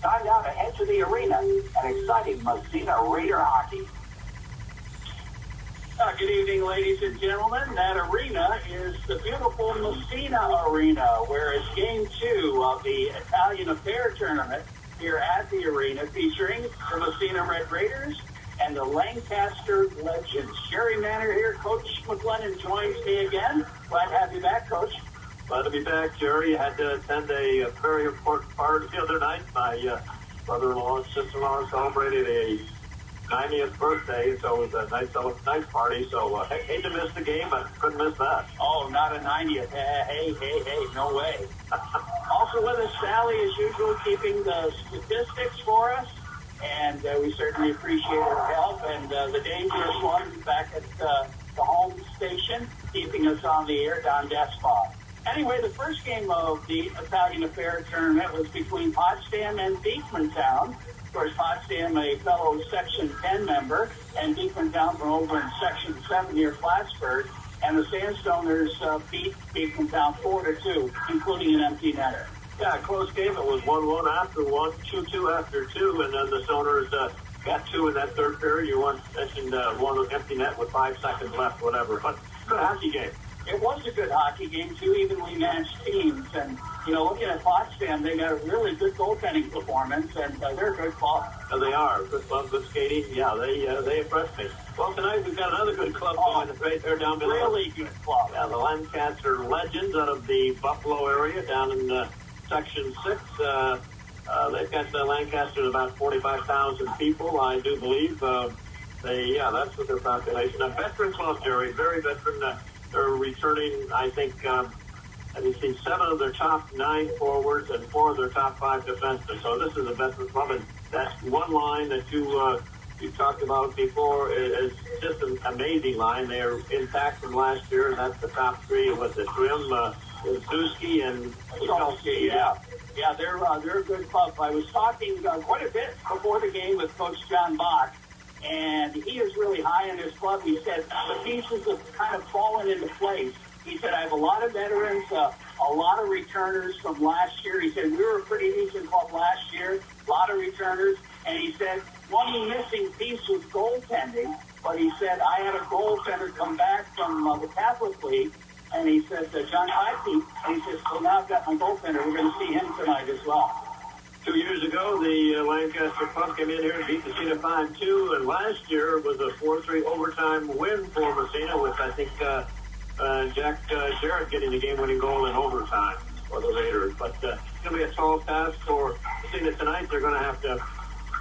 time now to head to the arena and exciting Massena Raider hockey. Good evening, ladies and gentlemen. That arena is the beautiful Massena Arena, where it's Game 2 of the Italian Affair Tournament here at the arena, featuring the Massena Red Raiders and the Lancaster Legends. Jerry Manor here. Coach McLennan joins me again. Glad to have you back, Coach. Glad to be back, Jerry. I had to attend a very important party the other night. My brother-in-law and sister-in-law celebrated a 90th birthday, so it was a nice party. So hate to miss the game, but couldn't miss that. Oh, not a 90th. Hey, no way. Also with us, Sally, as usual, keeping the statistics for us. And we certainly appreciate her help. And the dangerous one back at the home station, keeping us on the air, Don Despot. Anyway, the first game of the Italian Affair Tournament was between Potsdam and Beekmantown. Of course, Potsdam, a fellow Section 10 member, and Beekmantown from over in Section 7 near Plattsburgh. And the Sandstoners beat Beekmantown 4-2, including an empty netter. Yeah, close game. It was 1-1 after 1, 2-2 after 2, and then the Stoners got 2 in that third period. You mentioned one empty net with 5 seconds left, whatever. But good hockey game. It was a good hockey game, 2 evenly matched teams. And, looking at Potsdam, they got a really good goaltending performance, and they're a good club. They are. Good club, good skating. Yeah, they impressed me. Well, tonight we've got another good club going right there down below. Really good club. Yeah, the Lancaster Legends out of the Buffalo area down in Section 6. They've got Lancaster about 45,000 people, I do believe. That's what their population. A veteran club, Jerry, very veteran. They're returning, I think, 7 of their top 9 forwards and 4 of their top 5 defensemen. So this is a veteran club, and that one line that you talked about before is just an amazing line. They are intact from last year, and that's the top 3 with the Trim, Zuski, and Chelsea. Yeah, they're a good club. I was talking quite a bit before the game with Coach John Bach, and he is really high in his club. He said the pieces have kind of fallen into place. He said, I have a lot of veterans, a lot of returners from last year. He said, we were a pretty decent club last year, a lot of returners. And he said, one missing piece was goaltending. But he said, I had a goaltender come back from the Catholic League. And he said, John Heike. And he says, so now I've got my goaltender. We're going to see him tonight as well. 2 years ago, the Lancaster club came in here and beat Massena 5-2. And last year was a 4-3 overtime win for Massena with, I think, Jack Jarrett getting the game-winning goal in overtime for the Raiders. But it's going to be a tall task for Massena tonight. They're going to have to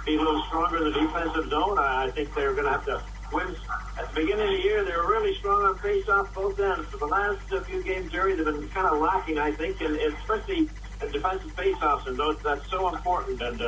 be a little stronger in the defensive zone. I think they're going to have to win. At the beginning of the year, they were really strong on face-off both ends. For the last few games, Jerry, they've been kind of lacking, I think, and especially defensive face-offs, and that's so important. And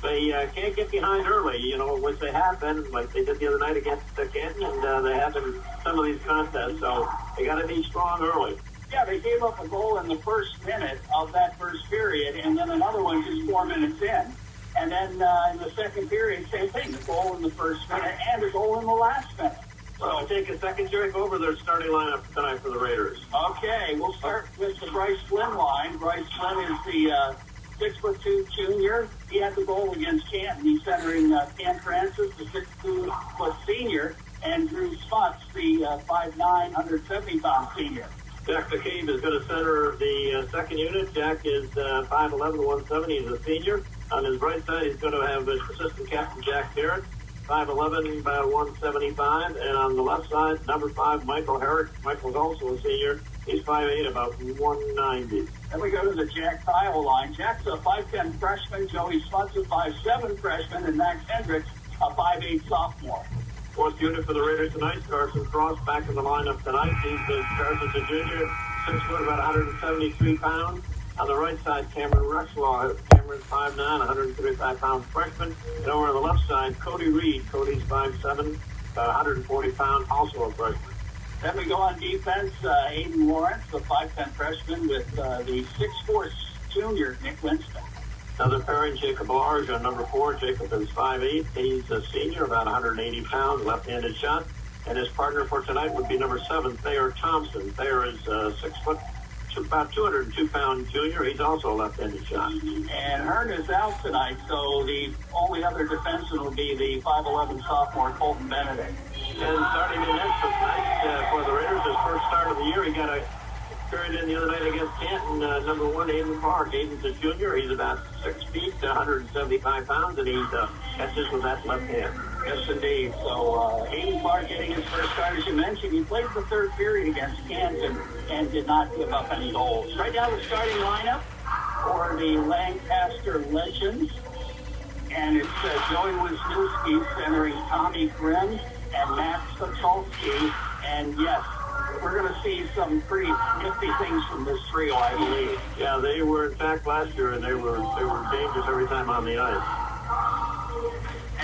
they can't get behind early, which they have been, like they did the other night against Canton, and they have in some of these contests. So they got to be strong early. Yeah, they gave up a goal in the first minute of that first period, and then another one just 4 minutes in. And then in the second period, same thing, a goal in the first minute and a goal in the last minute. So take a second, Jerry, go over their starting lineup tonight for the Raiders. Okay, we'll start with the Bryce Flynn line. Bryce Flynn is the 6'2" junior. He had the goal against Canton. He's centering Cam Francis, the 6'2" senior, and Drew Spotts, the 5'9", 170-pound senior. Jack McCabe is going to center the second unit. Jack is 5'11", 170. He's a senior. On his right side, he's going to have his assistant captain, Jack Garrett, 5'11", about 175. And on the left side, number 5, Michael Herrick. Michael's also a senior. He's 5'8", about 190. Then we go to the Jack Kyle line. Jack's a 5'10" freshman. Joey Spotts a 5'7" freshman. And Max Hendricks, a 5'8" sophomore. Fourth unit for the Raiders tonight, Carson Frost back in the lineup tonight. Carson's a junior, 6 foot, about 173 pounds. On the right side, Cameron Rexlaw. Cameron's 5'9", 135-pound freshman. And over on the left side, Cody Reed. Cody's 5'7", about 140 pounds, also a freshman. Then we go on defense, Aiden Lawrence, the 5'10" freshman, with the 6'4" junior, Nick Winston. Another pairing, Jacob Large on number 4. Jacob is 5'8". He's a senior, about 180 pounds, left-handed shot. And his partner for tonight would be number 7, Thayer Thompson. Thayer is 6 foot, about 202-pound junior. He's also a left-handed shot. And Hearn is out tonight, so the only other defenseman will be the 5'11" sophomore Colton Benedict. And starting in net tonight for the Raiders, his first start of the year, he got a period in the other night against Canton, number 1, Aiden Clark. Aiden's a junior. He's about 6 feet, 175 pounds, and he catches with that left hand. Yes, indeed. So Aiden Clark getting his first start, as you mentioned. He played the third period against Canton and did not give up any goals. Right now, the starting lineup for the Lancaster Legends. And it's Joey Wisniewski centering Tommy Grimm and Max Satulski. And yes, we're going to see some pretty nifty things from this trio, I believe. Yeah, they were in fact last year, and they were dangerous every time on the ice.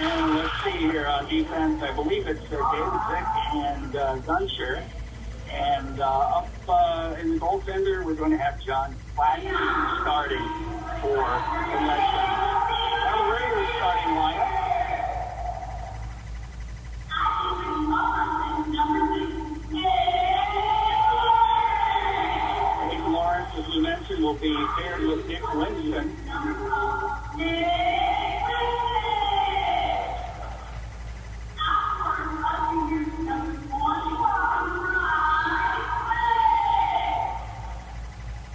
And let's see here on defense. I believe it's David Zick and Gunsher. And up in the goaltender, we're going to have John Platt starting for the Legends. Now the Raiders starting lineup. Nick Lawrence, as we mentioned, will be paired with Nick Winston.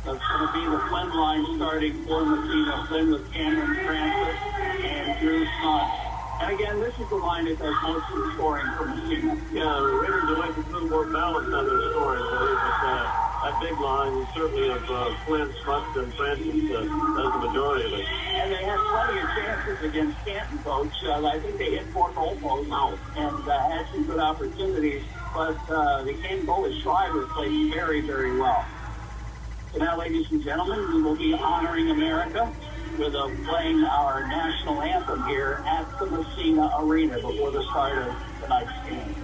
That's going to be the Flynn line starting for Massena. Flynn with Cameron Francis and Drew Smuts. And again, this is the line that does most of the scoring for Massena. Yeah, the Raiders would like to put more balance on their scoring. But that big line, certainly of Flynn, Smuts, and Francis, does the majority of it. And they had plenty of chances against Canton, Coach. I think they hit 4 goal posts and had some good opportunities. But the Canton goalie Schreiber played very, very well. So now, ladies and gentlemen, we will be honoring America with playing our national anthem here at the Massena Arena before the start of tonight's game.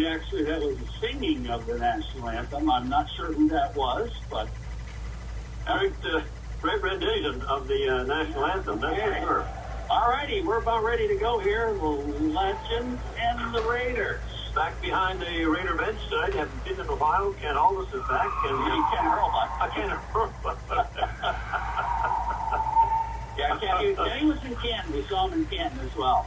Actually, that was the singing of the national anthem. I'm not sure who that was, but great rendition of the national anthem, that's for sure. All righty, we're about ready to go here. The Legends and the Raiders. Back behind the Raider bench tonight, haven't been in a while. Ken Aldous is back. And Ken Hurlbut. Ken Hurlbut. Yeah, Kenny was in Canton. We saw him in Canton as well.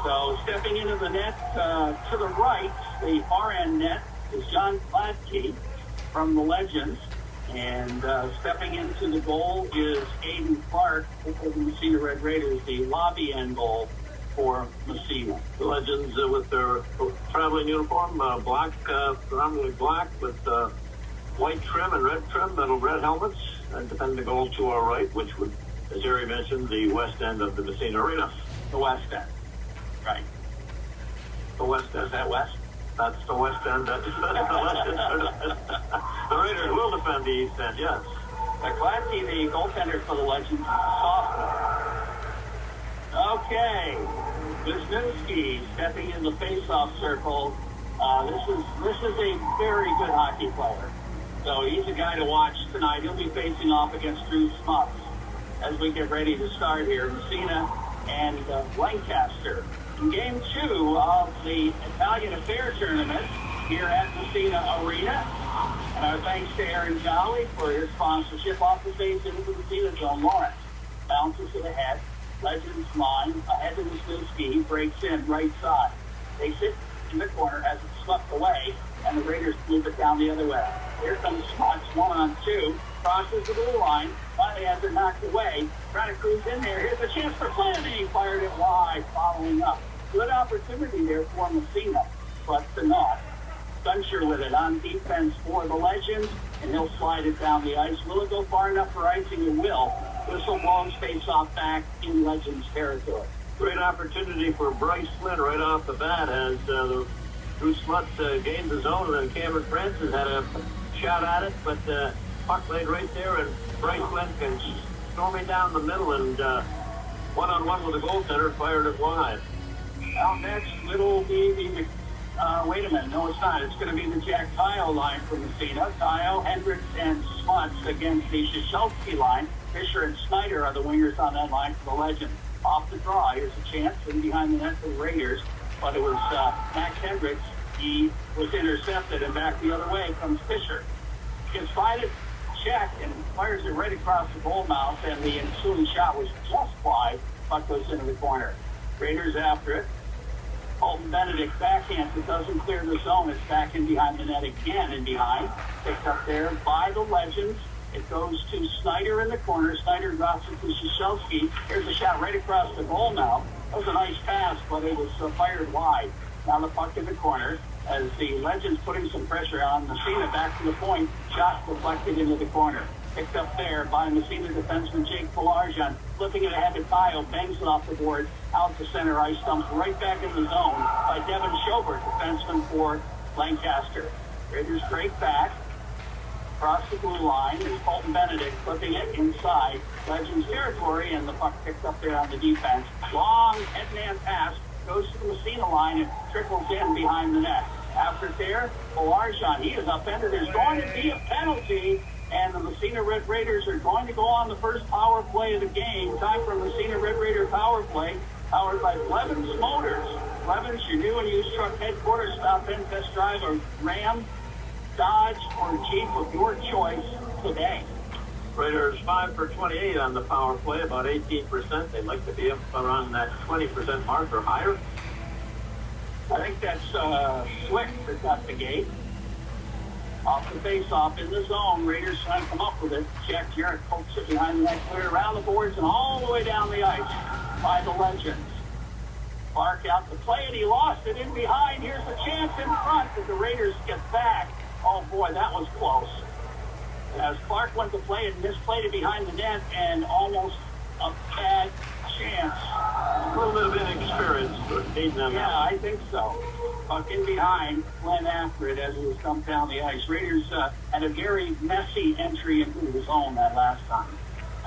So stepping into the net to the right, the far end net, is John Kladke from the Legends. And stepping into the goal is Aiden Clark for the Massena Red Raiders, the lobby end goal for Massena. The Legends with their traveling uniform, black, predominantly black with white trim and red trim, metal red helmets, and defending the goal to our right, which would, as Jerry mentioned, the west end of the Massena Arena. The west end. Right. The west end. Is that west? That's the west end. That's the west end. The Raiders will defend the east end, yes. McClatchy, the goaltender for the Legends, sophomore. Okay, Wisniewski stepping in the face-off circle. This is a very good hockey player. So he's a guy to watch tonight. He'll be facing off against Drew Smuts as we get ready to start here. Massena and Lancaster in Game 2 of the Italian Affair Tournament here at Massena Arena. And our thanks to Aaron Jolly for his sponsorship. Off the face into the Massena zone. Lawrence bounces to the head. Legends line ahead to Wisniewski. He breaks in right side. They sit in the corner as it's swept away, and the Raiders move it down the other way. Here comes Smuts, 1-on-2, crosses the blue line, finally has it knocked away, trying to cruise in there. Here's a chance for Flynn, and he fired it wide, following up. Good opportunity there for Massena, but to naught. Duncher with it on defense for the Legends, and he'll slide it down the ice. Will it go far enough for icing? It will. Whistle blows, face-off back in Legends territory. Great opportunity for Bryce Flynn right off the bat as the Drew Smuts gained the zone, and then Cameron Francis had a shot at it, but puck laid right there, and Bryce Flynn can storm it down the middle, and one-on-one with the goaltender, fired it wide. Well, next, it'll be the wait a minute, no it's not. It's going to be the Jack Tyo line for Massena. Tyo, Hendricks, and Smuts against the Shashelski line. Fisher and Snyder are the wingers on that line for the Legends. Off the draw, here's a chance, and behind the net for the Raiders, but it was Max Hendricks. He was intercepted, and back the other way comes Fisher. Gets by to check and fires it right across the goal mouth, and the ensuing shot was just wide. Puck goes into the corner. Raiders after it. Colton Benedict backhands. It doesn't clear the zone. It's back in behind the net again and behind. Picked up there by the Legends. It goes to Snyder in the corner. Snyder drops it to Shashelski. Here's a shot right across the goal now. That was a nice pass, but it was fired wide. Now the puck in the corner as the Legends putting some pressure on Massena back to the point. Shot deflected into the corner. Picked up there by Massena defenseman Jake Pelarjan. Flipping it ahead to Tyo. Bangs it off the board. Out to center ice. Dumps right back in the zone by Devin Schobert, defenseman for Lancaster. Raiders break back. Across the blue line is Colton Benedict flipping it inside Legends territory, and the puck picked up there on the defense. Long head-man pass goes to the Massena line and trickles in behind the net. After there, Pelarjan, he is upended. There's going to be a penalty, and the Massena Red Raiders are going to go on the first power play of the game. Time for Massena Red Raider power play, powered by Blevins Motors. Blevins, your new and used truck headquarters. Stop in, test drive a Ram, Dodge, or Jeep of your choice today. Raiders 5 for 28 on the power play, about 18%. They'd like to be up around that 20% mark or higher. I think that's Swick that got the gate. Off the face-off in the zone. Raiders trying to come up with it. Jack Jarrett pokes it behind the net, clear around the boards and all the way down the ice by the Legends. Clark out to play it. He lost it in behind. Here's a chance in front that the Raiders get back. Oh, boy, that was close. As Clark went to play it, misplayed it behind the net, and almost a bad chance. A little bit of inexperience, but needing them. Yeah, I think so. Puck in behind, went after it as it was dumped down the ice. Raiders had a very messy entry into the zone that last time.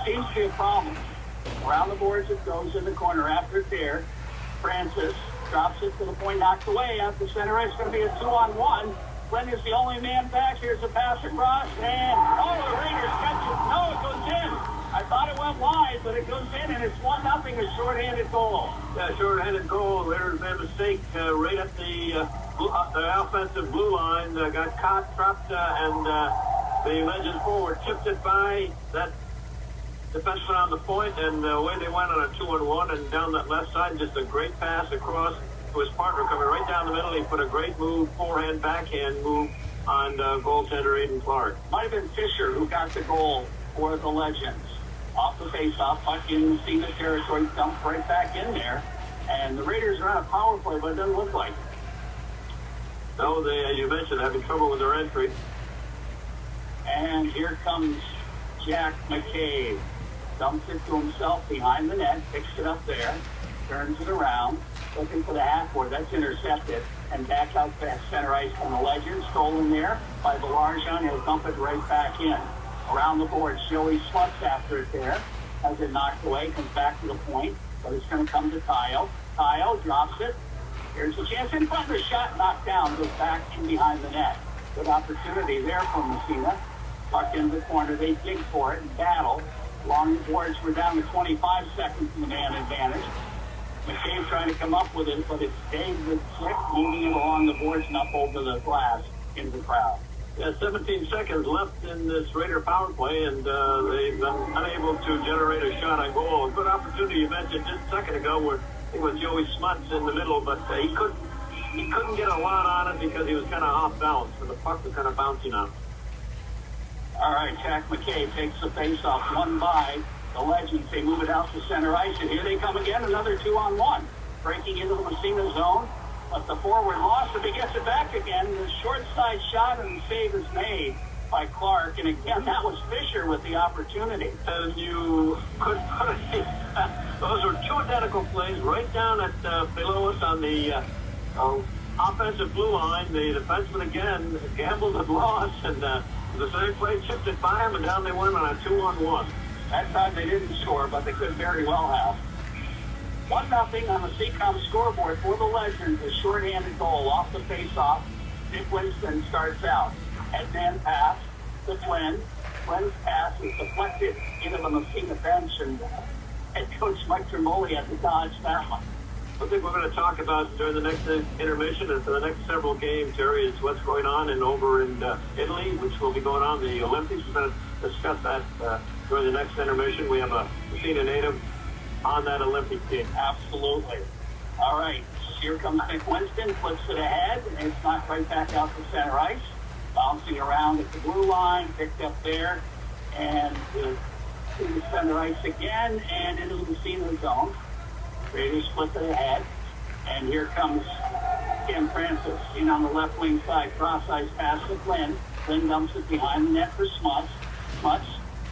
Seems to be a problem. Around the boards it goes in the corner. After it there, Francis drops it to the point, knocked away out the center ice. It's going to be a 2-on-1. Glenn is the only man back. Here's a pass across, and the Raiders catch it. No, it goes in. I thought it went wide, but it goes in, and it's 1-0, a shorthanded goal. Yeah, shorthanded goal. Raiders made a mistake right at the offensive blue line. Got caught, dropped, and the Legends forward chipped it by that defenseman on the point, and away they went on a 2-on-1, and down that left side, just a great pass across to his partner coming right down the middle. He put a great move, forehand, backhand move on goaltender Aiden Clark. Might have been Fisher who got the goal for the Legends. Off the face-off, puck in Massena territory, dumped right back in there. And the Raiders are on a power play, but it doesn't look like it. No, they, as you mentioned, having trouble with their entry. And here comes Jack McCabe. Dumps it to himself behind the net, picks it up there, turns it around, looking for the half-board. That's intercepted. And back out to center ice from the Legends. Stolen there by Pelarjan. He'll dump it right back in. Around the board, Joey Smuts after it there. Has it knocked away, comes back to the point, but it's going to come to Tayo. Tayo drops it. Here's a chance in front. The shot knocked down, goes back in behind the net. Good opportunity there for Massena. Tucked into the corner. They dig for it and battle. Along the boards, we're down to 25 seconds in the man advantage. McCabe trying to come up with it, but it's Dave with Slick moving it along the boards and up over the glass into the crowd. Yeah, 17 seconds left in this Raider power play, and they've been unable to generate a shot on goal. A good opportunity you mentioned just a second ago where it was Joey Smuts in the middle, but he couldn't get a lot on it because he was kind of off balance, and the puck was kind of bouncing on him. All right, Jack McCabe takes the face-off, one by the Legends. They move it out to center ice, and here they come again, another 2-on-1. Breaking into the Massena zone, but the forward lost, and he gets it back again. The short side shot, and the save is made by Clark, and again, that was Fisher with the opportunity. And you could put it, those were two identical plays right down at below us on the offensive blue line. The defenseman again gambled and lost, and the same play chipped it by him, and down they went on a 2-on-1. That time they didn't score, but they could very well have. 1-0 on the CCOM scoreboard for the Legends. A shorthanded goal off the face-off. Dick Winston starts out. Head-man pass to Flynn. Flynn's pass is deflected into the Massena bench, and head coach Mike Tremoli had to dodge that one. I think we're going to talk about during the next intermission and for the next several games, Terry, is what's going on over in Italy, which will be going on, the Olympics. We're going to discuss that during the next intermission. We have a Massena native on that Olympic team. Absolutely. All right, here comes Dick Winston, flips it ahead, and it's knocked right back out to center ice. Bouncing around at the blue line, picked up there, and to the center ice again, and into the Massena zone. Raiders flip it ahead, and here comes Cam Francis in on the left wing side, cross-ice pass to Flynn. Flynn dumps it behind the net for Smuts. Smuts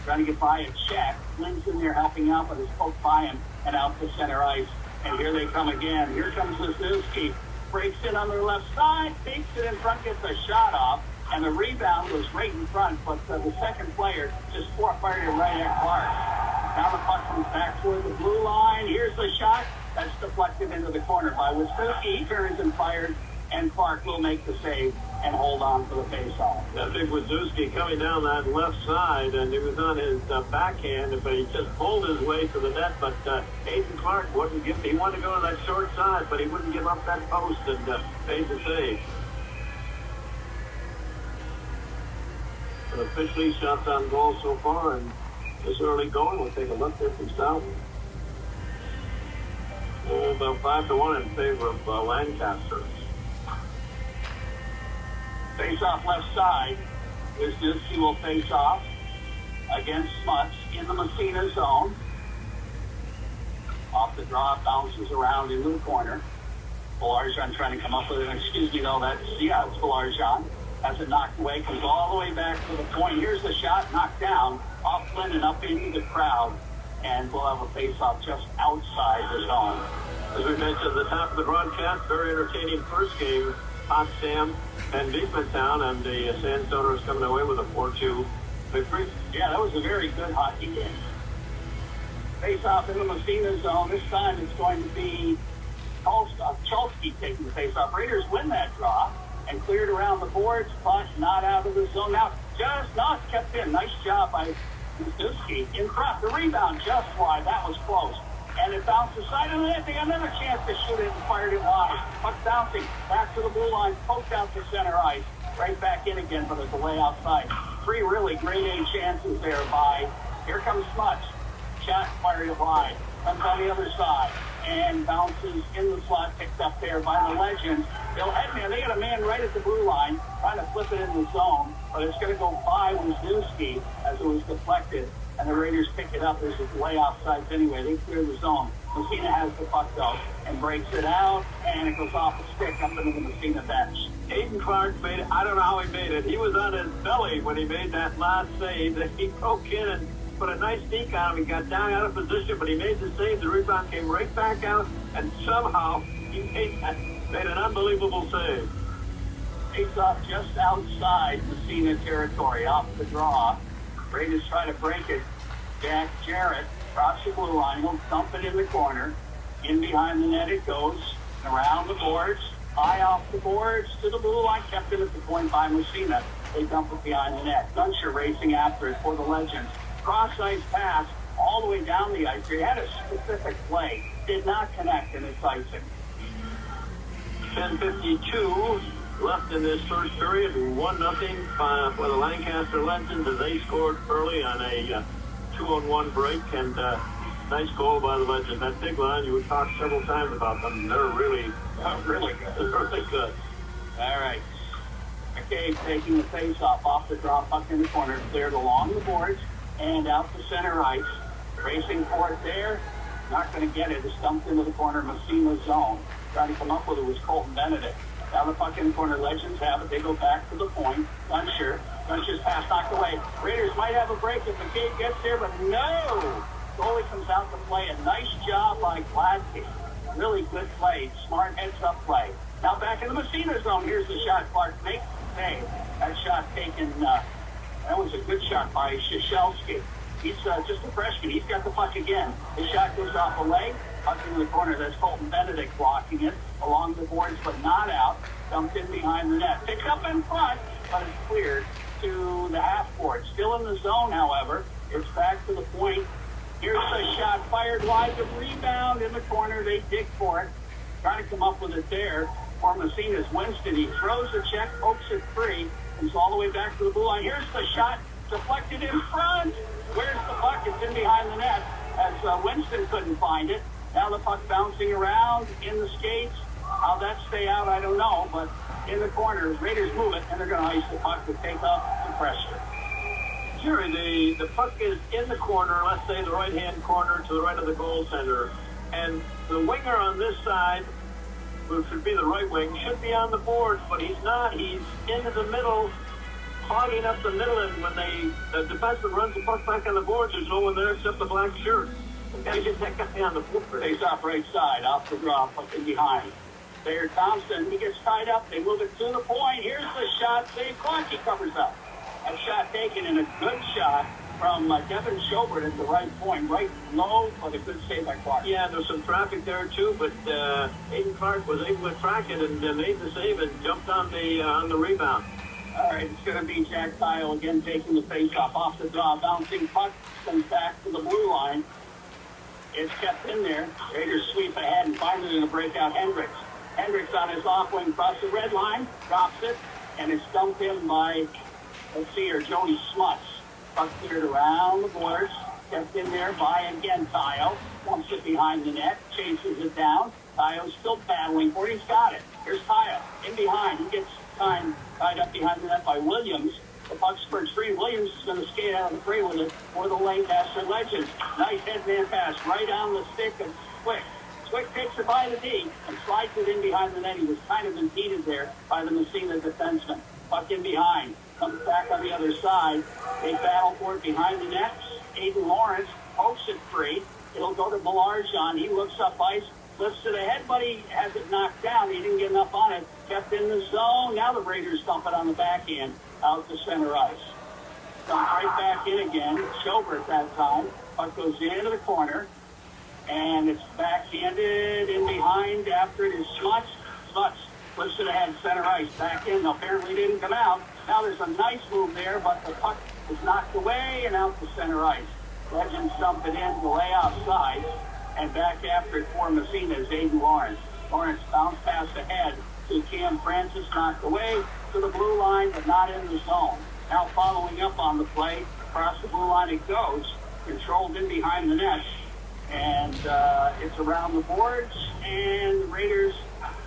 trying to get by a check. Flynn's in there helping out, but is poked by him and out to center ice. And here they come again. Here comes Wisniewski. Breaks in on their left side, takes it in front, gets a shot off, and the rebound was right in front, but the second player just fired it right at Clark. Now the puck comes back toward the blue line. Here's the shot. That's deflected into the corner by Wisniewski. He turns and fires, and Clark will make the save and hold on for the faceoff. I think Wisniewski coming down that left side, and he was on his backhand, but he just pulled his way to the net. But Aiden Clark wouldn't give. He wanted to go to that short side, but he wouldn't give up that post and made the save. But officially, shots on goal so far, and this early going. We'll take a look there from South. About 5-1 in favor of Lancaster. Face off left side. Wisniewski will face off against Smuts in the Massena zone. Off the draw, bounces around into the corner. Belarjan trying to come up with it. Excuse me, though. It's Belarjan. Has it knocked away, comes all the way back to the point. Here's the shot, knocked down, off Flynn and up into the crowd. And we'll have a face-off just outside the zone. As we mentioned at the top of the broadcast, very entertaining first game. Hot Sam and Beekmantown, and the Sandstoners coming away with a 4-2 victory. Yeah, that was a very good hockey game. Face-off in the Massena zone. This time it's going to be Chalsky taking the face-off. Raiders win that draw and cleared around the boards, but not out of the zone. Now, it's kept in. Nice job by Wisniewski in front. The rebound just wide. That was close. And it bounced aside, and then they had another chance to shoot it and fired it wide. Puck bouncing back to the blue line, poked out to center ice, right back in again, but it's away outside. Three really grade A chances there by, here comes Smuts. Shot fired it wide. Comes on the other side and bounces in the slot, picked up there by the Legends. They'll head man. They got a man right at the blue line trying to flip it in the zone, but it's going to go by Wisniewski as it was deflected. And the Raiders pick it up. There's a way offsides anyway. They clear the zone. Massena has the puck, though, and breaks it out, and it goes off the stick up into the Massena bench. Aiden Clark made it. I don't know how he made it. He was on his belly when he made that last save. He broke in and put a nice sneak on him. He got down out of position, but he made the save. The rebound came right back out, and somehow he made an unbelievable save. Face off just outside Massena territory, off the draw. Raiders try to break it. Jack Jarrett across the blue line. He'll dump it in the corner. In behind the net it goes. Around the boards. High off the boards to the blue line. Kept it at the point by Massena. They dump it behind the net. Gunshire racing after it for the Legends. Cross-ice pass all the way down the ice. He had a specific play. Did not connect in its icing. 10:52 left in this first period. 1-0 for the Lancaster Legends as they scored early on a 2-on-1 break, and nice goal by the Legends. That big line, you would talk several times about them. They're really good. They're really good. All right. McCabe taking the face-off off the draw puck in the corner, cleared along the boards and out to center ice. Racing for it there. Not going to get it. It's dumped into the corner, Massena's zone. Trying to come up with it was Colton Benedict. Now the puck in the corner, Legends have it. They go back to the point. Gunshire's pass knocked away. Raiders might have a break if McCabe gets there, but no! Goalie comes out to play. A nice job by Gladkey. Really good play. Smart heads-up play. Now back in the Massena zone. Here's the shot Clark makes. Hey, that shot taken, that was a good shot by Shashelski. He's just a freshman. He's got the puck again. His shot goes off a leg. Puck in the corner. That's Colton Benedict blocking it along the boards, but not out. Dumped in behind the net. Picked up in front, but it's cleared to the half court. Still in the zone, however. It's back to the point. Here's the shot fired wide. The rebound in the corner. They dig for it. Trying to come up with it there. For Massena's Winston. He throws the check, pokes it free, comes all the way back to the blue line. Here's the shot, deflected in front. Where's the puck? It's in behind the net as Winston couldn't find it. Now the puck bouncing around in the skates. How that stay out, I don't know, but in the corner, Raiders move it, and they're going to ice the puck to take up the pressure. Jerry, the puck is in the corner, let's say the right-hand corner to the right of the goaltender, and the winger on this side, who should be the right wing, should be on the boards, but he's not. He's into the middle, hogging up the middle, and when the defenseman runs the puck back on the boards, there's no one there except the black shirt. Got to get that guy on the board. Face off right side, off the draw, puck in behind. There, Thompson, he gets tied up. They move it to the point. Here's the shot. Save clock. He covers up. A shot taken, and a good shot from Devin Schobert at the right point, right low, but a good save by Clark. Yeah, there's some traffic there too, but Aiden Clark was able to track it and made the save and jumped on the rebound. All right, it's going to be Jack Kyle again taking the face-off off the draw. Bouncing puck comes back to the blue line. It's kept in there. Raiders sweep ahead and finally going to break out Hendricks. Hendricks on his off wing across the red line, drops it, and it's dumped in by, let's see here, Jody Smuts. Puck cleared around the boards, kept in there by, again, Tayo. Dumps it behind the net, chases it down. Tayo's still battling for it. He's got it. Here's Tayo in behind. He gets tied up behind the net by Williams. The puck spurts free. Williams is going to skate out of the fray with it for the Lancaster Legends. Nice head-man pass right on the stick of Swick. Swick takes it by the D and slides it in behind the net. He was kind of impeded there by the Massena defenseman. Puck in behind. Comes back on the other side. They battle for it behind the net. Aiden Lawrence pokes it free. It'll go to Malarjon. He looks up ice, lifts it ahead, but he has it knocked down. He didn't get enough on it. Kept in the zone. Now the Raiders dump it on the backhand out to center ice. Dump right back in again. Schobert that time. Puck goes into the corner. And it's backhanded in behind after it is Smuts. Smuts lifts it ahead, center ice. Back in. Apparently didn't come out. Now there's a nice move there, but the puck is knocked away and out to center ice. Legends dump it in to lay offside. And back after it for Massena is Aiden Lawrence. Lawrence bounce pass ahead to Cam Francis, knocked away to the blue line, but not in the zone. Now following up on the play, across the blue line it goes, controlled in behind the net, and it's around the boards, and the Raiders,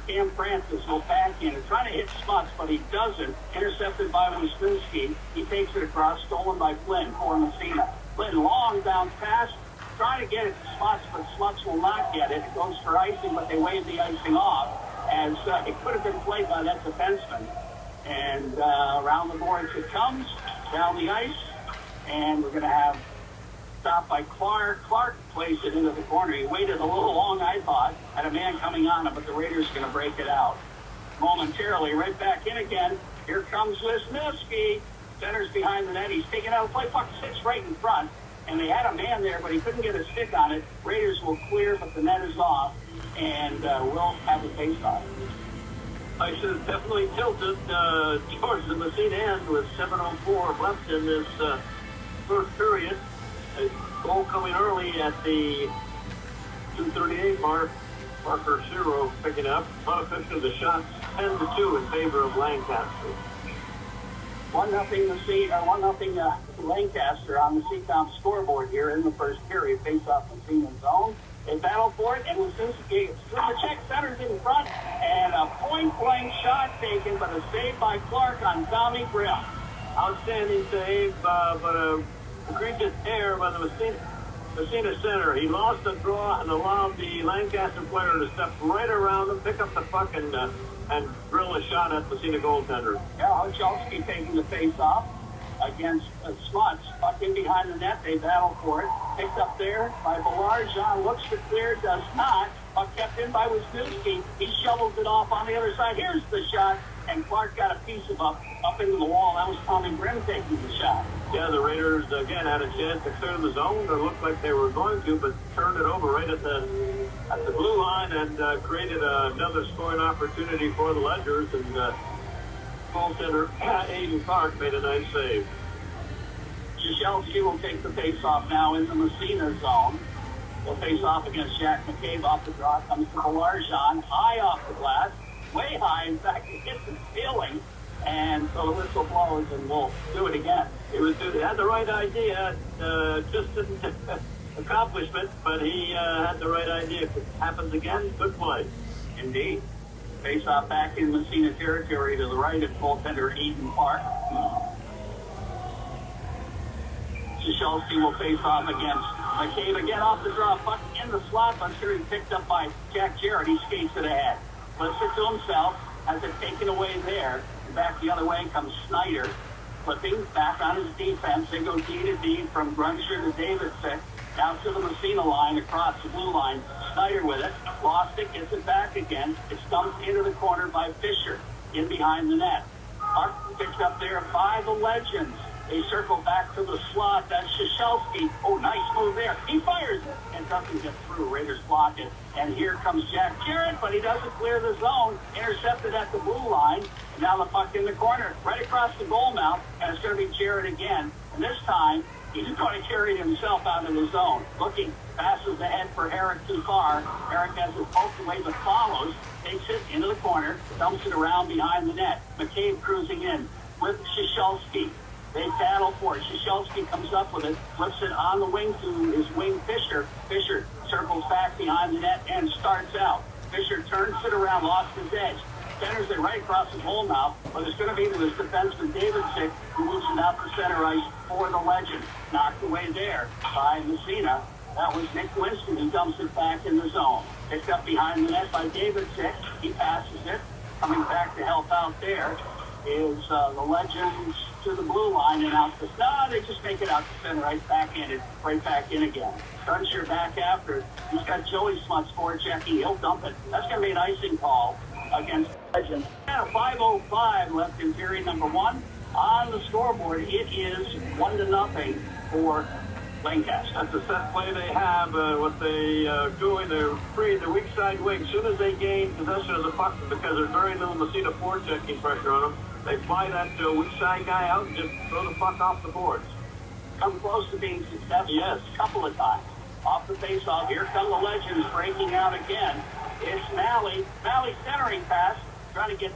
Cam Francis will backhand it, trying to hit Smuts, but he doesn't. Intercepted by Wisniewski. He takes it across, stolen by Flynn for Massena. Flynn, long bounce pass, trying to get it to Smuts, but Smuts will not get it. It goes for icing, but they wave the icing off, as it could have been played by that defenseman. And around the boards it comes, down the ice, and we're going to have stopped by Clark. Clark plays it into the corner. He waited a little long, I thought, had a man coming on him, but the Raiders are going to break it out. Momentarily, right back in again. Here comes Wisniewski. Center's behind the net. He's taking out a play. Puck sits right in front. And they had a man there, but he couldn't get a stick on it. Raiders will clear, but the net is off. And we'll have a face-off. I should have definitely tilted towards the Massena end with 7:04 left in this first period. A goal coming early at the 2:38 mark. Parker Shiro picking up. Unofficial the shots 10-2 in favor of Lancaster. 1-0 Massena, 1-0 Lancaster on the Seacom scoreboard here in the first period. Face-off Massena zone. They battle for it, and Wasinski through the check, centers in front, and a point-blank shot taken, but a save by Clark on Tommy Grimm. Outstanding save, but a egregious error by the Massena center. He lost the draw and allowed the Lancaster player to step right around him, pick up the puck, and drill a shot at Massena goaltender. Yeah, Hochelski taking the face-off against Smuts. Puck in behind the net. They battle for it. Picked up there by Ballard. John looks to clear, does not. Puck kept in by Wisniewski. He shovels it off on the other side. Here's the shot, and Clark got a piece of up into the wall. That was Tommy Grimm taking the shot. Yeah, the Raiders, again, had a chance to clear the zone. It looked like they were going to, but turned it over right at the blue line and created another scoring opportunity for the Ledgers. And goaltender Aiden Clark made a nice save. Jashelski will take the face-off now in the Massena zone. They'll face off against Jack McCabe. Off the draw comes to Balarjan. High off the glass. Way high. In fact, it hits the ceiling. And so the whistle blows, and we'll do it again. They had the right idea. Just didn't accomplishment, but he had the right idea. If it happens again, good play. Indeed. Face off back in Massena territory to the right of goaltender Eden Park. Jashelski will face off against McCabe again off the draw. Puck in the slot. I'm sure he picked up by Jack Jarrett. He skates it ahead. Flips it to himself. Has it taken away there. Back the other way comes Snyder. Flipping back on his defense. They go D to D from Gruncher to Davidson. Down to the Massena line across the blue line. Snyder with it. Lost it. Gets it back again. It's dumped into the corner by Fisher. In behind the net. Park picked up there by the Legends. They circle back to the slot. That's Jashelski. Oh, nice move there. He fires it and doesn't get through. Raiders block it. And here comes Jack Jarrett, but he doesn't clear the zone. Intercepted at the blue line. And now the puck in the corner, right across the goal mouth. And it's going to be Jarrett again. And this time, he's going to carry it himself out of the zone. Looking, passes ahead for Herrick too far. Herrick has it poked away, but follows. Takes it into the corner. Dumps it around behind the net. McCabe cruising in with Jashelski. They battle for it. Jashelski comes up with it, flips it on the wing to his wing Fisher. Fisher circles back behind the net and starts out. Fisher turns it around, lost his edge. Centers it right across his hole mouth, but it's going to be to his defenseman Davidson, who moves it out to center ice for the Legend. Knocked away there by Massena. That was Nick Winston who dumps it back in the zone. Picked up behind the net by Davidson. He passes it. Coming back to help out there is the Legends to the blue line and out to they just make it out to center ice, backhanded, right back in again. Dunshire back after it. He's got Joey Smuts forechecking. He'll dump it. That's going to be an icing call against Legends. Yeah, 5:05 left in period number one. On the scoreboard, it is 1-0 for Lancaster. That's the set play they have. What they doing, they're free the weak side wing. As soon as they gain possession of the puck, because there's very little Massena forechecking pressure on them, they fly that weak side guy out and just throw the puck off the boards. Come close to being successful. Yes. A couple of times. Off the face-off. Here come the Legends breaking out again. It's Malley. Malley centering pass. Trying to get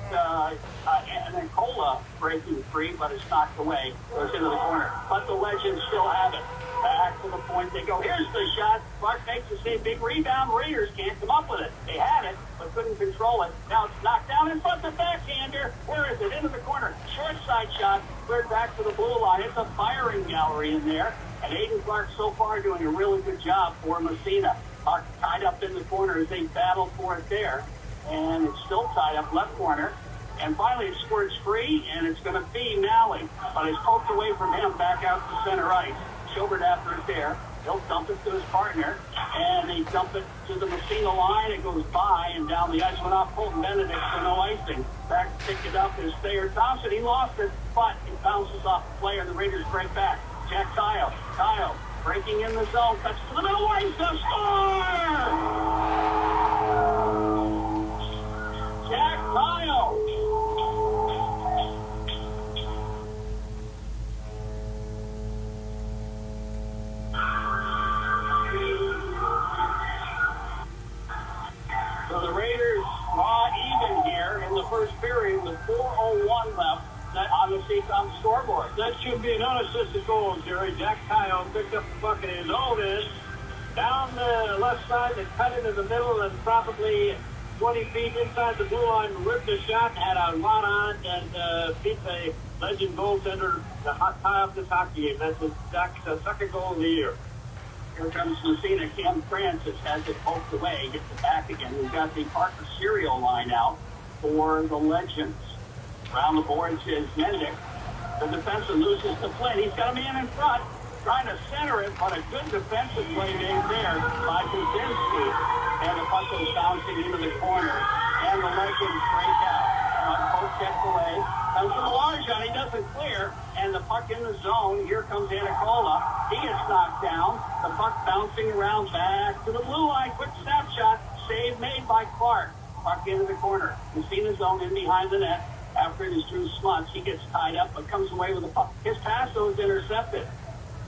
Nicola breaking free, but it's knocked away. Goes into the corner. But the Legends still have it. Back to the point they go. Here's the shot. Clark makes the save. Big rebound. Raiders can't come up with it. They had it, but couldn't control it. Now it's knocked down in front. The backhander. Where is it? Into the corner. Short side shot. Cleared back to the blue line. It's a firing gallery in there. And Aiden Clark so far doing a really good job for Massena. Tied up in the corner as they battle for it there. And it's still tied up left corner. And finally it squirts free, and it's going to be Malley. But it's poked away from him back out to center ice. Schobert after it there. He'll dump it to his partner, and they dump it to the Massena line. It goes by and down the ice. Went off Colton Benedict for no icing. Back to pick it up is Thayer Thompson. He lost it, but it bounces off the player. The Raiders break back. Jack Kyle. Kyle breaking in the zone. Cuts to the middle line to score! Jack Kyle. So the Raiders draw even here in the first period with 4:01 left on the CCOM scoreboard. That should be an unassisted goal, Jerry. Jack Kyle picked up the puck in his own end, down the left side and cut into the middle, and probably 20 feet inside the blue line, ripped a shot, had a lot on, and beat the legend goaltender to tie up this hockey game. That's Jack's second goal of the year. Here comes Massena. Cam Francis has it poked away, gets it back again. We've got the Parker Serial line out for the Legends. Around the boards is Mendick. The defenseman loses to Flynn. He's got a man in front, trying to center it, but a good defensive play made there by Kuzinski. And the puck goes bouncing into the corner, and the Legends break out. Poke checked away. Comes to Larjon. He doesn't clear, and the puck in the zone. Here comes Anacola. He gets knocked down. The puck bouncing around back to the blue line. Quick snapshot. Save made by Clark. Puck into the corner. Massena's zone in behind the net. After it is Drew Smuts, he gets tied up but comes away with the puck. His pass, though, is intercepted.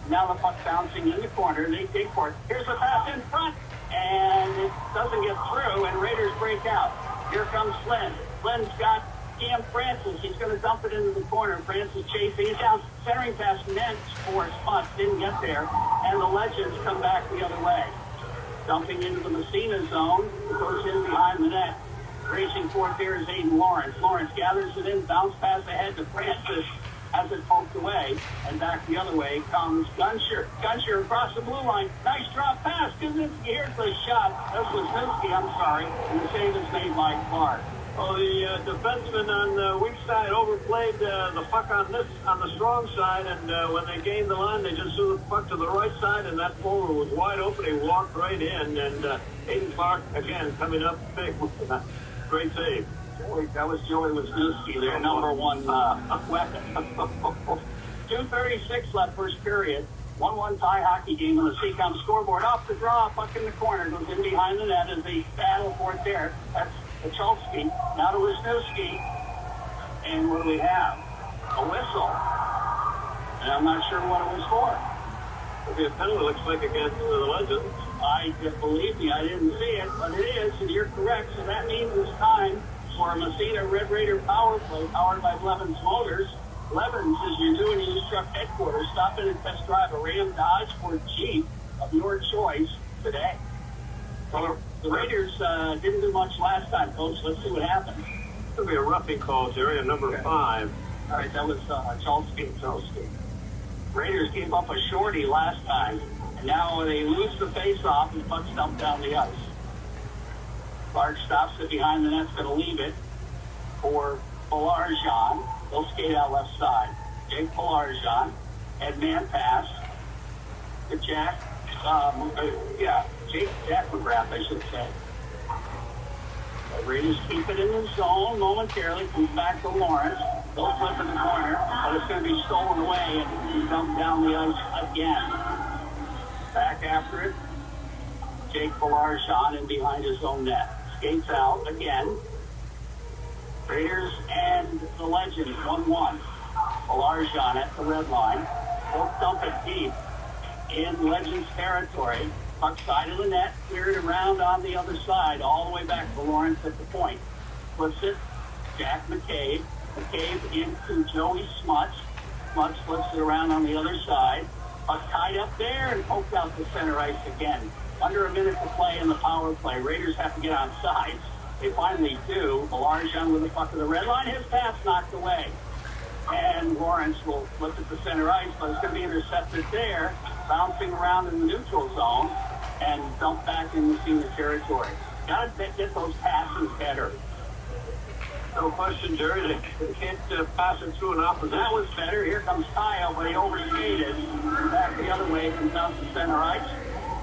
Now the puck bouncing in the corner. They dig for it. Here's the pass in front, and it doesn't get through, and Raiders break out. Here comes Flynn. Flynn's got Cam Francis. He's going to dump it into the corner. Francis chasing it down. Centering pass meant for Smuts. Didn't get there, and the Legends come back the other way. Dumping into the Massena zone. It goes in behind the net. Racing forth here is Aiden Lawrence. Lawrence gathers it in, bounce pass ahead to Francis, has it poked away, and back the other way comes Gunsher. Gunsher across the blue line. Nice drop pass. Kuzinski, here's the shot. That's Kuzinski, I'm sorry. And the save is made by Clark. Well, the defenseman on the weak side overplayed the puck on the strong side, and when they gained the line, they just threw the puck to the right side, and that forward was wide open. He walked right in, and Aiden Clark, again, coming up big with that. Great save. That was Joey Wisniewski, their number one weapon. 2:36 left first period. 1-1 tie hockey game on the CCOM scoreboard. Off the draw, puck in the corner. Goes in behind the net as they battle for it there. That's Pacholski. Now to Wisniewski. And what do we have? A whistle. And I'm not sure what it was for. It'll be a penalty, looks like, against the Legends. Believe me, I didn't see it, but it is, and you're correct. So that means it's time for a Massena Red Raider power play powered by Blevins Motors. Blevins is your new and used truck headquarters. Stop in and test drive a Ram, Dodge, or Jeep of your choice today. So the Raiders didn't do much last time, Coach. Let's see what happens. It's going to be a roughing call, Jerry, on number 5. All right, that was Chalsky. Raiders gave up a shorty last time. And now they lose the face-off and puck's dumped down the ice. Clark stops it behind the net's going to leave it for Polarjan. They'll skate out left side. Jake Polarjan. Head man pass to Jack. Jack McGrath, I should say. The Raiders keep it in the zone momentarily. Comes back to Lawrence. They'll flip in the corner, but it's going to be stolen away and dumped down the ice again. Back after it, Jake Polarjan in behind his own net. Skates out again. Raiders and the Legends, 1-1. Polarjan at the red line. Both dump it deep in Legends territory. Puck side of the net, cleared around on the other side, all the way back to Lawrence at the point. Flips it, Jack McCabe. McCabe into Joey Smuts. Smuts flips it around on the other side. Puck tied up there and poked out the center ice again. Under a minute to play in the power play. Raiders have to get on sides. They finally do. Polarjan with the puck to the red line. His pass knocked away. And Lawrence will flip it to center ice, but it's going to be intercepted there, bouncing around in the neutral zone and dumped back in the senior territory. Got to get those passes better. No question, Jerry. They can't pass it through an opposite. That was better. Here comes Kyle, but he overskated. Back the other way, comes out to center ice.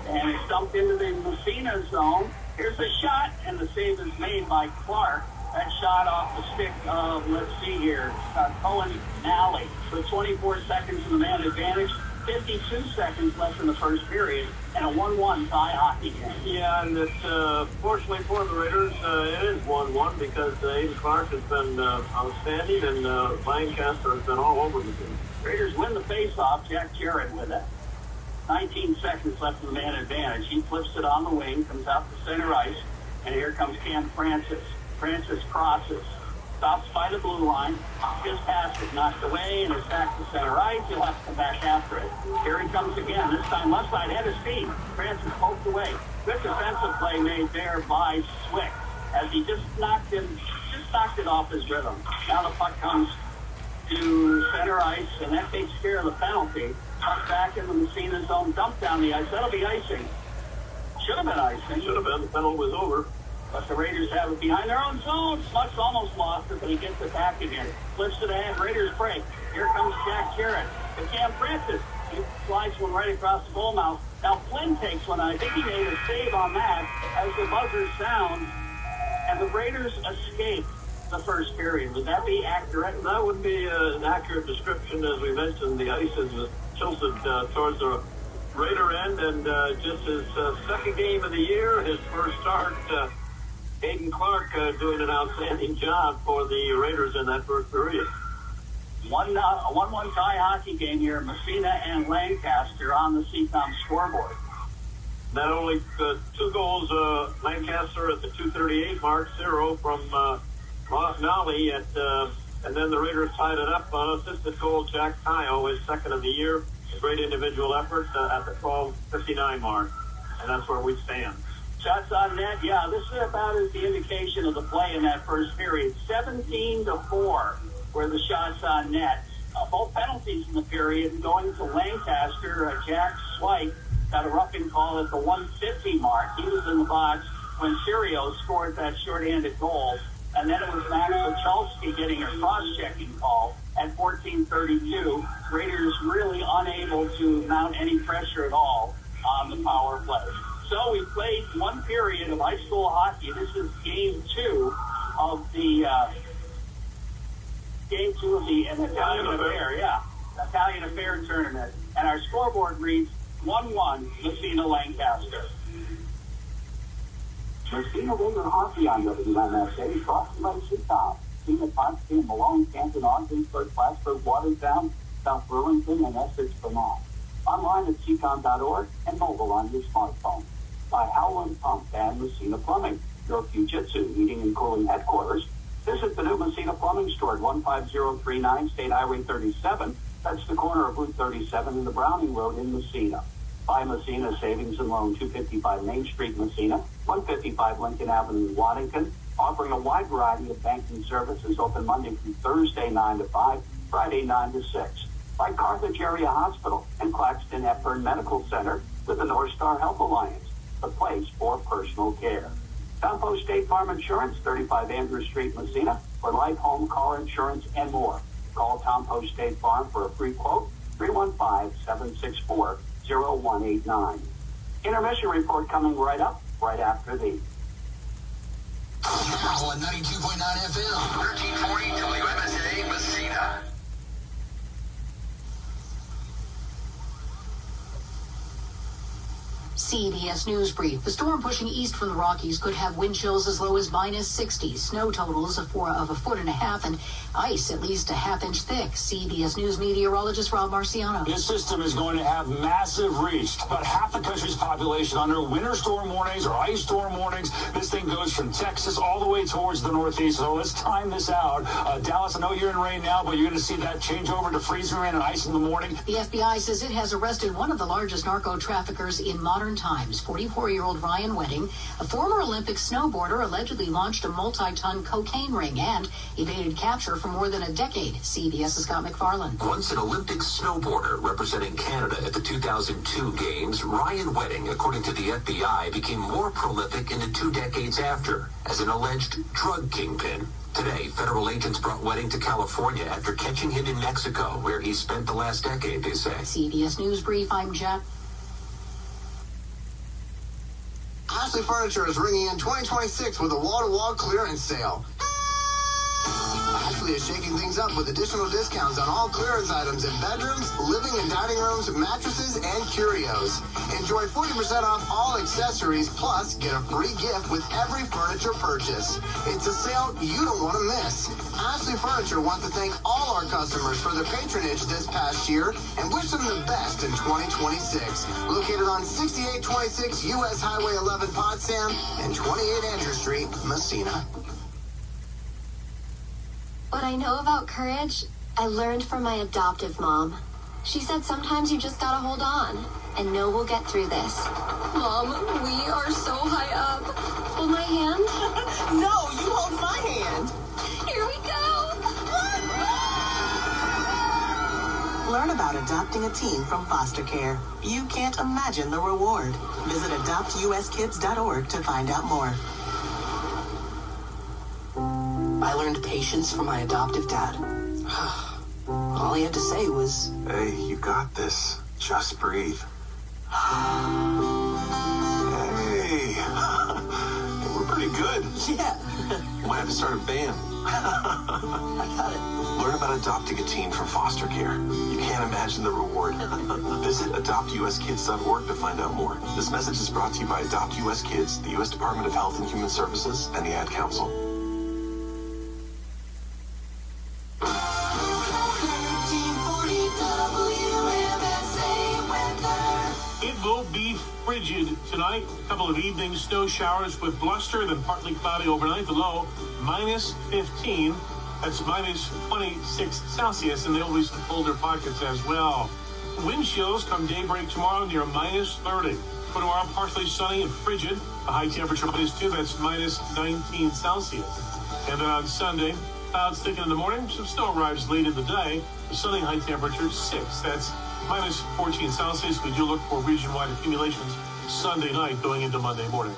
And it's dumped into the Massena zone. Here's a shot, and the save is made by Clark. That shot off the stick of, let's see here, Cohen Alley. So 24 seconds in the man advantage, 52 seconds left in the first period, and a 1-1 tie hockey game. Yeah, and it's, fortunately for the Raiders, it is 1-1 because Aiden Clark has been outstanding, and Lancaster has been all over the team. Raiders win the faceoff. Jack Jarrett with it. 19 seconds left in the man advantage. He flips it on the wing, comes out to center ice, and here comes Cam Francis. Francis crosses, stops by the blue line, just past it, knocked away, and is back to center ice. He'll have to come back after it. Here he comes again, this time left side, head of speed. Francis poked away. Good defensive play made there by Swick, as he just knocked it off his rhythm. Now the puck comes to center ice, and that takes care of the penalty. Puck back in the Massena zone, dumped down the ice. That'll be icing. Should have been icing. Should have been. The penalty was over. But the Raiders have it behind their own zone. Smuts almost lost it, but he gets it back again. Flips it ahead. Raiders break. Here comes Jack Jarrett. And Cam Francis. He slides one right across the goal mouth. Now Flynn takes one. I think he made a save on that as the buzzer sounds. And the Raiders escape the first period. Would that be accurate? That would be an accurate description. As we mentioned, the ice is tilted towards the Raider end. And just his second game of the year, his first start, Aiden Clark doing an outstanding job for the Raiders in that first period. 1-1 tie hockey game here, Massena and Lancaster on the CCOM scoreboard. Not only 2 goals, Lancaster at the 2:38 mark, 0 from Nolly, and then the Raiders tied it up on assisted goal. Jack Kyle, his second of the year, a great individual effort at the 12:59 mark, and that's where we stand. Shots on net, yeah, this is about as the indication of the play in that first period. 17-4 were the shots on net. Both penalties in the period going to Lancaster. Jack Swipe got a roughing call at the 150 mark. He was in the box when Sirio scored that shorthanded goal. And then it was Max Wachowski getting a cross-checking call at 14:32. Raiders really unable to mount any pressure at all on the power play. So we played one period of high school hockey. This is game 2 of the Italian Affair, Italian Affair tournament. And our scoreboard reads 1-1 Massena Lancaster. Massena Raider hockey on WMSA, brought to you by CCOM. Massena, Potsdam, Malone, Canton, Ogdensburg, Plattsburgh, Watertown, South Burlington, and Essex, Vermont. Online at CCOM.org and mobile on your smartphone. By Howland Pump and Massena Plumbing, your Fujitsu heating and cooling headquarters. Visit the new Massena Plumbing store at 15039 State Highway 37. That's the corner of Route 37 and the Browning Road in Massena. By Massena Savings and Loan, 255 Main Street, Massena, 155 Lincoln Avenue, Waddington, offering a wide variety of banking services, open Monday through Thursday, 9 to 5, Friday, 9 to 6. By Carthage Area Hospital and Claxton Hepburn Medical Center with the North Star Health Alliance, the place for personal care. Tompo State Farm Insurance, 35 Andrews Street, Massena, for life, home, car insurance, and more. Call Tompo State Farm for a free quote, 315-764-0189. Intermission report coming right up, right after these. Now on 92.9 FM, 1340 WMSA, Massena. CBS News Brief. The storm pushing east from the Rockies could have wind chills as low as -60. Snow totals of a foot and a half, and ice at least a half-inch thick. CBS News meteorologist Rob Marciano. This system is going to have massive reach. About half the country's population under winter storm warnings or ice storm warnings. This thing goes from Texas all the way towards the Northeast. So let's time this out. Dallas, I know you're in rain now, but you're going to see that change over to freezing rain and ice in the morning. The FBI says it has arrested one of the largest narco traffickers in modern times. 44-year-old Ryan Wedding, a former Olympic snowboarder, allegedly launched a multi-ton cocaine ring and evaded capture for more than a decade. CBS's Scott McFarland. Once an Olympic snowboarder representing Canada at the 2002 Games, Ryan Wedding, according to the FBI, became more prolific in the 2 decades after as an alleged drug kingpin. Today, federal agents brought Wedding to California after catching him in Mexico, where he spent the last decade, they say. CBS News Brief, I'm Jack. Ashley Furniture is ringing in 2026 with a wall-to-wall clearance sale. Ashley is shaking things up with additional discounts on all clearance items in bedrooms, living and dining rooms, mattresses, and curios. Enjoy 40% off all accessories, plus get a free gift with every furniture purchase. It's a sale you don't want to miss. Ashley Furniture wants to thank all our customers for their patronage this past year and wish them the best in 2026. Located on 6826 U.S. Highway 11 Potsdam and 28 Andrew Street, Massena. What I know about courage, I learned from my adoptive mom. She said sometimes you just gotta hold on and know we'll get through this. Mom, we are so high up. Hold my hand. No, you hold my hand. Here we go. Learn about adopting a teen from foster care. You can't imagine the reward. Visit adoptuskids.org to find out more. I learned patience from my adoptive dad. All he had to say was, "Hey, you got this. Just breathe." Hey, we're pretty good. Yeah. Might have to start a band. I got it. Learn about adopting a teen from foster care. You can't imagine the reward. Visit adoptuskids.org to find out more. This message is brought to you by Adopt US Kids, the U.S. Department of Health and Human Services, and the Ad Council. It will be frigid tonight. A couple of evening snow showers with bluster, then partly cloudy overnight. The low, minus 15. That's minus 26 Celsius, and there will be some colder pockets as well. Wind chills come daybreak tomorrow near minus 30. For tomorrow, partially sunny and frigid. The high temperature minus 2, that's minus 19 Celsius. And then on Sunday, clouds thicken in the morning. Some snow arrives late in the day. The sunny high temperature 6. That's minus 14 Celsius. We do look for region-wide accumulations Sunday night going into Monday morning.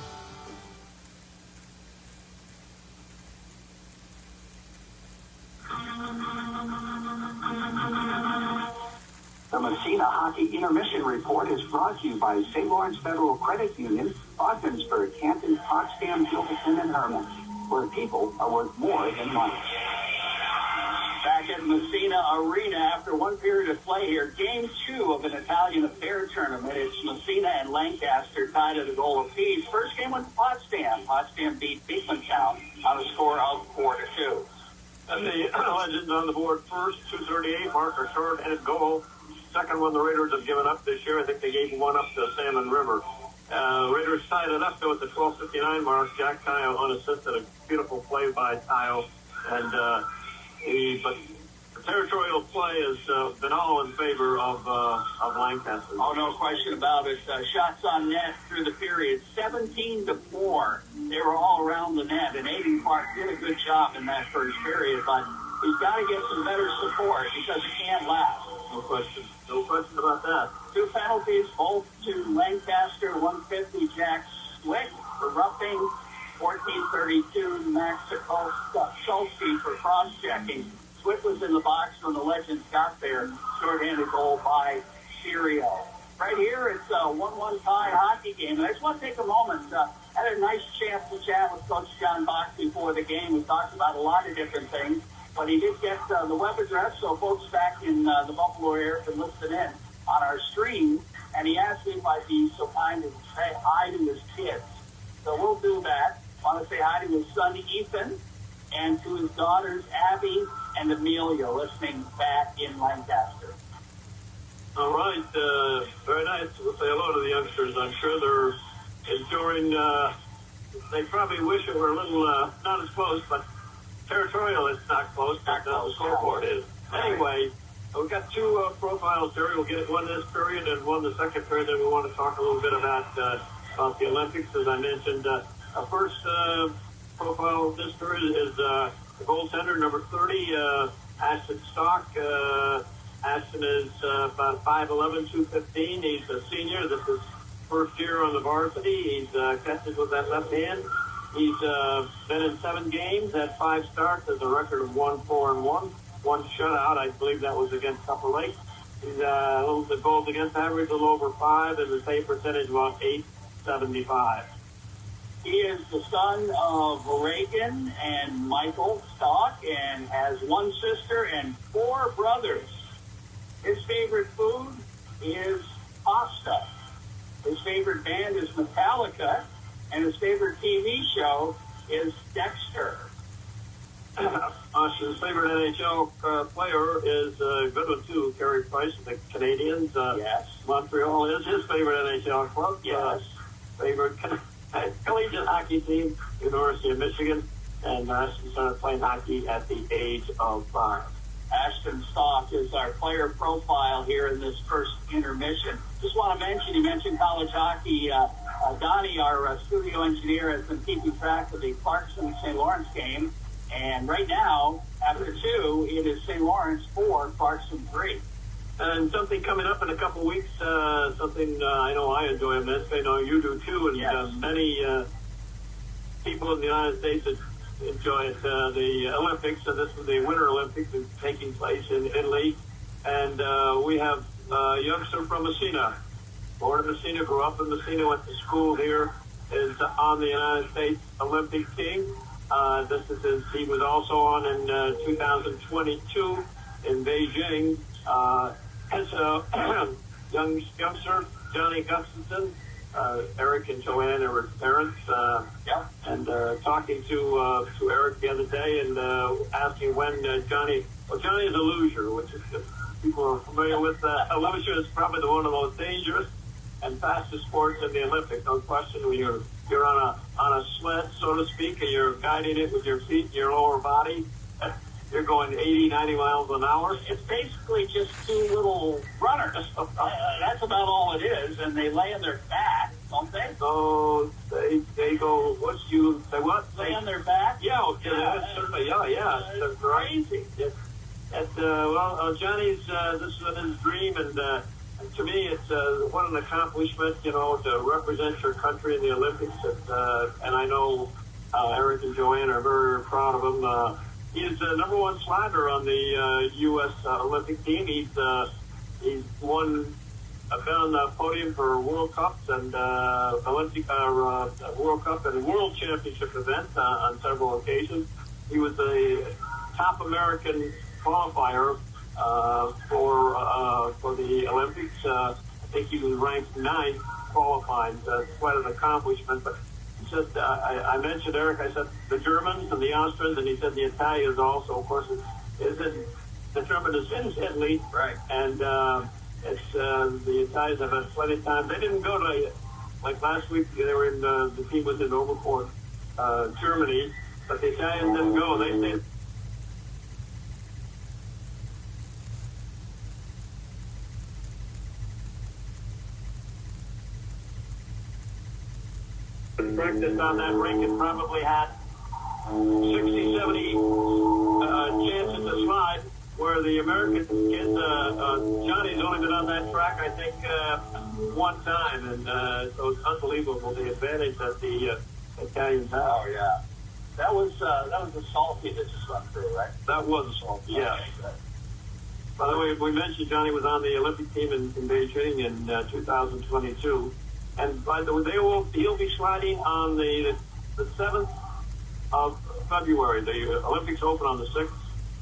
The Massena Hockey Intermission Report is brought to you by St. Lawrence Federal Credit Union, Ogdensburg, Canton, Potsdam, Gilberton, and Herman, where people are worth more than money. Back at Massena Arena after one period of play here, Game 2 of an Italian Affair tournament. It's Massena and Lancaster tied at a goal apiece. First game went to Potsdam. Potsdam beat Beekmantown on a score of 4-2. And the Legends on the board first, 238, Marker short-handed goal. Second one the Raiders have given up this year. I think they gave one up to Salmon River. Raiders tied it up, though, at the 12:59 mark. Jack Tayo unassisted. A beautiful play by Tayo. And but the territorial play has been all in favor of Lancaster. Oh, no question about it. Shots on net through the period, 17-4. They were all around the net, and Aiden Clark did a good job in that first period, but he's got to get some better support because it can't last. No question. No question about that. 2 penalties, both to Lancaster, 150 Jack Swick for roughing, 1432 Max Skolsky for cross-checking. Swick was in the box when the Legends got there. Short-handed goal by Sirio. Right here, it's a 1-1 tie hockey game. And I just want to take a moment. Had a nice chance to chat with Coach John Bach before the game. We talked about a lot of different things. But he did get the web address, so folks back in the Buffalo area can listen in on our stream. And he asked me if I'd be so kind as to say hi to his kids. So we'll do that. I want to say hi to his son, Ethan, and to his daughters, Abby and Amelia, listening back in Lancaster. All right. Very nice. We'll say hello to the youngsters. I'm sure they're enjoying. They probably wish it were a little not as close, but territorial is not close. Not the scoreboard is. Anyway, We've got two profiles, Terry. We'll get one this period and one the second period. Then we want to talk a little bit about the Olympics. As I mentioned, our first profile this period is the goaltender, number 30, Ashton Stock. Ashton is about 5'11", 215. He's a senior. This is first year on the varsity. He's catches with that left hand. He's been in 7 games, had 5 starts, has a record of 1-4-1. 1 shutout, I believe that was against Upper Lake. He's the goals against average a little over 5, and the save percentage about .875. He is the son of Reagan and Michael Stock and has 1 sister and 4 brothers. His favorite food is pasta. His favorite band is Metallica, and his favorite TV show is Dexter. His favorite NHL player is a good one, too, Carey Price of the Canadians. Yes. Montreal is his favorite NHL club. Yes. Favorite collegiate hockey team, University of Michigan, and Ashton started playing hockey at the age of 5. Ashton Stock is our player profile here in this first intermission. Just want to mention, you mentioned college hockey. Donnie, our studio engineer, has been keeping track of the Clarkson-St. Lawrence game. And right now, after 2, it is St. Lawrence 4, Clarkson 3. And something coming up in a couple of weeks, something I know I enjoy immensely. I know you do too, and yes. Many people in the United States enjoy it. The Olympics, and this is the Winter Olympics, is taking place in Italy. And we have a youngster from Massena. Born in Massena, grew up in Massena, went to school here, is on the United States Olympic team. He was also on in 2022 in Beijing. As a youngster, Johnny Gustafson, Eric and Joanne are his parents. And talking to Eric the other day and asking when Johnny is a loser, which is people are familiar with. A loser is probably one of the most dangerous and fastest sports in the Olympics. No question. When you're on a sled, so to speak, and you're guiding it with your feet and your lower body. You're going 80, 90 miles an hour. It's basically just 2 little runners. That's about all it is, and they lay on their back, don't they? So they go. Say what? Lay on their back. Yeah. It's crazy. Johnny's this is his dream, and to me, it's what an accomplishment, to represent your country in the Olympics. And I know Eric and Joanne are very proud of him. He's the number 1 slider on the U.S. Olympic team. He's been on the podium for World Cups and World Cup and World Championship events on several occasions. He was a top American qualifier for the Olympics. I think he was ranked 9th qualified. It's quite an accomplishment. But he said, I mentioned, Eric, I said the Germans and the Austrians, and he said the Italians also. Of course, the German is in Italy. Right. And the Italians have had plenty of time. They didn't go to, like last week, they were in, the team was in Overport, Germany, but the Italians didn't go. They stayed. Practice on that rink and probably had 60, 70 chances to slide, where the American kids, Johnny's only been on that track, I think, 1 time, and so it's unbelievable the advantage that the Italians have. Oh, yeah. That was the salty that just went through, right? That was a salty, yeah. Okay, good. By the way, we mentioned Johnny was on the Olympic team in Beijing in 2022. And by the way, he'll be sliding on the 7th of February. The Olympics open on the 6th,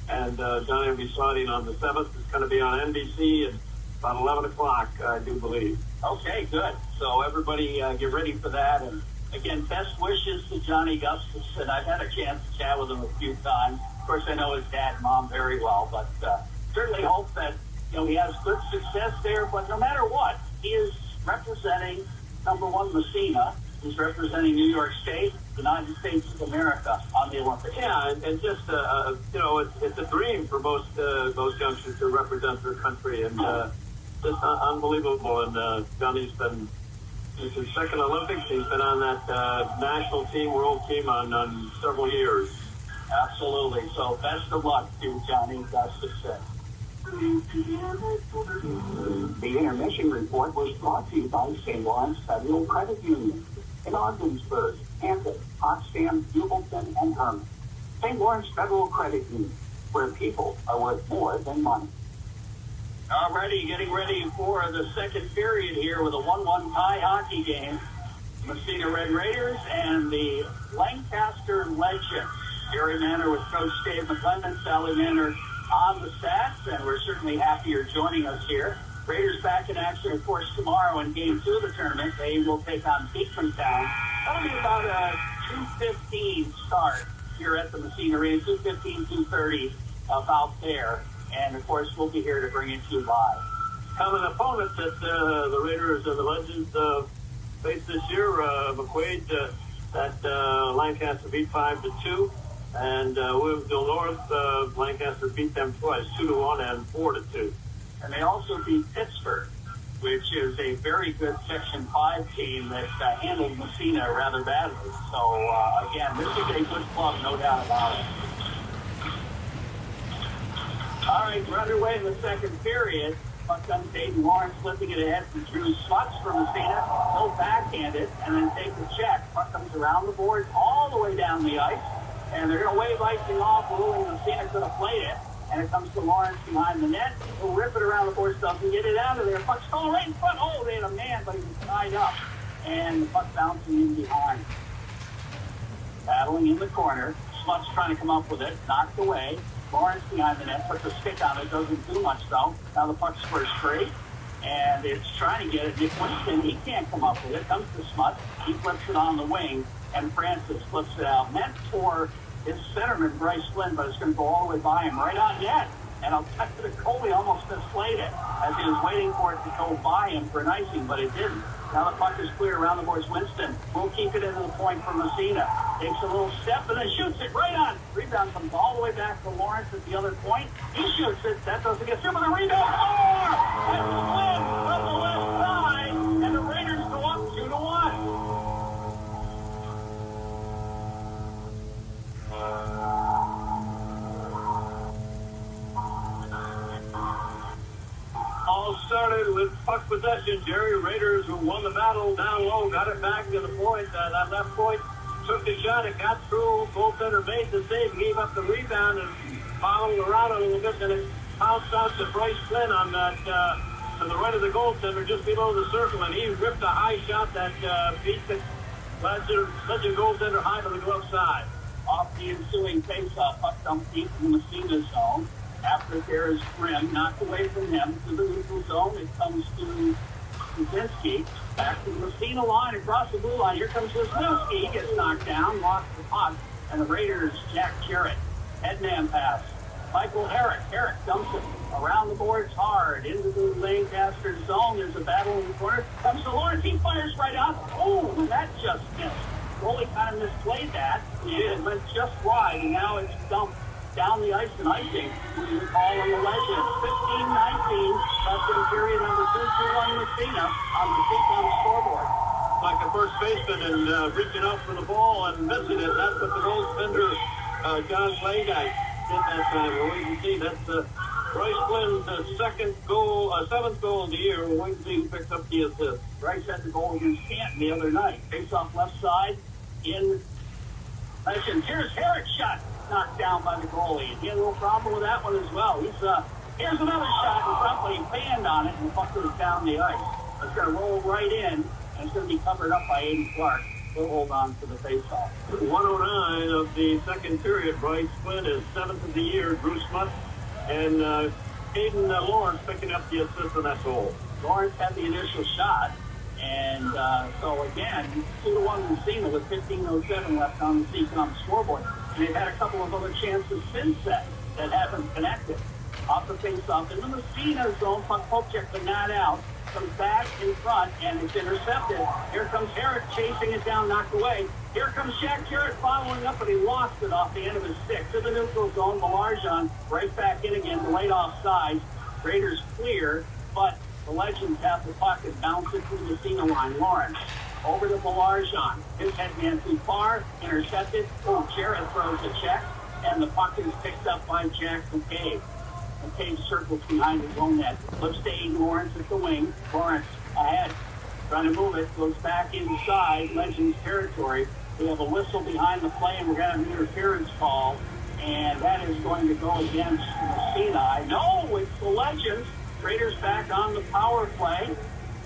and Johnny will be sliding on the 7th. It's going to be on NBC at about 11 o'clock, I do believe. Okay, good. So everybody get ready for that. And again, best wishes to Johnny Gustafson. I've had a chance to chat with him a few times. Of course, I know his dad and mom very well, but certainly hope that he has good success there. But no matter what, he is representing number 1 Massena, who's representing New York State, United States of America on the Olympics. Yeah, and just, it's a dream for most youngsters to represent their country, and just unbelievable. And Johnny's been, this is his second Olympics. He's been on that national team, world team on several years. Absolutely. So best of luck to Johnny. Best success. The intermission report was brought to you by St. Lawrence Federal Credit Union in Ogdensburg, Hampton, Potsdam, Hubleton, and Herman. St. Lawrence Federal Credit Union, where people are worth more than money. Alrighty, getting ready for the second period here with a 1-1 tie hockey game. Massena Red Raiders and the Lancaster Legends. Gary Manor with Coach Dave McClendon, Sally Manor on the stats, and we're certainly happy you're joining us here. Raiders back in action, of course, tomorrow in Game 2 of the tournament. They will take on Beekmantown. That'll be about a 2:15 start here at the Massena Arena, 2:15, 2:30, about there. And, of course, we'll be here to bring it to you live. Common opponents that the Raiders and the Legends faced this year, McQuaid, that Lancaster beat 5-2. And Williamsville North, Lancaster beat them twice, 2-1 and 4-2. And they also beat Pittsburgh, which is a very good Section 5 team that handled Massena rather badly. So, again, this is a good club, no doubt about it. All right, we're underway in the second period. Puck comes Dayton Lawrence flipping it ahead from Drew Smuts from Massena. Go backhanded and then take the check. Puck comes around the boards all the way down the ice. And they're going to wave icing off, ruling Massena could have played it. And it comes to Lawrence behind the net. He'll rip it around the boards, doesn't get it out of there. Puck's going right in front. Oh, they had a man, but he was tied up. And the puck bouncing in behind. Battling in the corner. Smuts trying to come up with it. Knocked away. Lawrence behind the net. Puts a stick on it. Doesn't do much, though. Now the puck squares straight. And it's trying to get it. Nick Winston, he can't come up with it. Comes to Smuts. He flips it on the wing. And Francis flips it out. Meant for his centerman, Bryce Flynn, but it's going to go all the way by him, right on net. And I'll tell you, the goalie almost mislaid it as he was waiting for it to go by him for an icing, but it didn't. Now the puck is clear around the boards. Winston will keep it into the point for Massena. Takes a little step and then shoots it right on. Rebound comes all the way back to Lawrence at the other point. He shoots it. That doesn't get through, but the rebound. Oh! That's Flynn from the left side, and the Raiders go up 2-1. All started with puck possession. Jerry Raiders, who won the battle down low, got it back to the point. That left point took the shot. It got through. Goaltender made the save, gave up the rebound, and followed around a little bit. Then it bounced out to Bryce Flynn on that to the right of the goaltender, just below the circle, and he ripped a high shot that beat the Legend goaltender high to the glove side. Off the ensuing faceoff, puck dumped deep in the Massena zone. After there is Grimm, knocked away from him to the neutral zone. It comes to Kuzinski. Back to the Massena line, across the blue line. Here comes Wisniewski. He gets knocked down, lost the puck, and the Raiders, Jack Jarrett. Headman pass. Michael Herrick. Herrick dumps it around the boards hard into the Lancaster zone. There's a battle in the corner. Comes to Lawrence. He fires right out. Oh, that just missed. Goalie kind of misplayed that. It went just wide, and now it's dumped down the ice and icing. We call on the Legends. 15-19 left in period number 2-1 Massena on the Seacom scoreboard. Like a first baseman and reaching out for the ball and missing it. That's what the goaltender, John Slade, did that time. We'll wait and see. That's Bryce Flynn's seventh goal of the year. We'll wait and see who picks up the assist. Bryce had the goal against Canton the other night. Face off left side in Legends. Here's Herrick's shot. Knocked down by the goalie. He had a little problem with that one as well. Here's another shot in front, but he banned on it and the puck goes down the ice. It's going to roll right in, and it's going to be covered up by Aiden Clark. We'll hold on to the faceoff. 109 of the second period. Bryce Flynn is 7th of the year. Drew Smuts and Aiden Lawrence picking up the assist on that goal. Lawrence had the initial shot, and so again, 2-1 Massena with 15:07 left on the Seacom scoreboard. And they've had a couple of other chances since then that haven't connected. Off the face-off in the Massena zone, puck poke check, but not out. comes back in front, and it's intercepted. Here comes Herrick chasing it down, knocked away. Here comes Jack Jarrett following up, but he lost it off the end of his stick to the neutral zone. Malarjan right back in again, delayed offside. Raiders clear, but the Legends have the puck and bounce it through the Massena line. Lawrence over to Malarjan. His headman too far, intercepted. Oh, Jarrett throws a check, and the puck is picked up by Jack McCabe. McCabe circles behind his own net. Flips to Aiden Lawrence at the wing. Lawrence ahead, trying to move it. Goes back inside Legends territory. We have a whistle behind the play, and we're going to have an interference call. And that is going to go against Massena. I know it's the Legends. Raiders back on the power play.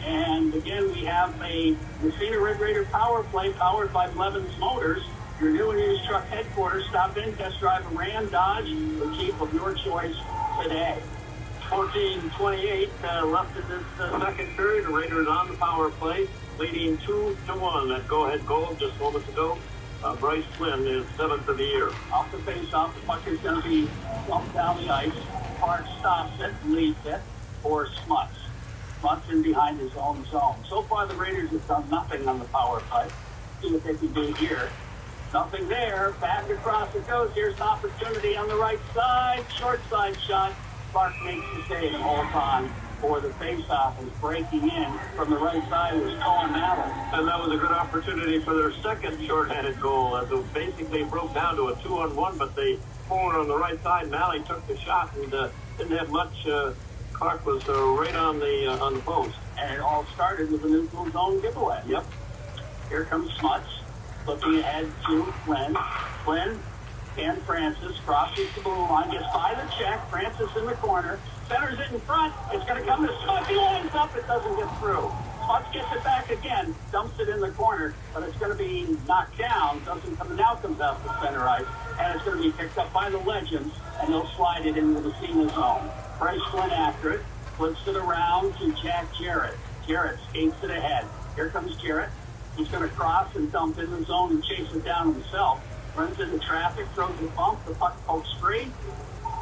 And again, we have a Massena Red Raider power play powered by Blevins Motors. Your new and used truck headquarters. Stop in, test drive a Ram, Dodge, or Jeep of your choice today. 14:28 left in this second period. The Raiders on the power play, leading 2-1. That go-ahead goal just moments ago. Bryce Flynn is 7th of the year. Off the face-off, the puck is going to be bumped down the ice. Park stops it, leads it for Smuts. Smuts in behind his own zone. So far, the Raiders have done nothing on the power play. See what they can do here. Nothing there. Back across it goes. Here's an opportunity on the right side. Short side shot. Clark makes the save and holds on for the face-off. Is breaking in from the right side was Colin Mattle. And that was a good opportunity for their second shorthanded goal, as it basically broke down to a 2-on-1, but they forward on the right side. Malley took the shot and didn't have much. Clark was right on the post. And it all started with a neutral zone giveaway. Yep. Here comes Smuts. Looking ahead to Flynn. Flynn and Francis crosses the blue line, gets by the check. Francis in the corner, centers it in front. It's going to come to Smuts. He lines up. It doesn't get through. Smuts gets it back again, dumps it in the corner, but it's going to be knocked down. Doesn't come. Now comes out the center ice, and it's going to be picked up by the Legends, and they'll slide it into the Massena zone. Bryce Flynn after it, flips it around to Jack Jarrett. Jarrett skates it ahead. Here comes Jarrett. He's going to cross and dump in the zone and chase it down himself. Runs into traffic, throws a bump, the puck pokes free.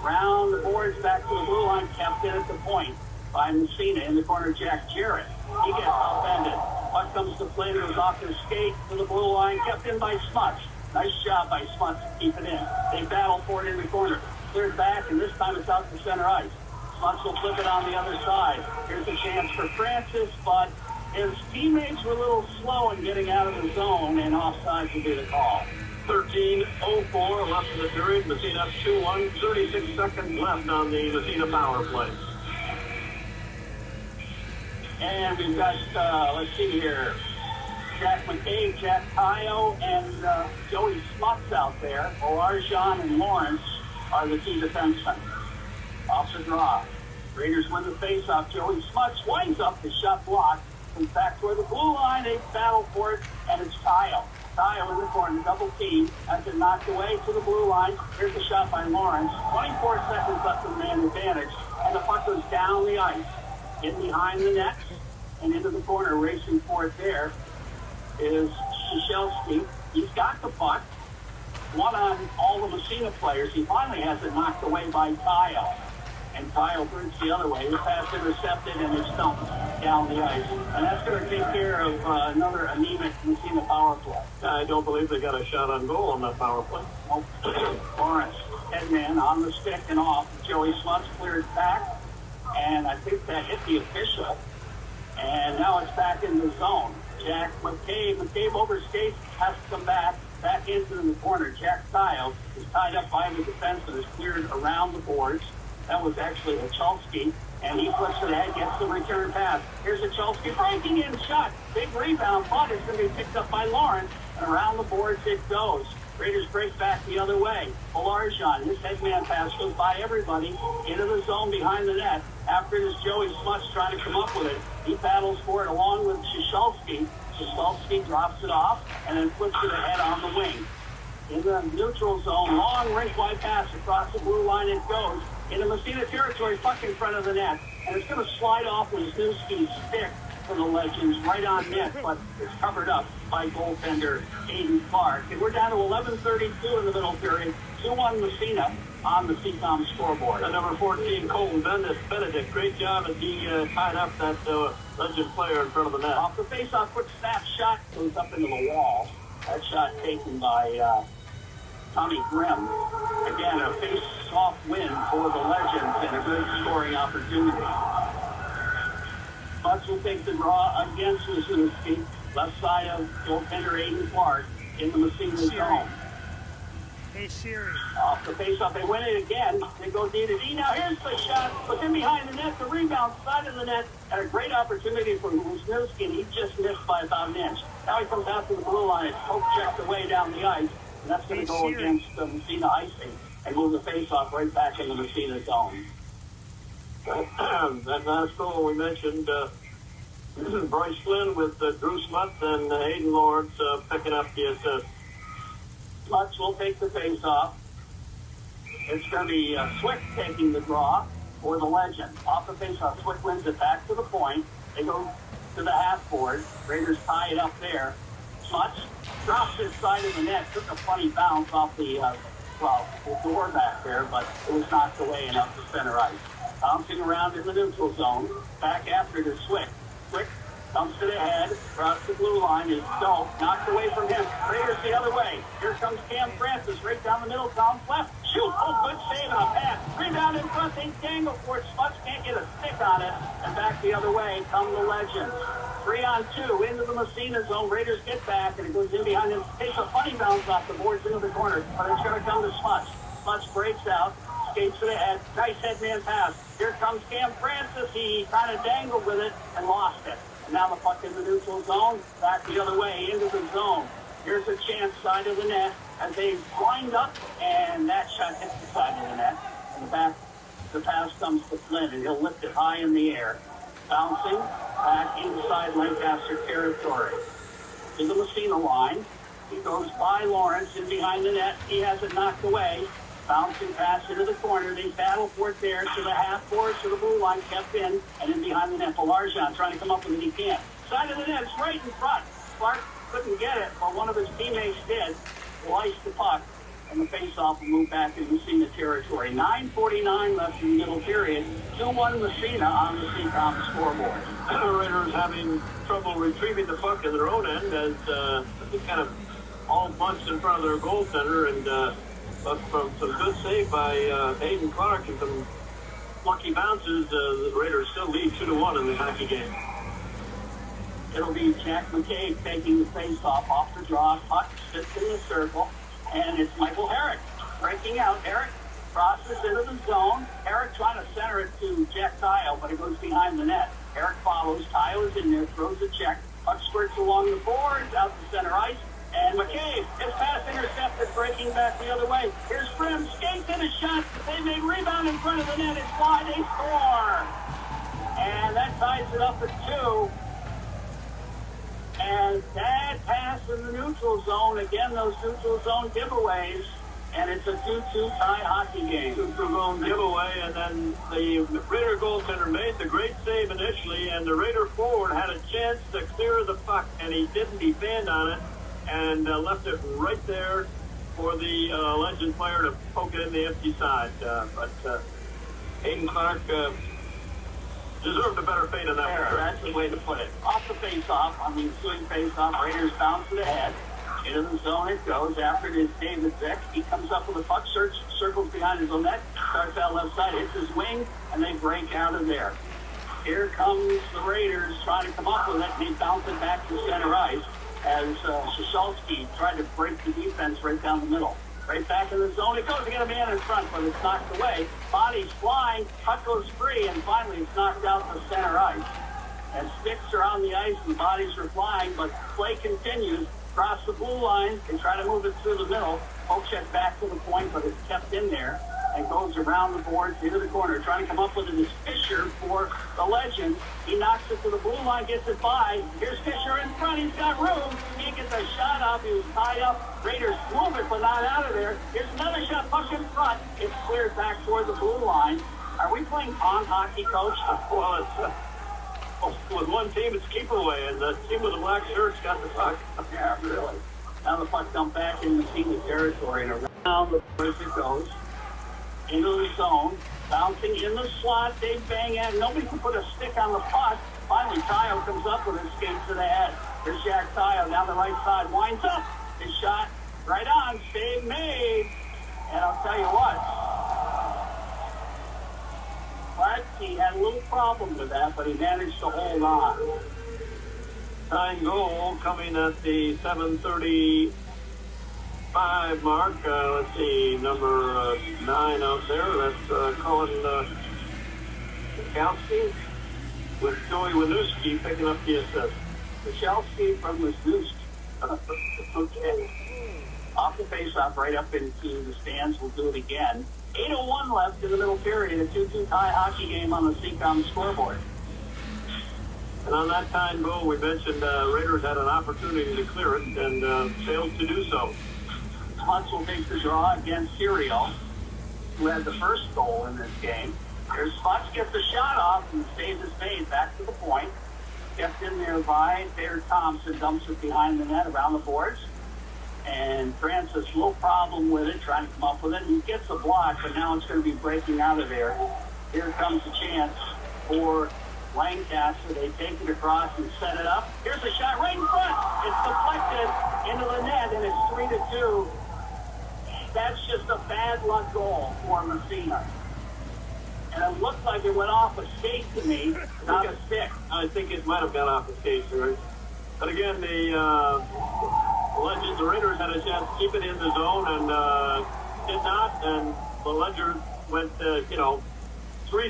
Round the boards, back to the blue line, kept in at the point by Massena. In the corner, Jack Jarrett. He gets upended. Puck comes to Flynn, goes off his skate to the blue line, kept in by Smuts. Nice job by Smuts to keep it in. They battle for it in the corner. Cleared back, and this time it's out to center ice. Smuts will flip it on the other side. Here's a chance for Francis, but his teammates were a little slow in getting out of the zone, and offside will be the call. 13:04 left in the period. Massena 2-1. 36 seconds left on the Massena power play. And we've got, let's see here, Jack McCabe, Jack Tayo, and Joey Smuts out there. Malarjan and Lawrence are the two defensemen. Off the draw. Raiders win the faceoff. Joey Smuts winds up the shot block. Comes back toward the blue line. They battle for it, and it's Tayo. Tayo in the corner, double team. Has it knocked away to the blue line. Here's the shot by Lawrence. 24 seconds left of man advantage, and the puck goes down the ice, in behind the net, and into the corner. Racing for it there is Shishelsky. He's got the puck. One on all the Massena players. He finally has it knocked away by Tayo. And Tayo brings the other way. The pass intercepted, and it's dumped down the ice. And that's going to take care of another anemic Massena power play. I don't believe they got a shot on goal on that power play. Nope. Lawrence, headman on the stick and off. Joey Smuts cleared back, and I think that hit the official. And now it's back in the zone. Jack McCabe overskates, has to come back into the corner. Jack Tayo is tied up by the defenseman, is cleared around the boards. That was actually a Chalsky, and he flips it ahead, gets the return pass. Here's a Chalsky breaking in shot. Big rebound, but it's going to be picked up by Lawrence, and around the boards it goes. Raiders break back the other way. Malarjan, his headman pass goes by everybody into the zone behind the net. After it is Joey Smuts trying to come up with it. He battles for it along with Shishelsky. Shishelsky drops it off and then flips it ahead on the wing. In the neutral zone, long rink-wide pass across the blue line it goes. Into Massena territory, puck in front of the net. And it's going to slide off Wisniewski's stick for the Legends, right on net, but it's covered up by goaltender Aiden Clark. And we're down to 11:32 in the middle period. 2-1 Massena on the CCOM scoreboard. And number 14, Colton Benedict. Great job as he tied up that Legend player in front of the net. Off the face-off, quick snap shot goes up into the wall. That shot taken by Tommy Grimm. Again, a face-off win for the Legends and a good scoring opportunity. Butts will take the draw against Wazuski. Left side of goaltender Aiden Clark in the Massena zone. Hey, Siri. Off the face-off, they win it again. They go D to D. Now here's the shot. But then behind the net, the rebound, side of the net, and a great opportunity for Wisniewski, and he just missed by about an inch. Now he comes out to the blue line. It's poke checked away down the ice, and that's going to go against Massena icing and move the face-off right back in the Massena zone. That last goal we mentioned, Bryce Flynn with Drew Smuts and Aiden Lawrence picking up the assist. Smuts will take the face-off. It's going to be Swick taking the draw for the Legend. Off the face-off, Swick wins it back to the point. They go to the half board. Raiders tie it up there. Smuts drops his side of the net. Took a funny bounce off the door back there, but it was knocked away and up to center ice. Bouncing around in the neutral zone. Back after to Swick. Swick comes to the head, across the blue line, is Dope, knocked away from him. Raiders the other way. Here comes Cam Francis, right down the middle, down left. Shoot! Oh, good save and a pass. Rebound in front, they dangle for it. Smuts can't get a stick on it. And back the other way come the Legends. 3-on-2 into the Massena zone. Raiders get back, and it goes in behind him. Takes a funny bounce off the boards into the corner, but it's going to come to Smuts. Smuts breaks out, skates to the head. Nice headman pass. Here comes Cam Francis. He kind of dangled with it and lost it. And now the puck in the neutral zone, back the other way into the zone. Here's a chance, side of the net, as they wind up, and that shot hits the side of the net. And the pass comes to Flynn, and he'll lift it high in the air. Bouncing back inside Lancaster territory. To the Massena line. He goes by Lawrence in behind the net. He has it knocked away. Bouncing pass into the corner. They battle for it there to the half board, to the blue line, kept in, and in behind the net. Valarjan trying to come up with it. He can't. Side of the net, it's right in front. Clark couldn't get it, but one of his teammates did. Sliced the puck, and the face-off will move back into Massena territory. 9:49 left in the middle period. 2-1 Massena on the CCOM scoreboard. Raiders having trouble retrieving the puck in their own end as they kind of all bunched in front of their goaltender, and but from some good save by Aiden Clark and some lucky bounces, the Raiders still lead 2-1 in the hockey game. It'll be Jack McCabe taking the face-off off the draw. Puck sits in the circle, and it's Michael Herrick breaking out. Herrick crosses into the zone. Herrick trying to center it to Jack Tile, but it goes behind the net. Herrick follows. Tile is in there, throws a check. Puck squirts along the boards, out to center ice. And McCabe, his pass intercepted, breaking back the other way. Here's Grimm, skates in a shot. They make rebound in front of the net. It's wide, they score. And that ties it up at 2. And bad pass in the neutral zone. Again, those neutral zone giveaways. And it's a 2-2 tie hockey game. Neutral zone giveaway, and then the Raider goaltender made the great save initially, and the Raider forward had a chance to clear the puck, and he didn't defend on it. And left it right there for the Legend player to poke it in the empty side. But Aiden Clark deserved a better fate in that one. That's the way to put it. Off the face-off, on the ensuing face-off, Raiders bounce to the head. Into the zone it goes. After it is David Vick. He comes up with a puck, circles behind his own net, starts out left side, hits his wing, and they break out of there. Here comes the Raiders trying to come up with it, and they bounce it back to center ice. As Shashalski tried to break the defense right down the middle. Right back in the zone. It goes to get a man in front, but it's knocked away. Bodies flying. Puck goes free, and finally it's knocked out to center ice. And sticks are on the ice, and bodies are flying, but play continues. Across the blue line, they try to move it through the middle. Poke check back to the point, but it's kept in there. And goes around the boards into the corner. Trying to come up with it is Fisher for the Legend. He knocks it to the blue line, gets it by. Here's Fisher in front. He's got room. He gets a shot up. He was tied up. Raiders move it, but not out of there. Here's another shot. Puck in front. It's cleared back toward the blue line. Are we playing pond hockey, Coach? Well, with one team, it's keep away, and the team with the black shirts got the puck. Yeah, really. Now the puck comes back in Massena territory, and around the boards it goes into the zone, bouncing in the slot. They bang at it. Nobody can put a stick on the puck. Finally, Tayo comes up with his skates to the head. There's Jack Tayo down the right side, winds up. His shot right on, save made. And I'll tell you what, but he had a little problem with that, but he managed to hold on. Tying goal coming at the 7:35 mark. Let's see, number 9 out there. That's Colin Mikowski with Joey Winooski picking up the assist. Michalski from Wisniewski. Okay. Off the faceoff right up into the stands. We'll do it again. 8:01 left in the middle period. A 2-2 tie hockey game on the CCOM scoreboard. And on that time goal, we mentioned Raiders had an opportunity to clear it and failed to do so. Hunts will take the draw against Serial, who had the first goal in this game. There's Smuts gets the shot off and saves his fade back to the point. Kept in there by Bader Thompson, dumps it behind the net around the boards. And Francis, no problem with it, trying to come up with it. He gets a block, but now it's going to be breaking out of there. Here comes a chance for Lancaster. They take it across and set it up. Here's a shot right in front. It's deflected into the net, and it's 3-2. That's just a bad luck goal for Massena. And it looked like it went off a skate to me, not a stick. I think it might have gone off the skate, sir. But again, the Legends, the Raiders had a chance to keep it in the zone and did not. And the Legends went, 3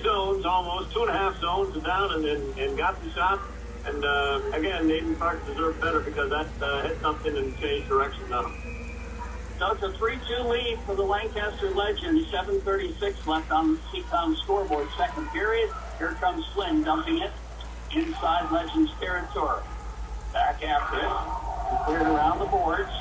zones almost, 2.5 zones down and got the shot. And again, Nathan Park deserved better because that hit something and changed direction now. So it's a 3-2 lead for the Lancaster Legends. 7:36 left on the CCOM scoreboard. Second period. Here comes Flynn dumping it inside Legends territory. Back after it. Cleared around the boards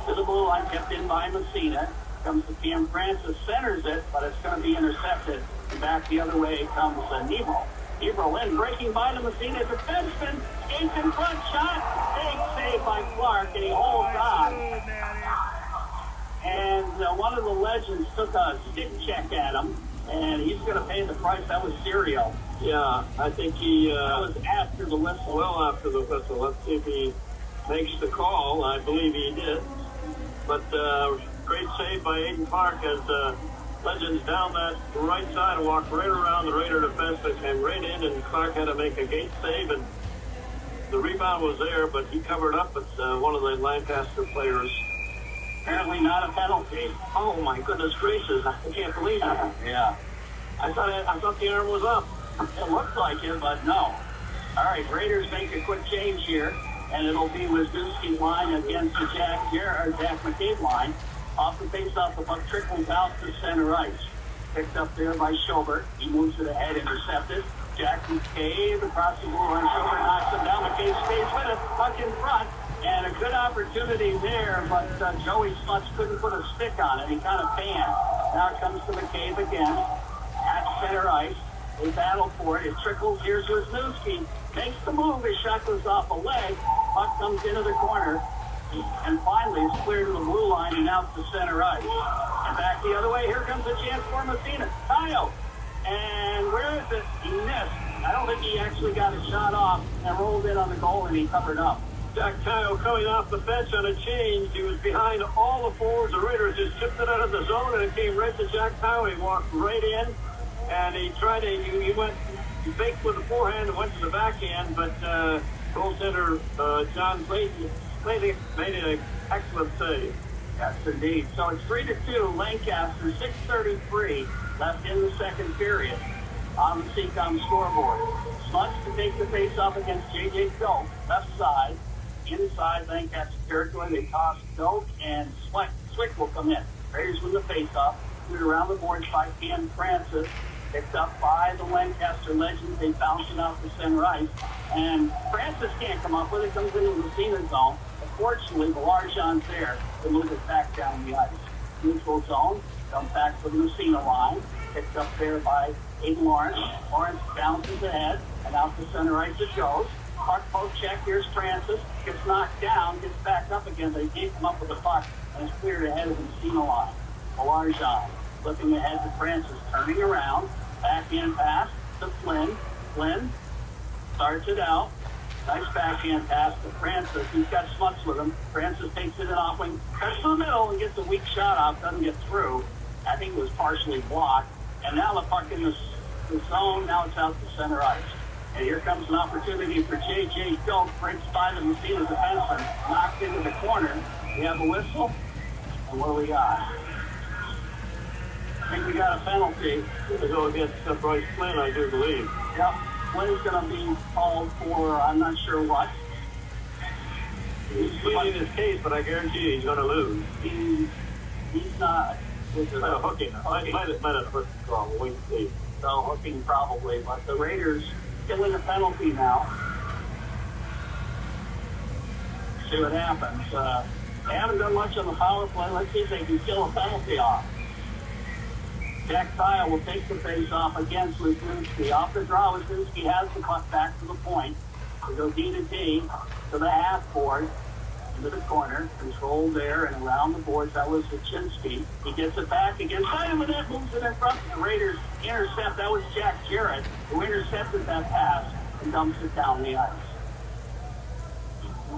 to the blue line, kept in by Massena. Comes to Cam Francis, centers it, but it's going to be intercepted. And back the other way comes Nebro. Nebro in, breaking by the Massena defenseman. Skates in front, shot. Big save by Clark, and he holds on. And one of the Legends took a stick check at him, and he's going to pay the price. That was Serial. Yeah, I think he... that was after the whistle. Well after the whistle. Let's see if he makes the call. I believe he did. But great save by Aiden Park as Legends down that right side and walked right around the Raider defense and came right in, and Clark had to make a gate save, and the rebound was there, but he covered up with one of the Lancaster players. Apparently not a penalty. Oh my goodness gracious! I can't believe that. Yeah. I thought the arm was up. It looked like it, but no. All right, Raiders make a quick change here, and it'll be Wisniewski line against the Jack McCabe line. Off the faceoff, the puck trickles out to center ice. Picked up there by Schobert. He moves it ahead, intercepted. Jack McCabe across the blue line. Schobert knocks him down. McCabe stays with it. Puck in front. And a good opportunity there, but Joey Smuts couldn't put a stick on it. He kind of panned. Now it comes to McCabe again at center ice. They battle for it. It trickles. Here's Wisniewski. Makes the move. His shot goes off a leg. Puck comes into the corner. And finally, it's clear to the blue line and out to center ice. And back the other way. Here comes a chance for Massena. Tayo. And where is it? He missed. I don't think he actually got a shot off and rolled in on the goal, and he covered up. Jack Tayo coming off the bench on a change. He was behind all the forwards. The Raiders just chipped it out of the zone, and it came right to Jack Tayo. He walked right in, and he tried to, he faked with the forehand and went to the backhand, but goaltender John Clayton made an excellent save. Yes, indeed. So it's 3-2, Lancaster, 6:33 left in the second period on the CCOM scoreboard. Smuts to take the face-off against J.J. Doak, left side. Inside Lancaster territory, they toss Doak, and Swick will come in. Raiders win the face-off. Put around the boards by Cam Francis. Picked up by the Lancaster Legends. They bounce it out to center ice. And Francis can't come up with it. Comes into the Massena zone. Unfortunately, Belarjon's there to move it back down the ice. Neutral zone. Comes back to the Massena line. Picked up there by Aiden Lawrence. Lawrence bounces ahead, and out to center ice it goes. Puck poke check. Here's Francis. Gets knocked down. Gets back up again, but he can't come up with the puck, and it's cleared ahead of the Massena line. Malarjon flipping ahead to Francis, turning around. Backhand pass to Flynn. Flynn starts it out. Nice backhand pass to Francis. He's got Smuts with him. Francis takes it in off wing, cuts to the middle and gets a weak shot off. Doesn't get through. I think it was partially blocked. And now the puck in the zone. Now it's out to center ice. And here comes an opportunity for J.J. Doak. Breaks by the Massena defenseman. Knocked into the corner. We have a whistle. And what do we got? I think we got a penalty To go against Bryce Flynn, I do believe. Yep. Flynn's going to be called for, I'm not sure what. He's pleading his case, but I guarantee you he's going to lose. He's not. Hooking. Might have hooked call. We can see. So hooking probably, but the Raiders killing a penalty now. See what happens. They haven't done much on the power play. Let's see if they can kill a penalty off. Jack Thile will take the face off against Wisniewski. Off the draw, Wisniewski has the puck back to the point. They go D to D to the half board, into the corner, controlled there and around the boards. That was Wyszynski. He gets it back against side of the net, moves it in front. The Raiders intercept. That was Jack Jarrett who intercepted that pass and dumps it down the ice.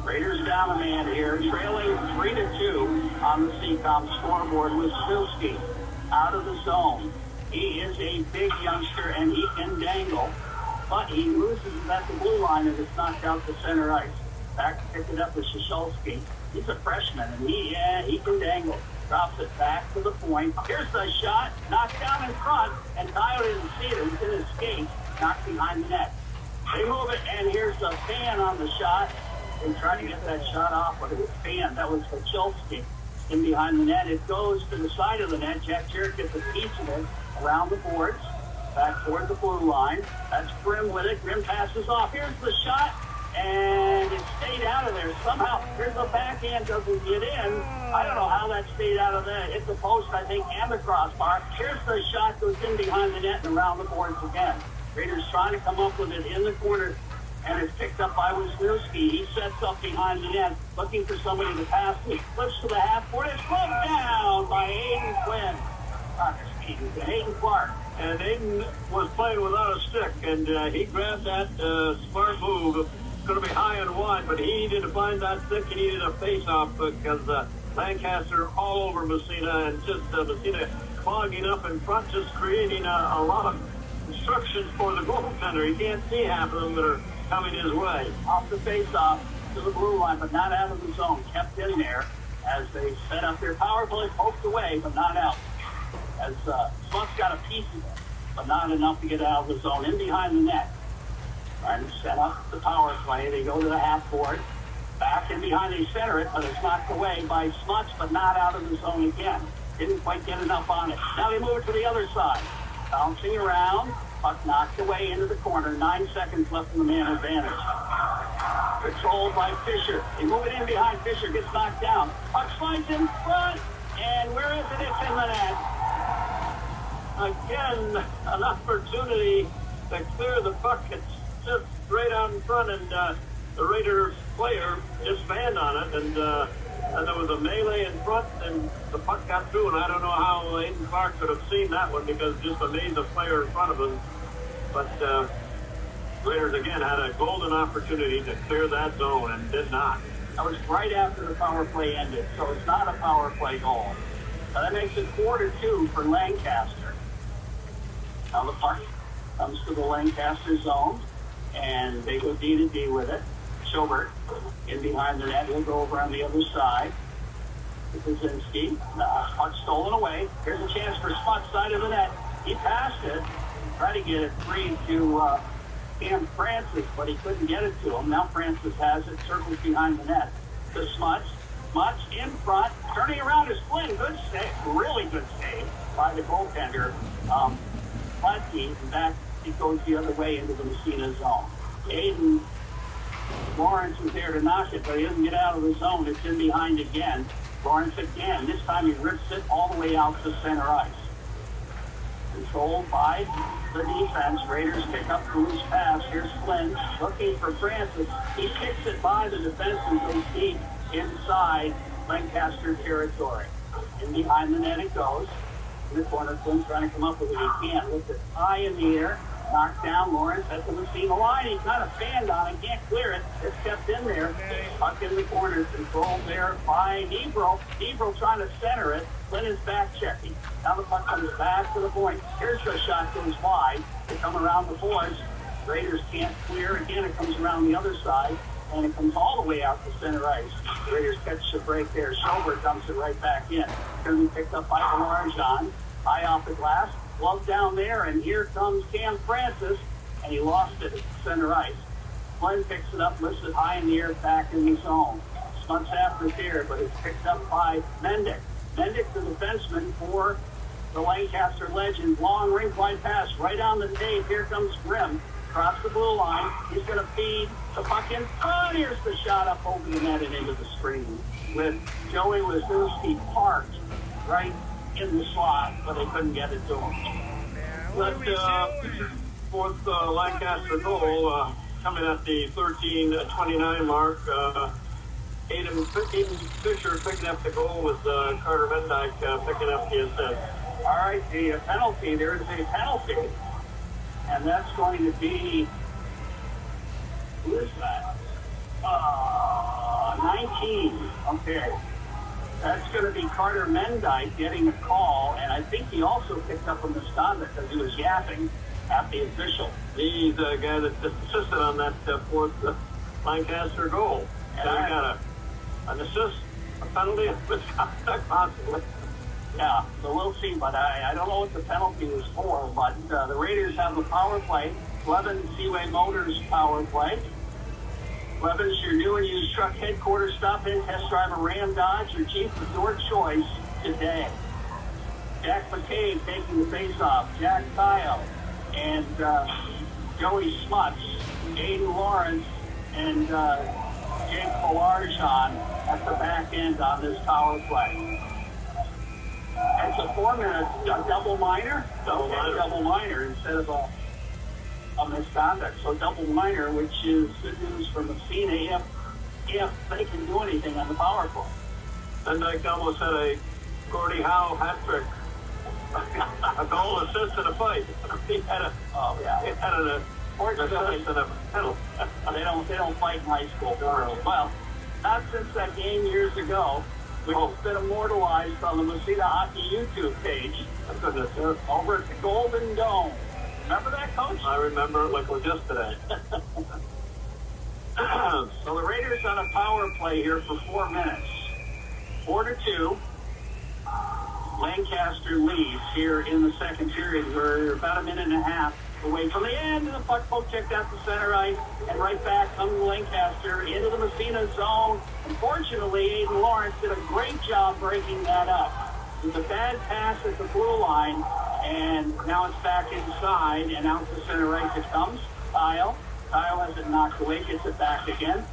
Raiders down a man here, trailing 3-2 on the CCOM scoreboard. Wyszynski out of the zone. He is a big youngster and he can dangle, but he loses it at the blue line and it's knocked out to center ice. Back to pick it up with Shasholski. He's a freshman and he can dangle. Drops it back to the point. Here's the shot, knocked down in front, and Tyler didn't see it. It was in his skates, knocked behind the net. They move it, and here's the fan on the shot. They try to get that shot off, but it was fan. That was Shasholski. In behind the net, it goes to the side of the net. Jack Jarrett gets a piece of it around the boards, back toward the blue line. That's Grimm with it. Grimm passes off. Here's the shot, and it stayed out of there. Somehow, here's the backhand, doesn't get in. I don't know how that stayed out of there. Hit the post, I think, and the crossbar. Here's the shot, goes in behind the net and around the boards again. Raiders trying to come up with it in the corner, and it's picked up by Wisniewski. He sets up behind the net, looking for somebody to pass it. Flips to the half court. It's flipped down by Aiden Quinn. Hayden Clark. And Aiden was playing without a stick, and he grabbed that smart move. It's going to be high and wide, but he needed to find that stick. He needed a face-off because Lancaster all over Massena, and just Massena clogging up in front, just creating a lot of instructions for the goaltender. He can't see half of them that are coming his way. Off the face-off to the blue line, but not out of the zone. Kept in there as they set up their power play, poked away, but not out. As Smuts got a piece of it, but not enough to get out of the zone. In behind the net. Trying to set up the power play. They go to the half board. Back in behind, they center it, but it's knocked away by Smuts, but not out of the zone again. Didn't quite get enough on it. Now they move it to the other side. Bouncing around. Puck knocked away into the corner. 9 seconds left in the man advantage. Controlled by Fisher. They move it in behind Fisher. Gets knocked down. Puck slides in front. And where is it? It's in the net. Again, an opportunity to clear the puck. It's just straight out in front, and the Raiders player just fanned on it, and there was a melee in front, and the puck got through, and I don't know how Aiden Clark could have seen that one because just amazed the player in front of him. But Raiders again had a golden opportunity to clear that zone and did not. That was right after the power play ended, so it's not a power play goal. Now that makes it 4-2 for Lancaster. Now the puck comes to the Lancaster zone, and they go D to D with it. Schobert in behind the net. He'll go over on the other side. Wyszynski. Puck stolen away. Here's a chance for Smuts, side of the net. He passed it. Tried to get it free to Cam Francis, but he couldn't get it to him. Now Francis has it. Circles behind the net. To Smuts. Smuts in front. Turning around is Flynn. Good save. Really good save by the goaltender. Platke, and back it goes the other way into the Massena zone. Aiden Lawrence is there to knock it, but he doesn't get out of the zone. It's in behind again. Lawrence again. This time he rips it all the way out to center ice. Controlled by the defense. Raiders pick up the loose pass. Here's Flynn looking for Francis. He kicks it by the defense and goes deep inside Lancaster territory. And behind the net it goes. In the corner, Flynn trying to come up with it. He can't. Lifts it high in the air. Knocked down Lawrence at the Massena line. He kind of fanned on it. Can't clear it. It's kept in there. Puck in the corner. Controlled there by Nebro. Nebro trying to center it. Flynn is back checking. Now the puck comes back to the point. Here's the shot goes wide. They come around the boards. Raiders can't clear. Again, it comes around the other side. And it comes all the way out to center ice. The Raiders catch the break there. Schober dumps it right back in. Going to be picked up by Larjon. High off the glass. Glove down there, and here comes Cam Francis, and he lost it at center ice. Flynn picks it up, lifts it high in the air, back in the zone. Smuts after here, but it's picked up by Mendick. Mendick, the defenseman for the Lancaster Legends. Long rink-wide pass right on the tape. Here comes Grimm. Across the blue line. He's going to feed the puck in. Oh, here's the shot up over the net and into the screen. With Joey Wisniewski parked right in the slot, but they couldn't get it to him. But fourth Lancaster goal coming at the 13:29 mark. Aiden Fisher picking up the goal with Carter Mendyke picking up the assist. All right, the penalty. There is a penalty, and that's going to be, who is that? 19. Okay. That's going to be Carter Mendyke getting a call, and I think he also picked up a misconduct because he was yapping at the official. He's the guy that just assisted on that fourth Lancaster goal. So he got an assist, a penalty, a misconduct possibly. Yeah, so we'll see, but I don't know what the penalty was for, but the Raiders have the power play. Levin Seaway Motors power play. Levin's your new and used truck headquarters. Stop in, test drive a Ram Dodge, your Jeep of your choice today. Jack McCabe taking the face-off. Jack Kyle and Joey Smuts, Aiden Lawrence, and Jake Larjon at the back end on this power play. It's a 4-minute double minor. Double minor instead of a misconduct. So double minor, which is good news for Massena if they can do anything on the power play. Mendyke almost had a Gordie Howe hat trick. A goal, assist, and a fight. He had an assist and a penalty. They don't fight in high school. Well, not since that game years ago, which has been immortalized on the Massena Hockey YouTube page. Goodness, over at the Golden Dome. Remember that, Coach? I remember it like it was yesterday. So the Raiders on a power play here for 4 minutes. 4-2. Lancaster leads here in the second period. We're about a minute and a half away from the end, and the puck poke checked out to center ice, and right back comes Lancaster into the Massena zone. Unfortunately, Aiden Lawrence did a great job breaking that up. It was a bad pass at the blue line, and now it's back inside, and out to center ice it comes. Kyle has it knocked away, gets it back again,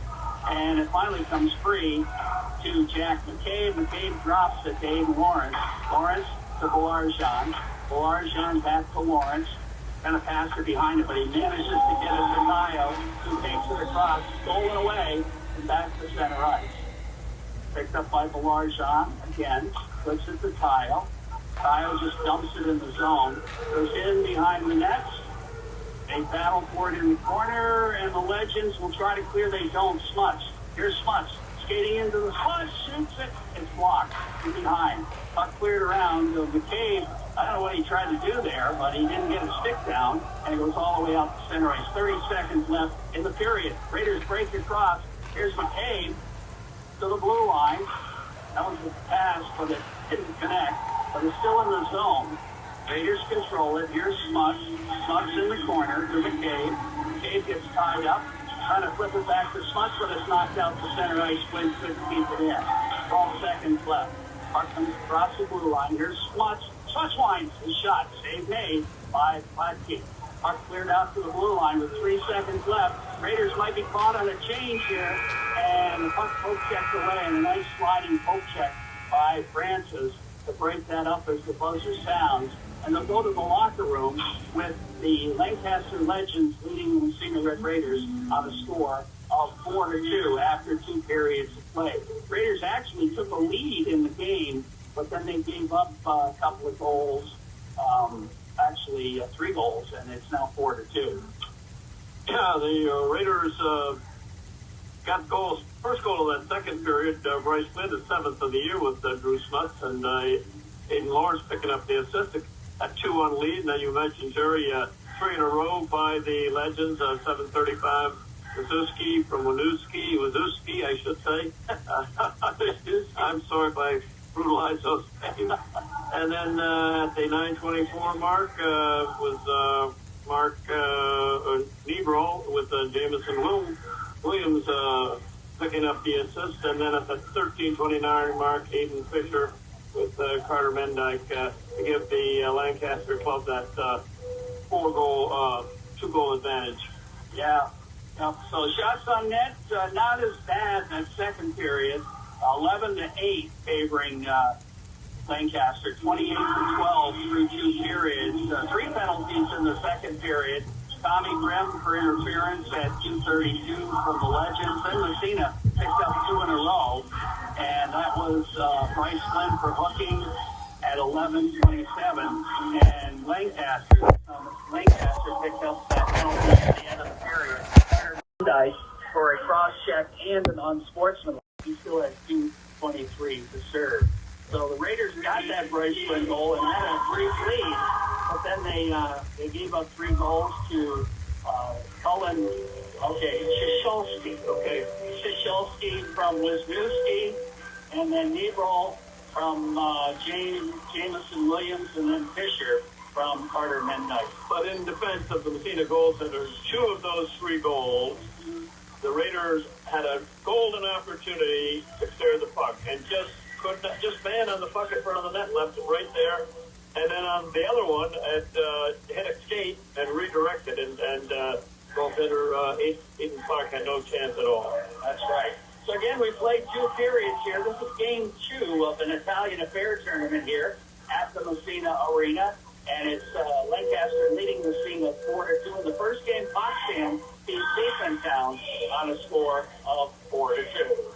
and it finally comes free to Jack McCabe. McCabe drops it to Aiden Lawrence. Lawrence to Larjon. Larjon back to Lawrence. Kind of passed it behind it, but he manages to get it to Kyle, who takes it across, stolen away, and back to center ice. Picked up by Larjon again, puts it to Kyle. Kyle just dumps it in the zone, goes in behind the nets. They battle for it in the corner, and the Legends will try to clear. They don't. Smuts. Here's Smuts skating into the slot, shoots it. It's blocked from behind. Puck cleared around. McCabe, I don't know what he tried to do there, but he didn't get his stick down, and it goes all the way out to center ice. 30 seconds left in the period. Raiders break across. Here's McCabe to the blue line. That was a pass, but it didn't connect. But it's still in the zone. Raiders control it. Here's Smuts. Smuts in the corner to McCabe. McCabe gets tied up. Trying to flip it back to Smuts, but it's knocked out to center ice. Flynn couldn't keep it in. 12 seconds left. Puck comes across the blue line. Here's Smuts. Smuts winds his shot. Save made by Keith. Puck cleared out to the blue line with 3 seconds left. Raiders might be caught on a change here. And the puck poke checked away. And a nice sliding poke check by Francis to break that up as the buzzer sounds. And they'll go to the locker room with the Lancaster Legends leading the Massena Red Raiders on a score of 4-2 after 2 periods of play. Raiders actually took a lead in the game, but then they gave up a couple of goals, actually 3 goals, and it's now 4-2. Yeah, the Raiders got goals. First goal of that second period, Bryce Flynn, the 7th of the year with Drew Smuts, and Aiden Lawrence picking up the assist. A 2-1 lead. Now you mentioned, Jerry, 3 in a row by the Legends, 7:35. Wazuski from Wazuski, I should say. I'm sorry if I brutalized those names. And then at the 9:24 mark was Mark Nebro with Jamison Williams picking up the assist. And then at the 13:29 mark, Aiden Fisher with Carter Mendyke to give the Lancaster club that 2-goal advantage. Yeah. So shots on net, not as bad in that second period. 11-8 favoring Lancaster. 28-12 through 2 periods. 3 penalties in the second period. Tommy Grimm for interference at 2:32 from the Legends. Then Massena picked up 2 in a row. And that was Bryce Flynn for hooking at 11:27. And Lancaster picked up that penalty at the end of the period. Dice for a cross check and an unsportsmanlike. He still has 2:23 to serve. So the Raiders got that Bryce Flynn goal and had a brief lead, but then they gave up 3 goals to Cullen. Shishulski from Wisniewski, and then Nebro from Jamison Williams, and then Fisher from Carter Mendyke. But in defense of the Massena goaltenders, 2 of those 3 goals, the Raiders had a golden opportunity to clear the puck and just could not, just man on the puck in front of the net, left it right there. And then on the other one, it hit a skate and redirected, and goaltender Aiden Clark had no chance at all. That's right. So again, we played 2 periods here. This is game 2 of an Italian Affair tournament here at the Massena Arena. And it's Lancaster leading Massena 4-2. In the first game, Potsdam beat Safeltown on a score of 4-2.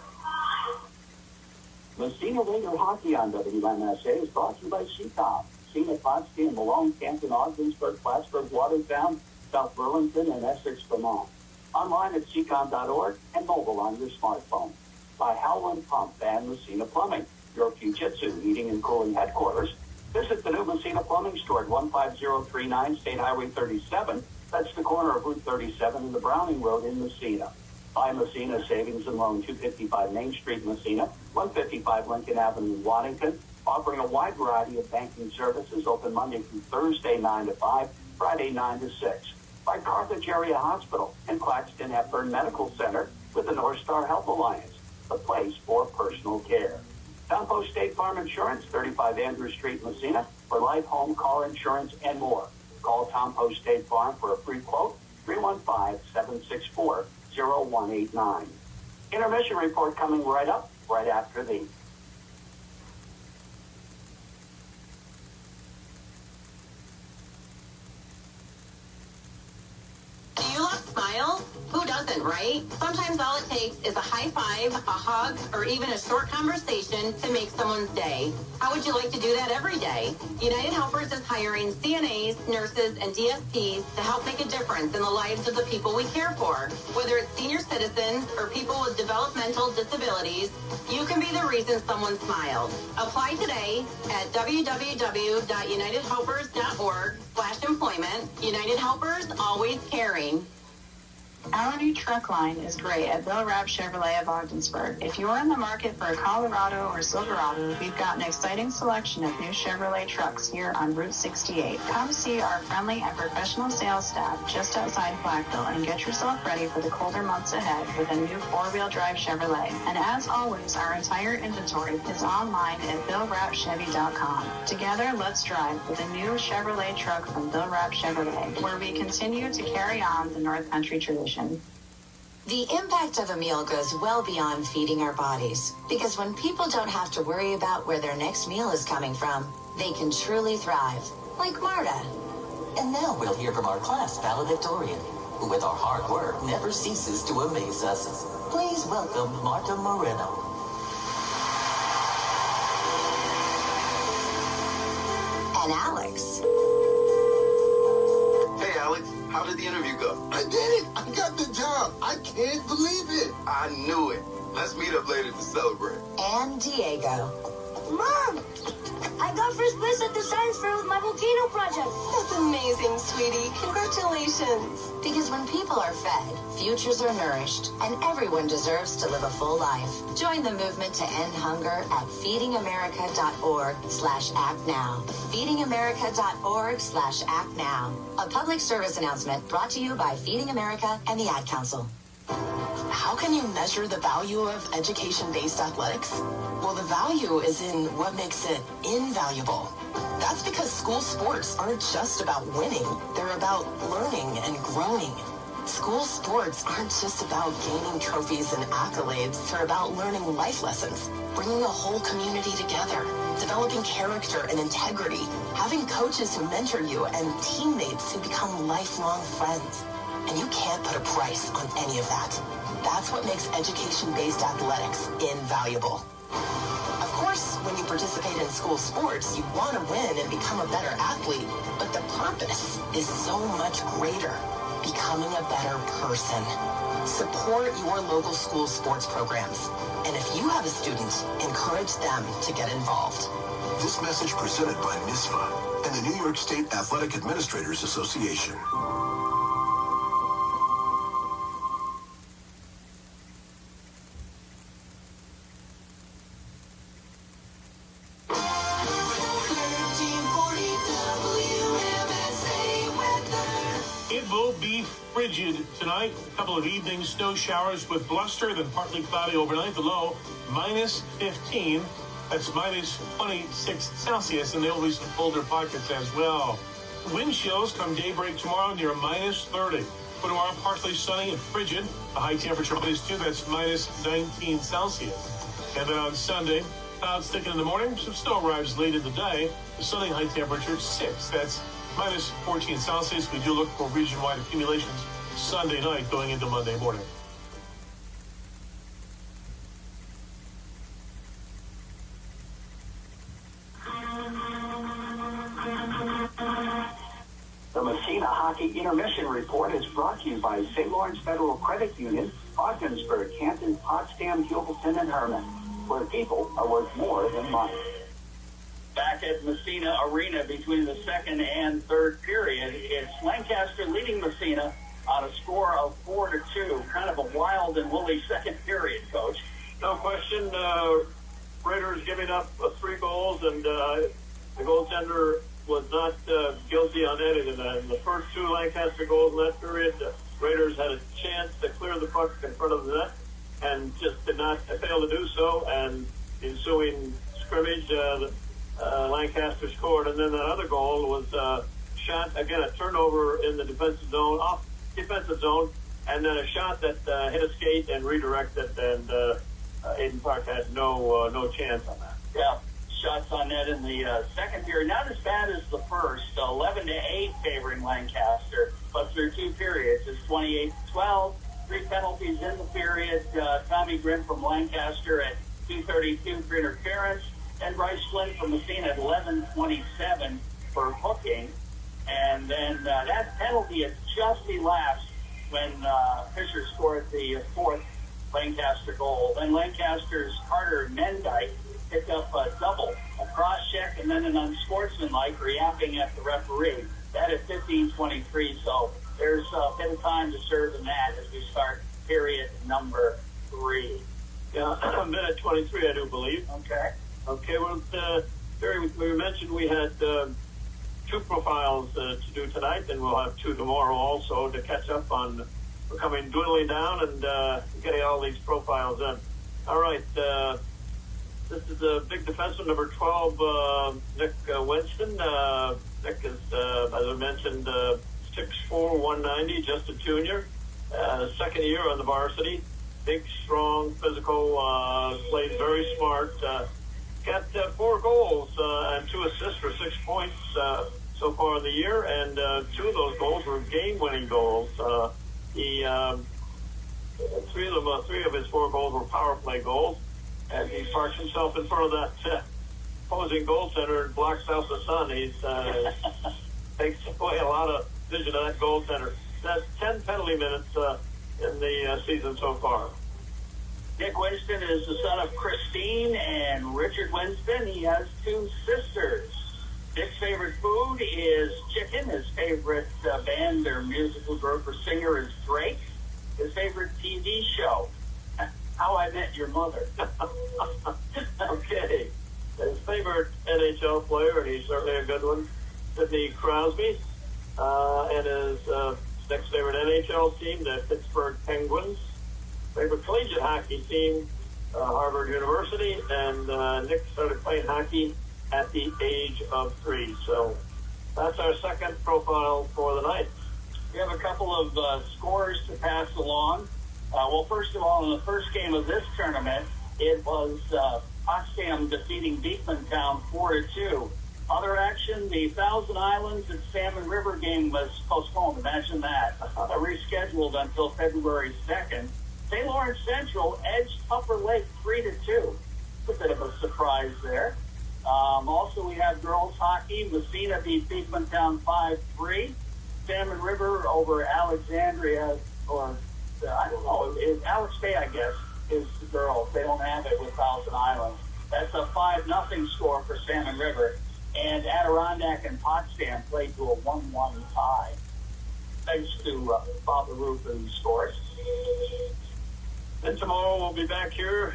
Massena Raider Hockey on WMSA is brought to you by CTOP. Massena, Potsdam, Malone, Canton, Ogdensburg, Plattsburgh, Watertown, South Burlington, and Essex, Vermont. Online at ccom.org and mobile on your smartphone. By Howland Pump and Massena Plumbing, your Fujitsu heating and cooling headquarters. Visit the new Massena Plumbing Store at 15039 State Highway 37. That's the corner of Route 37 and the Browning Road in Massena. By Massena Savings and Loan, 255 Main Street, Massena, 155 Lincoln Avenue, Waddington, offering a wide variety of banking services, open Monday through Thursday, 9 to 5, Friday, 9 to 6. By Carthage Area Hospital and Claxton Hepburn Medical Center with the North Star Health Alliance, the place for personal care. Tompo State Farm Insurance, 35 Andrew Street, Massena, for life, home, car insurance, and more. Call Tompo State Farm for a free quote, 315-764-0189. Intermission report coming right up, right after these. Do you love smiles? Who doesn't, right? Sometimes all it takes is a high five, a hug, or even a short conversation to make someone's day. How would you like to do that every day? United Helpers is hiring CNAs, nurses, and DSPs to help make a difference in the lives of the people we care for. Whether it's senior citizens or people with developmental disabilities, you can be the reason someone smiles. Apply today at www.unitedhelpers.org/employment. United Helpers, always caring. Our new truck line is great at Bill Rapp Chevrolet of Ogdensburg. If you're in the market for a Colorado or Silverado, we've got an exciting selection of new Chevrolet trucks here on Route 68. Come see our friendly and professional sales staff just outside Blackville and get yourself ready for the colder months ahead with a new four-wheel drive Chevrolet. And as always, our entire inventory is online at BillRappChevy.com. Together, let's drive with a new Chevrolet truck from Bill Rapp Chevrolet, where we continue to carry on the North Country tradition. The impact of a meal goes well beyond feeding our bodies, because when people don't have to worry about where their next meal is coming from, they can truly thrive, like Marta. And now we'll hear from our class valedictorian, who with our hard work never ceases to amaze us. Please welcome Marta Moreno. And Alex. Hey, Alex, how did the interview go? I did it! I got the job! I can't believe it! I knew it. Let's meet up later to celebrate. And Diego. Mom! I got first place at the science fair with my volcano project. That's amazing, sweetie. Congratulations. Because when people are fed, futures are nourished, and everyone deserves to live a full life. Join the movement to end hunger at feedingamerica.org/actnow. Feedingamerica.org/actnow. A public service announcement brought to you by Feeding America and the Ad Council. How can you measure the value of education-based athletics? Well, the value is in what makes it invaluable. That's because school sports aren't just about winning. They're about learning and growing. School sports aren't just about gaining trophies and accolades. They're about learning life lessons, bringing a whole community together, developing character and integrity, having coaches who mentor you, and teammates who become lifelong friends. And you can't put a price on any of that. That's what makes education-based athletics invaluable. Of course, when you participate in school sports, you want to win and become a better athlete, but the purpose is so much greater, becoming a better person. Support your local school sports programs. And if you have a student, encourage them to get involved. This message presented by NISFA and the New York State Athletic Administrators Association. Frigid tonight. A couple of evening snow showers with bluster, then partly cloudy overnight. The low, minus 15. That's minus 26 Celsius, and there'll be some colder pockets as well. Wind chills come daybreak tomorrow near minus 30. For tomorrow, partly sunny and frigid. A high temperature minus 2. That's minus 19 Celsius. And then on Sunday, clouds thickening in the morning. Some snow arrives late in the day. The sunny high temperature 6. That's minus 14 Celsius. We do look for region-wide accumulations Sunday night going into Monday morning. The Massena Hockey Intermission Report is brought to you by St. Lawrence Federal Credit Union, Ogdensburg, Canton, Potsdam, Hubleton, and Herman, where people are worth more than money. Back at Massena Arena between the second and third period, it's Lancaster leading Massena on a score of 4-2. Kind of a wild and woolly second period, Coach. No question. Raiders giving up 3 goals, and the goaltender was not guilty on any of them. In the first 2 Lancaster goals in that period, the Raiders had a chance to clear the puck in front of the net and just did not fail to do so. And ensuing scrimmage, Lancaster scored, and then that other goal was shot, again, a turnover in the defensive zone, off defensive zone, and then a shot that hit a skate and redirected, and Aiden Park had no chance on that. Yeah, shots on net in the second period. Not as bad as the first, 11-8 favoring Lancaster, but through 2 periods, it's 28-12. 3 penalties in the period. Tommy Grimm from Lancaster at 2:32 for interference. And Bryce Flynn from Massena at 11:27 for hooking. And then that penalty had just elapsed when Fisher scored the 4th Lancaster goal. Then Lancaster's Carter Mendyke picked up a double, a cross-check, and then an unsportsmanlike reacting at the referee. That at 15:23, so there's a bit of time to serve in that as we start period number 3. Yeah, minute 23, I do believe. Okay, well, Barry, we mentioned we had 2 profiles to do tonight, and we'll have 2 tomorrow also to catch up on. We're coming dwindling down and getting all these profiles in. All right, this is a big defenseman, number 12, Nick Winston. Nick is, as I mentioned, 6'4", 190, just a junior. second year on the varsity. Big, strong, physical, played very smart. Got 4 goals and 2 assists for 6 points so far in the year, and 2 of those goals were game-winning goals. Three of his 4 goals were power play goals, and he parks himself in front of that opposing goaltender and blocks out the sun. He's takes away a lot of vision of that goaltender. That's 10 penalty minutes in the season so far. Dick Winston is the son of Christine and Richard Winston. He has 2 sisters. Dick's favorite food is chicken. His favorite band or musical group or singer is Drake. His favorite TV show, How I Met Your Mother. Okay. His favorite NHL player, and he's certainly a good one, Sidney Crosby. And his next favorite NHL team, the Pittsburgh Penguins. Favorite collegiate hockey team, Harvard University. And Nick started playing hockey at the age of 3. So that's our second profile for the night. We have a couple of scores to pass along. Well, first of all, in the first game of this tournament, it was Potsdam defeating Beekmantown 4-2. Other action, the Thousand Islands and Salmon River game was postponed. Imagine that. Rescheduled until February 2nd. St. Lawrence Central edged Upper Lake 3-2. It's a bit of a surprise there. Also, we have girls hockey. Massena beat Beekmantown 5-3. Salmon River over Alexandria, or I don't know, Alex Bay, I guess, is the girls. They don't have it with Thousand Islands. That's a 5-0 score for Salmon River. And Adirondack and Potsdam played to a 1-1 tie. Thanks to Bob LaRue for these scores. And tomorrow we'll be back here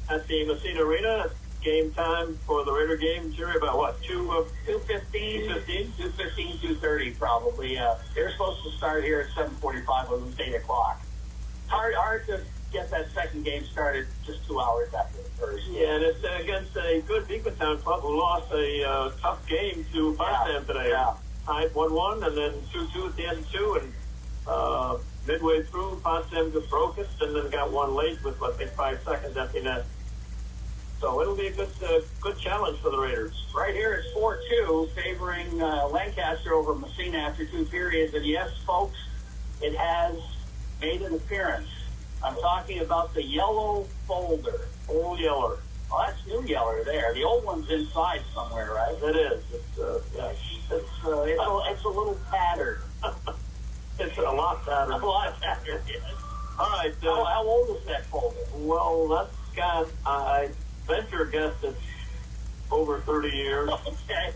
at the Massena Arena. Game time for the Raider game, Jerry, about what, 2:15, 2:30 probably. They're supposed to start here at 7:45, but it was 8 o'clock. Hard to get that second game started just 2 hours after the first. Yeah, and it's against a good Beekmantown club who lost a tough game to Potsdam today. Yeah. Tied 1-1 and then 2-2 at the end, too. And midway through, Potsdam just broke it and then got one late with, I think, 5 seconds empty net. So it'll be a good challenge for the Raiders. Right here it's 4-2, favoring Lancaster over Massena after 2 periods. And yes, folks, it has made an appearance. I'm talking about the yellow folder. Old Yeller. Oh, that's new Yeller there. The old one's inside somewhere, right? It is. It's a little tattered. It's a lot tattered. A lot tattered, yes. All right. How old is that folder? Well, that's got, I venture a guess it's over 30 years. Okay.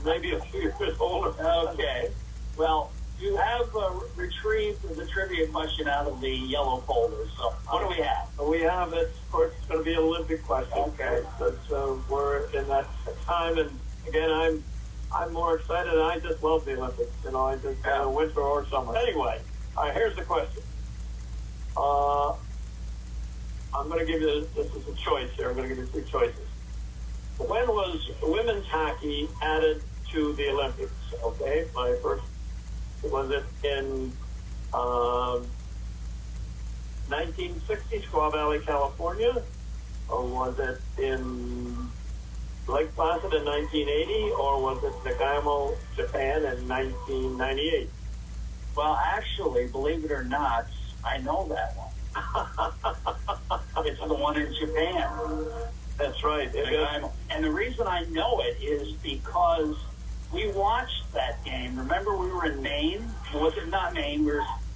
Maybe a few years older. Okay. Well, you have retrieved the trivia question out of the yellow folder. So what do we have? We have it. Of course, it's going to be an Olympic question. Okay. But we're in that time, and again, I'm more excited. I just love the Olympics. You know, I just winter or summer. Anyway, all right. Here's the question. I'm going to give you this is a choice here. I'm going to give you 3 choices. When was women's hockey added to the Olympics? Okay, my first. Was it in 1960, Squaw Valley, California? Or was it in Lake Placid in 1980? Or was it Nagaimo, Japan in 1998? Well, actually, believe it or not, I know that one. It's the one in Japan. That's right. And the reason I know it is because we watched that game. Remember, we were in Maine. Was it not Maine?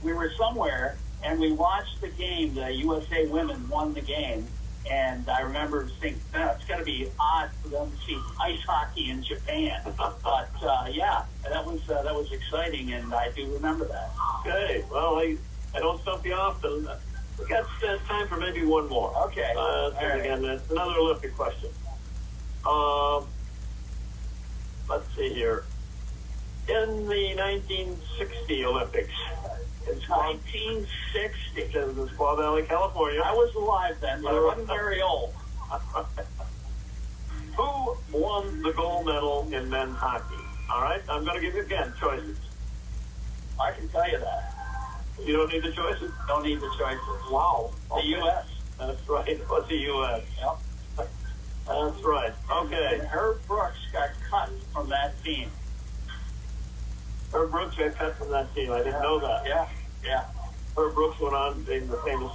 We were somewhere, and we watched the game. The USA women won the game, and I remember thinking, it's got to be odd for them to see ice hockey in Japan. But yeah, that was exciting, and I do remember that. Okay. Well, I don't stump you often. We got time for maybe one more. Okay. Again, it's another Olympic question. Let's see here. In the 1960 Olympics. It's 1960. In Squaw Valley, California. I was alive then, but I wasn't very old. Who won the gold medal in men's hockey? All right, I'm going to give you again choices. I can tell you that. You don't need the choices? Don't need the choices. Wow. The U.S. That's right. What's the U.S.? Yep. That's right. Okay. And Herb Brooks got cut from that team. Herb Brooks got cut from that team. I didn't know that. Yeah. Herb Brooks went on being the famous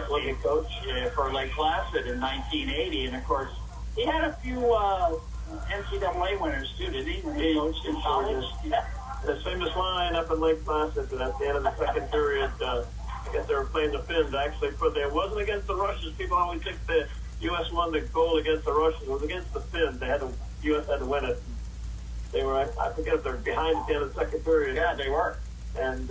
looking coach for Lake Placid in 1980. And, of course, he had a few NCAA winners, too, didn't he? When he coached in college. Yeah. The famous line up in Lake Placid at the end of the second period, I guess they were playing the Finns. Actually, it wasn't against the Russians. People always think the U.S. won the goal against the Russians. It was against the Finns. The U.S. had to win it. They were, I forget if they were behind at the end of the second period. Yeah, they were. And he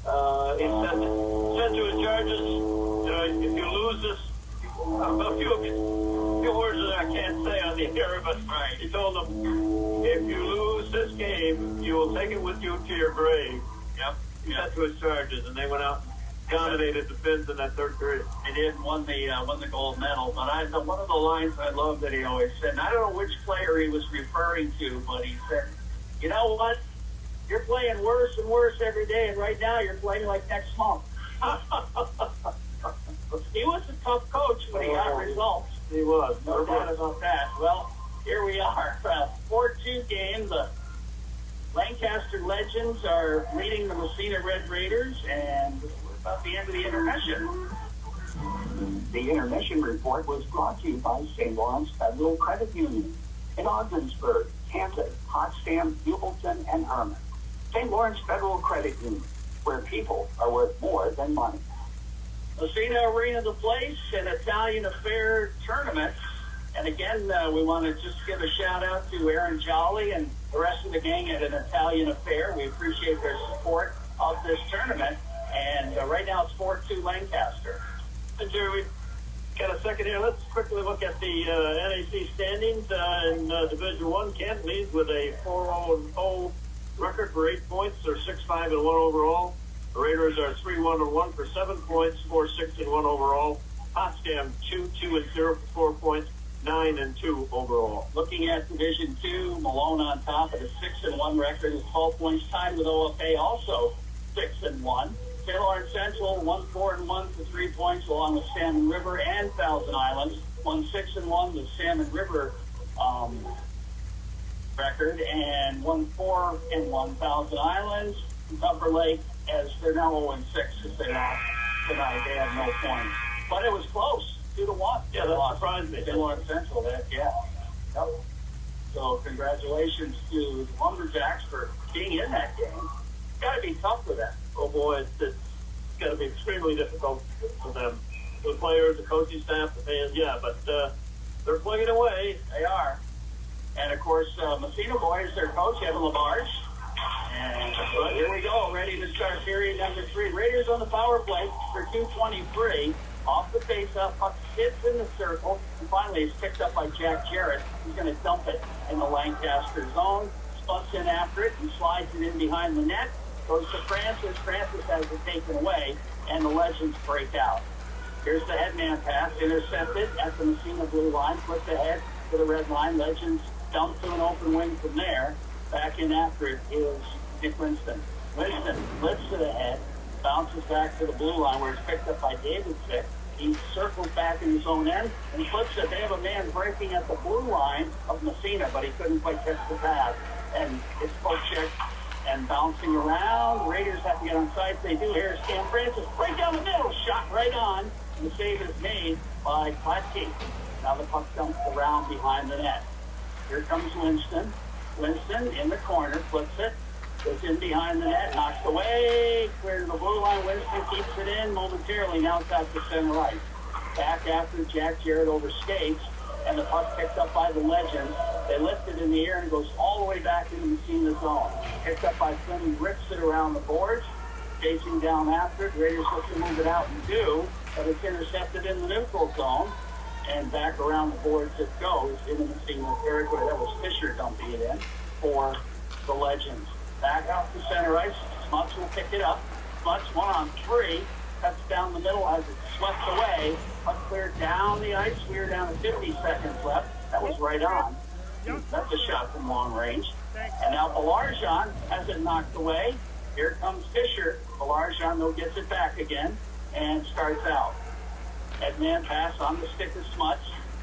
said to his charges, if you lose this, a few words that I can't say on the air, but he told them, if you lose this game, you will take it with you to your grave. Yep. He said to his charges, and they went out and dominated the Finns in that third period. They did won the gold medal. But one of the lines I love that he always said, and I don't know which player he was referring to, but he said, you know what? You're playing worse and worse every day, and right now you're playing like next month. He was a tough coach, but he got results. He was. No doubt about that. Well, here we are. 4-2 game. The Lancaster Legends are leading the Massena Red Raiders, and we're about the end of the intermission. The intermission report was brought to you by St. Lawrence Federal Credit Union in Ogdensburg, Canton, Potsdam, Hubleton, and Herman. St. Lawrence Federal Credit Union, where people are worth more than money. Massena Arena, the place, an Italian Affair tournament. And again, we want to just give a shout out to Aaron Jolly and the rest of the gang at an Italian Affair. We appreciate their support of this tournament. And right now it's 4-2 Lancaster. And Jerry, we got a second here. Let's quickly look at the NAC standings in Division 1. Kent leads with a 4-0 record for 8 points. They're 6-5-1 overall. The Raiders are 3-1-1 for 7 points, 4-6-1 overall. Potsdam 2-2-0 for 4 points, 9-2 overall. Looking at Division 2, Malone on top at a 6-1 record with 12 points, tied with OFA, also 6-1. St. Lawrence Central 1-4-1 for 3 points, along with Salmon River and Thousand Islands. 1-6-1 with Salmon River record, and 1-4-1 Thousand Islands. Upper Lake, as they're now 0-6 as they lost tonight. They have no points. But it was close, 2-1. Yeah, that surprised me. St. Lawrence Central, Yep. So congratulations to the Lumberjacks for being in that game. It's got to be tough for them. Oh boy, it's got to be extremely difficult for them. The players, the coaching staff, the fans, but they're plugging away. They are. And of course, Massena boys, their coach, Evan LaBarge. And here we go, ready to start period number 3. Raiders on the power play for 2:23. Off the face-up, puck sits in the circle, and finally it's picked up by Jack Jarrett. He's going to dump it in the Lancaster zone. Spunts in after it and slides it in behind the net. Goes to Francis. Francis has it taken away, and the Legends break out. Here's the headman pass, intercepted at the Massena blue line. Flipped ahead to the red line. Legends dump to an open wing from there. Back in after it is Nick Winston. Winston flips to the head, bounces back to the blue line where it's picked up by David Fick. He circles back in his own end and flips it. They have a man breaking at the blue line of Massena, but he couldn't quite catch the pass. And it's poke check and bouncing around. The Raiders have to get on sides. They do. Here's Cam Francis. Right down the middle. Shot right on. And the save is made by Klatke. Now the puck dumps around behind the net. Here comes Winston. Winston in the corner. Flips it. Goes in behind the net, knocks away, clear to the blue line. Winston keeps it in momentarily. Now it's out to center right. Back after Jack Jarrett overskates, and the puck picked up by the Legends. They lift it in the air and goes all the way back into the Massena zone. Picked up by Flynn, he rips it around the boards, chasing down after it. Raiders look to move it out and do, but it's intercepted in the neutral zone. And back around the boards it goes into the Massena territory. That was Fisher dumping it in for the Legends. Back out to center ice. Smuts will pick it up. Smuts 1-on-3. Cuts down the middle as it's swept away. Puck cleared down the ice. We're down to 50 seconds left. That was right on. That's a shot from long range. And now Balarjan has it knocked away. Here comes Fisher. Balarjan, though, gets it back again and starts out. Headman pass on the stick of Smuts.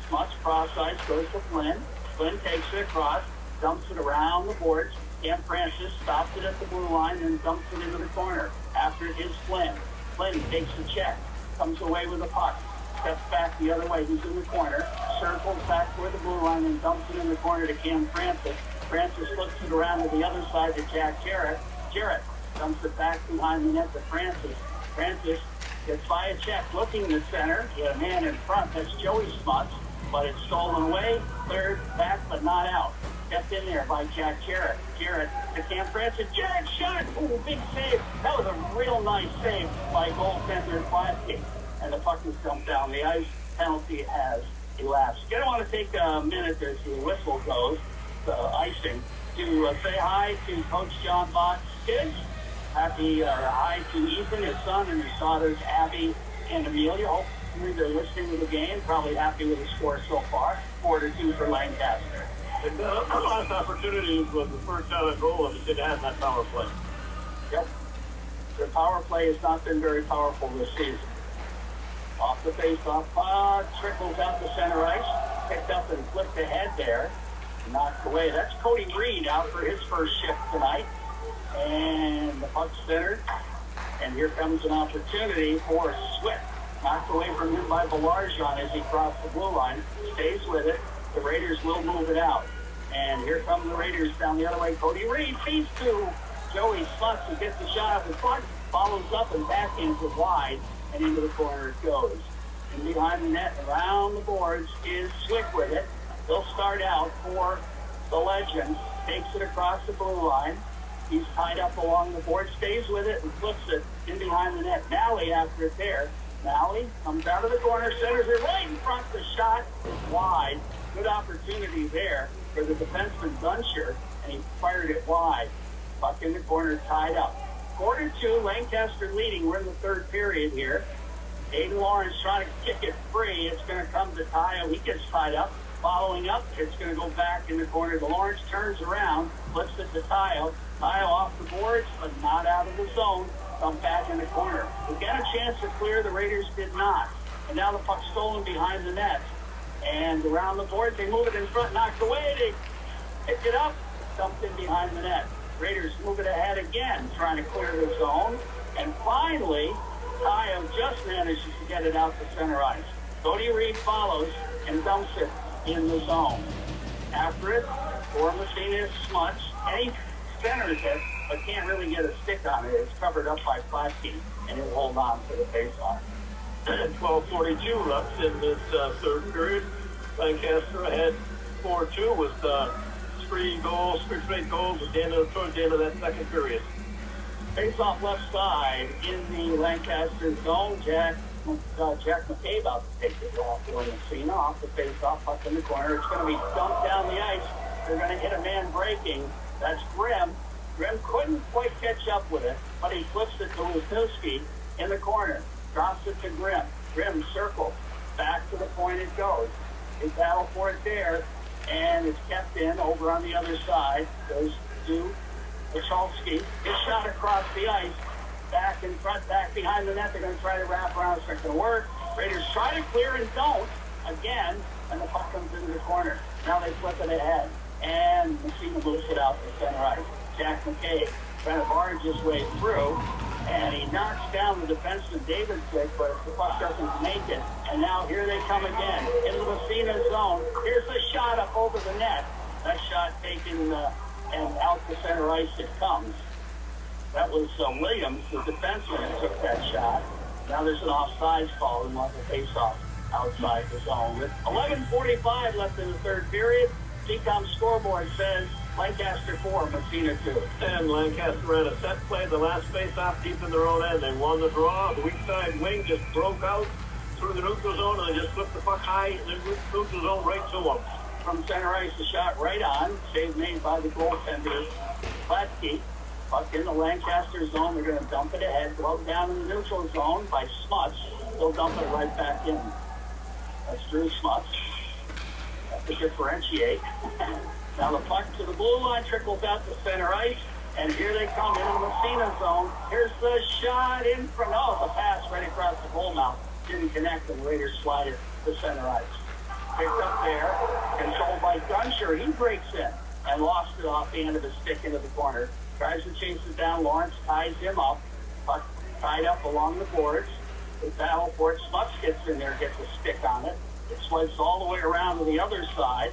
Smuts cross ice goes to Flynn. Flynn takes it across, dumps it around the boards. Cam Francis stops it at the blue line and dumps it into the corner. After it is Flynn. Flynn takes the check, comes away with the puck, steps back the other way. He's in the corner, circles back toward the blue line and dumps it in the corner to Cam Francis. Francis flips it around to the other side to Jack Jarrett. Jarrett dumps it back behind the net to Francis. Francis gets by a check, looking to center. He had a man in front. That's Joey Smuts, but it's stolen away, cleared back, but not out. Kept in there by Jack Jarrett. Jarrett to Cam Francis. Jarrett shot. Ooh, big save. That was a real nice save by goaltender Klasky. And the puck is dumped down the ice. Penalty has elapsed. I want to take a minute as the whistle goes, the icing, to say hi to Coach John Bach's kids. Happy hi to Ethan, his son, and his daughters, Abby and Amelia. Hopefully they're listening to the game. Probably happy with the score so far. 4-2 for Lancaster. And last opportunity was the first shot on goal if it didn't have that power play. Yep. Their power play has not been very powerful this season. Off the face-off, trickles out to center ice. Picked up and flipped ahead there. Knocked away. That's Cody Reed out for his first shift tonight. And the puck's centered. And here comes an opportunity for Swift. Knocked away from him by Balarjan as he crossed the blue line. Stays with it. The Raiders will move it out. And here come the Raiders down the other way. Cody Reed feeds to Joey Smuts, who gets the shot off his puck, follows up and backhands it wide, and into the corner it goes. And behind the net, around the boards, is Swick with it. They'll start out for the Legends. Takes it across the blue line. He's tied up along the board, stays with it, and flips it in behind the net. Malley after it there. Malley comes out of the corner, centers it right in front. The shot is wide. Good opportunity there for the defenseman Duncher, and he fired it wide. Puck in the corner, tied up. 4-2, Lancaster leading. We're in the third period here. Aiden Lawrence trying to kick it free. It's going to come to Tayo. He gets tied up. Following up, it's going to go back in the corner. The Lawrence turns around, flips it to Tayo. Tayo off the boards, but not out of the zone. Come back in the corner. We got a chance to clear. The Raiders did not. And now the puck's stolen behind the net. And around the boards, they move it in front, knocked away. They pick it up, dumped in behind the net. Raiders move it ahead again, trying to clear the zone. And finally, Tayo just manages to get it out to center ice. Cody Reed follows and dumps it in the zone. After it, for Massena Smuts, and he centers it, but can't really get a stick on it. It's covered up by Klasky, and he'll hold on to the face-off. 12:42 left in this third period. Lancaster ahead 4-2 with three straight goals towards the end of that second period. Face-off left side in the Lancaster zone. Jack McCabe out to take it off for Massena. Off the face-off, puck in the corner. It's going to be dumped down the ice. They're going to hit a man breaking. That's Grimm. Grimm couldn't quite catch up with it, but he flips it to Wisniewski in the corner. Drops it to Grimm. Grimm circles. Back to the point it goes. They battle for it there, and it's kept in over on the other side. Goes to Wacholski. His shot across the ice. Back in front, back behind the net. They're going to try to wrap around. It's not going to work. Raiders try to clear and don't. Again, and the puck comes into the corner. Now they flip it ahead. And Massena moves it out to center ice. Jack McCabe trying to barge his way through. And he knocks down the defenseman David Sick, but the puck doesn't make it. And now here they come again in the Massena zone. Here's the shot up over the net. That shot taken and out to center ice it comes. That was Williams, the defenseman, who took that shot. Now there's an offsides call and wants a face-off outside the zone. With 11:45 left in the third period, CCOM scoreboard says Lancaster 4, Massena 2. And Lancaster ran a set play, the last face-off deep in their own end. They won the draw. The weak side wing just broke out through the neutral zone, and they just flipped the puck high in the neutral zone right to them. From center ice, the shot right on. Save made by the goaltender, Platke. Puck in the Lancaster zone. They're going to dump it ahead. Glove down in the neutral zone by Smuts. They'll dump it right back in. That's Drew Smuts. Have to differentiate. Now the puck to the blue line trickles out to center ice. And here they come into the Massena zone. Here's the shot in front. Oh, the pass right across the goal mouth. Didn't connect, and Raiders slide it to center ice. Picked up there, controlled by Duncher. He breaks in and lost it off the end of his stick into the corner. Tries to chase it down. Lawrence ties him up. Puck tied up along the boards. The battle for it. Smuts gets in there, gets a stick on it. It swipes all the way around to the other side.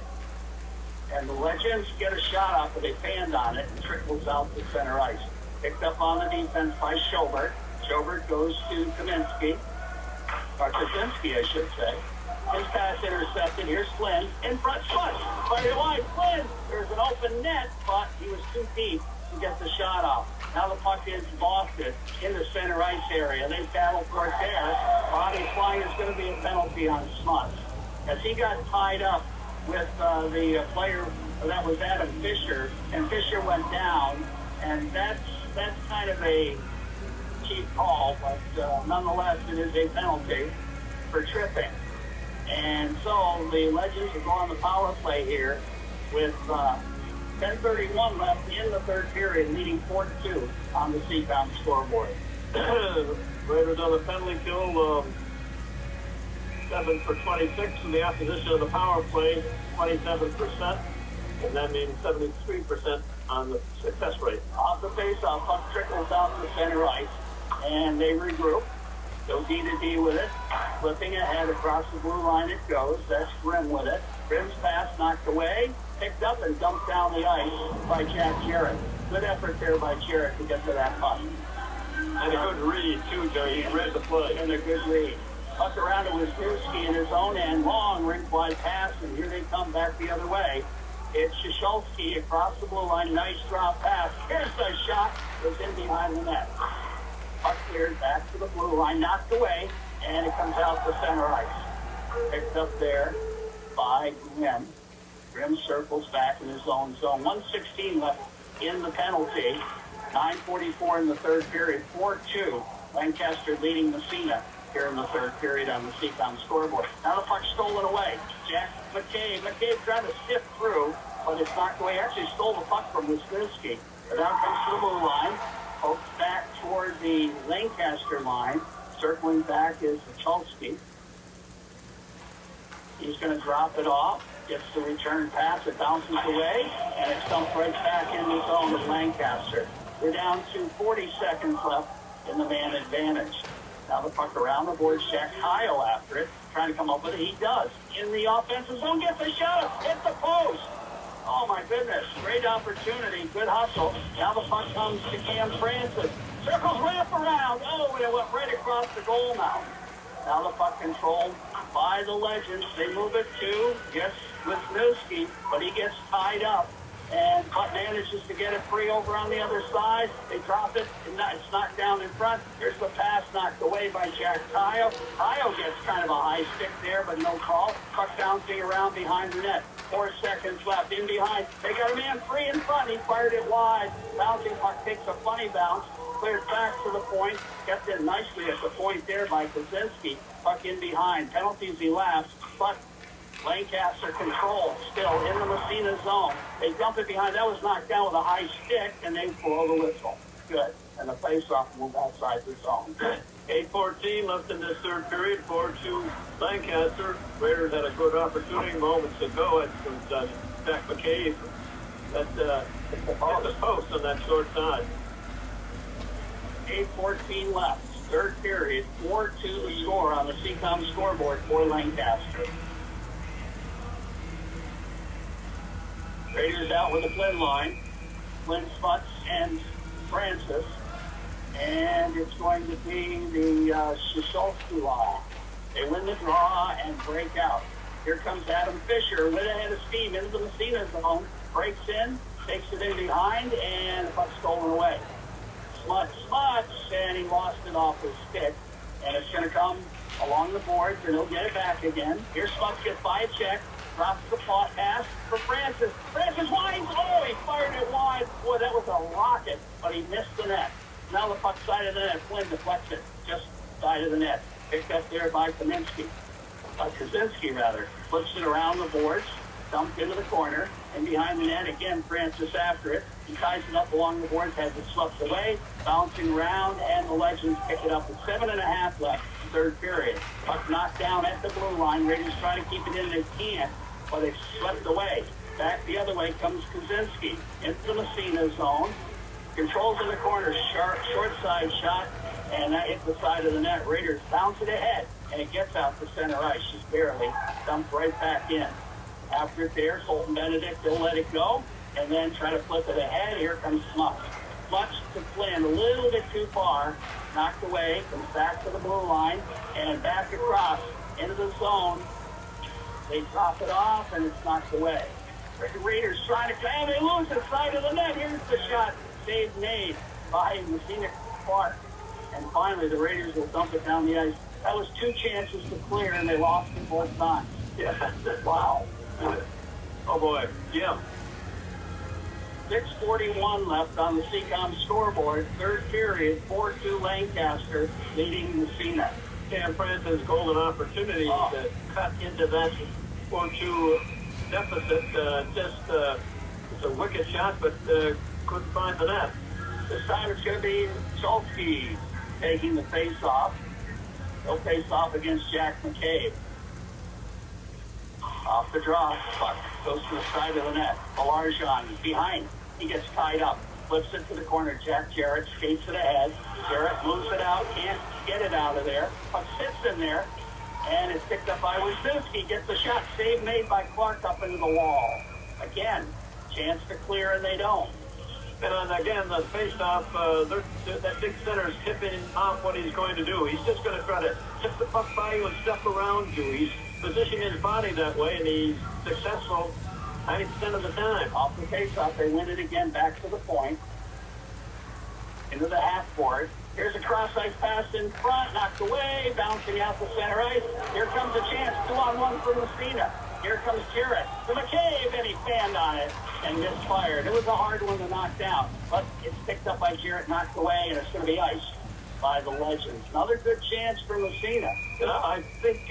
And the Legends get a shot off, but they fanned on it and trickles out to center ice. Picked up on the defense by Schobert. Schobert goes to Kaminski. Or Kaczynski, I should say. His pass intercepted. Here's Flynn. In front, Smuts. Fired wide. Flynn. There's an open net, but he was too deep to get the shot off. Now the puck is lofted in the center ice area. They battle for it there. Body flying is going to be a penalty on Smuts. As he got tied up with the player that was Adam Fisher, and Fisher went down, and that's kind of a cheap call, but nonetheless it is a penalty for tripping. And so the Legends will go on the power play here with 10:31 left in the third period, leading 4-2 on the CCOM scoreboard. Raiders on the penalty kill, 7 for 26 in the opposition of the power play, 27%, and that means 73% on the success rate. Off the face-off, puck trickles out to center ice, and they regroup. Go D to D with it, flipping ahead across the blue line it goes. That's Grimm with it. Grimm's pass knocked away, picked up and dumped down the ice by Jack Jarrett. Good effort there by Jarrett to get to that puck. And a good read, too, Joey. He read the play. And a good read. Puck around to Wisniewski in his own end. Long rink-wide pass, and here they come back the other way. It's Shasholsky across the blue line. Nice drop pass. Here's the shot. Goes in behind the net. Puck cleared back to the blue line. Knocked away, and it comes out to center ice. Picked up there by Grimm. Grimm circles back in his own zone. 1:16 left in the penalty. 9:44 in the third period. 4-2. Lancaster leading Massena here in the third period on the CCOM scoreboard. Now the puck stolen away. Jack McCabe. McCabe trying to sift through, but it's knocked away. Actually stole the puck from Wisniewski. But now comes to the blue line. Pokes back toward the Lancaster line. Circling back is Chalsky. He's going to drop it off. Gets the return pass. It bounces away, and it dumps right back in the zone of Lancaster. We're down to 40 seconds left in the man advantage. Now the puck around the boards. Jack Kyle after it, trying to come up with it. He does. In the offensive zone, gets a shot. Hit the post. Oh, my goodness. Great opportunity. Good hustle. Now the puck comes to Cam Francis. Circles wrap around. Oh, and it went right across the goal now. Now the puck controlled by the Legends. They move it to, yes, Wisniewski, but he gets tied up. And Putt manages to get it free over on the other side. They drop it, and it's knocked down in front. Here's the pass knocked away by Jack Kyle. Kyle gets kind of a high stick there, but no call. Puck bouncing around behind the net. 4 seconds left. In behind. They got a man free in front. He fired it wide. Bouncing puck takes a funny bounce. Cleared back to the point. Kept it nicely at the point there by Kaczynski. Puck in behind. Penalties elapsed, but Lancaster control still in the Massena zone. They dump it behind. That was knocked down with a high stick, and they blow the whistle. Good. And the face-off moved outside the zone. 8:14 left in this third period. 4-2 Lancaster. Raiders had a good opportunity moments ago. It was Jack McCabe that hit the post on that short side. 8:14 left. Third period. 4-2 the score on the CCOM scoreboard for Lancaster. Raiders out with the Flynn line. Flynn, Smuts, and Francis. And it's going to be the Shasholsky line. They win the draw and break out. Here comes Adam Fisher with ahead of steam into the Massena zone. Breaks in, takes it in behind, and the puck's stolen away. Smuts, and he lost it off his stick. And it's going to come along the boards, and he'll get it back again. Here's Smuts, gets by a check. Drops the pass for Francis. Francis winds. Oh, he fired it wide. Boy, that was a rocket, but he missed the net. Now the puck side of the net. Flynn deflects it. Just side of the net. Picked up there by Kaczynski. Flips it around the boards. Dumped into the corner. and behind the net again, Francis after it. He ties it up along the boards, has it swept away, bouncing around, and the Legends pick it up with 7.5 left, third period. Puck knocked down at the blue line. Raiders try to keep it in, they can't, but it's swept away. Back the other way comes Kaczynski into the Massena zone. Controls in the corner, short side shot, and that hit the side of the net. Raiders bounce it ahead, and it gets out to center ice. Just barely dumped right back in. After it there, Colton Benedict, they'll let it go, and then try to flip it ahead. Here comes Smuts. Smuts to Flynn, a little bit too far, knocked away, comes back to the blue line, and back across into the zone. They drop it off, and it's knocked away. Raiders trying to claim, they lose the side of the net. Here's the shot, save made by Massena Clark. And finally, the Raiders will dump it down the ice. That was 2 chances to clear, and they lost it both times. Yeah. Wow. Oh, boy. Yeah. 6:41 left on the CCOM scoreboard. Third period, 4-2 Lancaster leading Massena. Cam Francis' golden opportunity to cut into that 4-2 deficit. It's a wicked shot, but couldn't find the net. This time it's going to be Cholsky taking the face-off. He'll face off against Jack McCabe. Off the draw, puck goes to the side of the net. Balarjan behind. He gets tied up. Flips it to the corner. Jack Jarrett skates it ahead. Jarrett moves it out. Can't get it out of there. Puck sits in there. And it's picked up by Wisniewski. Gets the shot. Save made by Clark up into the wall. Again, chance to clear, and they don't. And again, the face-off, that big center is tipping off what he's going to do. He's just going to try to tip the puck by you and step around you. He's positioning his body that way, and he's successful 90% of the time. Off the face-off, they win it again back to the point. Into the half court. Here's a cross-ice pass in front, knocked away, bouncing out the center ice. Here comes a chance, 2-on-1 for Massena. Here comes Jarrett to McCabe, and he fanned on it and misfired. It was a hard one to knock down, but it's picked up by Jarrett, knocked away, and it's going to be iced by the Legends. Another good chance for Massena. I think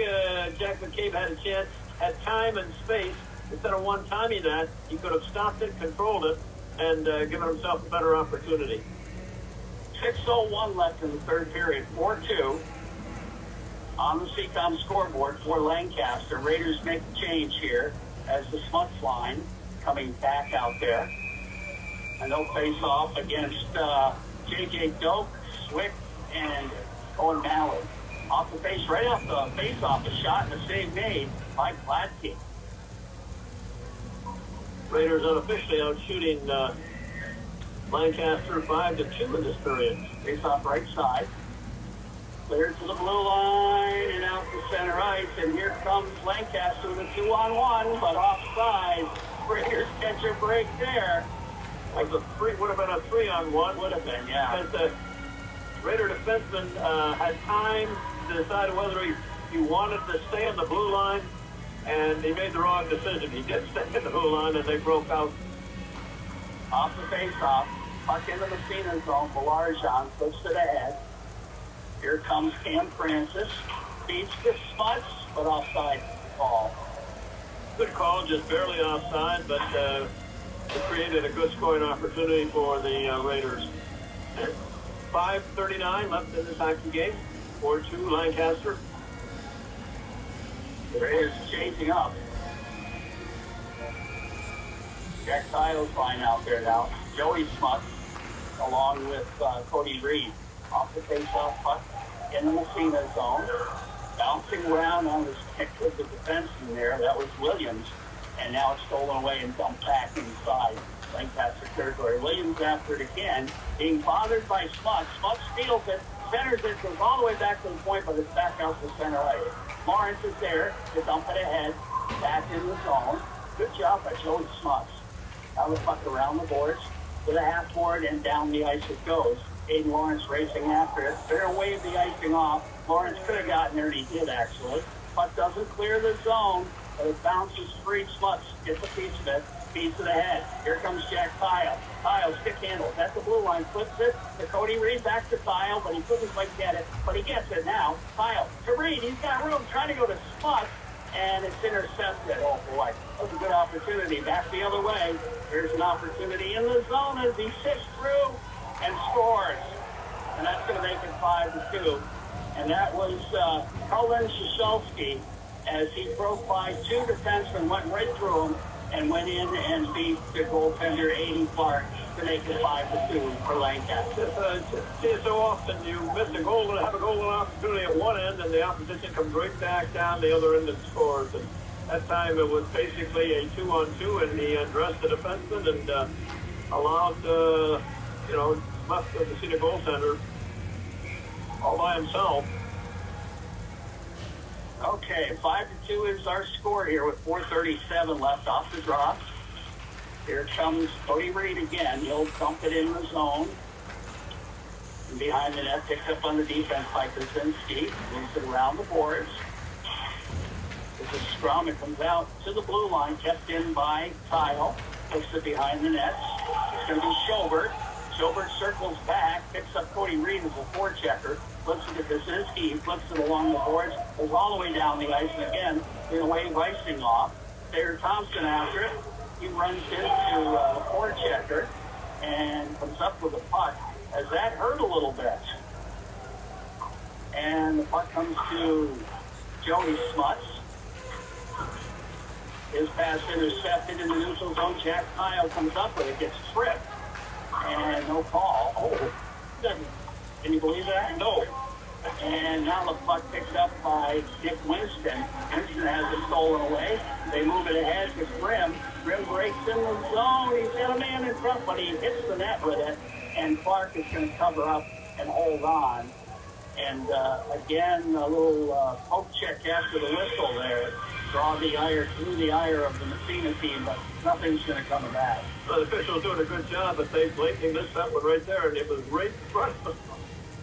Jack McCabe had a chance, had time and space. Instead of one-timing that, he could have stopped it, controlled it, and given himself a better opportunity. 6:01 left in the third period, 4-2. On the CCOM scoreboard for Lancaster. Raiders make the change here as the Smuts line coming back out there. And they'll face off against J.J. Doak, Swick, and Owen Mallard. Off the face, right off the face-off, a shot and a save made by Gladkey. Raiders unofficially out shooting Lancaster 5-2 in this period. Face-off right side. Cleared to the blue line and out to center ice, and here comes Lancaster with a 2-on-1, but offside. Raiders catch a break there. Would have been a 3-on-1. Would have been, yeah. But the Raider defenseman had time to decide whether he wanted to stay on the blue line, and he made the wrong decision. He did stay in the blue line, and they broke out. Off the face-off, puck into the Massena zone. Balarjan flips it ahead. Here comes Cam Francis. Beats the Smuts, but offside call. Good call, just barely offside, but it created a good scoring opportunity for the Raiders. 5:39 left in this hockey game. 4-2 Lancaster. The Raiders chasing up. Jack Tiles line out there now. Joey Smuts along with Cody Reed. Off the face-off puck in the Massena zone. Bouncing around on this kick with the defenseman there. That was Williams. And now it's stolen away and dumped back inside Lancaster territory. Williams after it again. Being bothered by Smuts. Smuts steals it. Centers it. Goes all the way back to the point, but it's back out to center ice. Lawrence is there to dump it ahead. Back in the zone. Good job by Joey Smuts. Now the puck around the boards to the half board and down the ice it goes. Aiden Lawrence racing after it. They're wave the icing off. Lawrence could have gotten there, and he did actually. Puck doesn't clear the zone, but it bounces free. Smuts gets a piece of it. Piece of the head. Here comes Jack Tile. Tile stick handles at the blue line, flips it to Cody Reed, back to Tile, but he couldn't quite get it. But he gets it now. Tile to Reed. He's got room, trying to go to Smuts, and it's intercepted. Oh boy, that was a good opportunity. Back the other way. Here's an opportunity in the zone as he sifts through and scores. And that's going to make it 5-2. And that was Colin Shashovsky as he broke by two defensemen, went right through him, and went in and beat the goaltender, Aiden Clark, to make it 5-2 for Lancaster. So often you miss a goal and have a golden opportunity at one end, and the opposition comes right back down the other end and scores. And that time it was basically a 2-on-2, and he undressed the defenseman and allowed, left the Massena goaltender all by himself. Okay, 5-2 is our score here with 4:37 left off the draw. Here comes Cody Reed again. He'll dump it in the zone. And behind the net, picks up on the defense by Krasinski. Moves it around the boards. There's a scrum. It comes out to the blue line, kept in by Kyle. Puts it behind the net. It's going to be Schobert. Schobert circles back, picks up Cody Reed as a forechecker. Flips it to Krasinski. He flips it along the boards, goes all the way down the ice, and again, in a way, icing off. Thayer Thompson after it. He runs into the forechecker and comes up with a puck. As that hurt a little bit. And the puck comes to Joey Smuts. His pass intercepted in the neutral zone. Jack Kyle comes up with it, gets tripped. And no call. Oh, can you believe that? No. And now the puck picked up by Dick Winston. Winston has it stolen away. They move it ahead to Grimm. Grimm breaks in the zone. He's got a man in front, but he hits the net with it. And Clark is going to cover up and hold on. And again, a little poke check after the whistle there. Drew the ire of the Massena team, but nothing's going to come of that. Well, the officials doing a good job, but they blatantly missed that one right there, and it was right in front of them.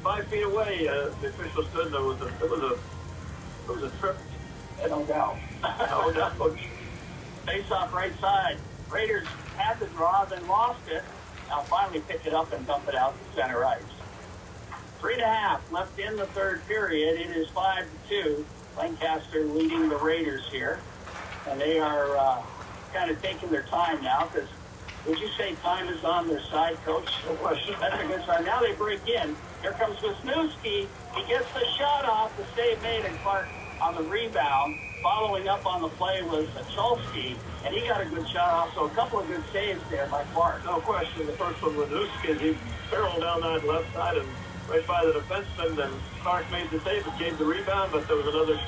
5 feet away. The official stood there. It was a trip. No doubt. No doubt. Face off right side. Raiders had the draw, then lost it. Now finally pick it up and dump it out to center ice. 3.5 left in the third period. It is 5-2. Lancaster leading the Raiders here. And they are kind of taking their time now because would you say time is on their side, Coach? No question. That's a good sign. Now they break in. Here comes Wisniewski. He gets the shot off. The save made, and Clark on the rebound. Following up on the play was Cholsky, and he got a good shot off. So a couple of good saves there by Clark. No question. The first one was Wisniewski. He barreled down that left side and right by the defenseman. Then Clark made the save and gave the rebound, but there was another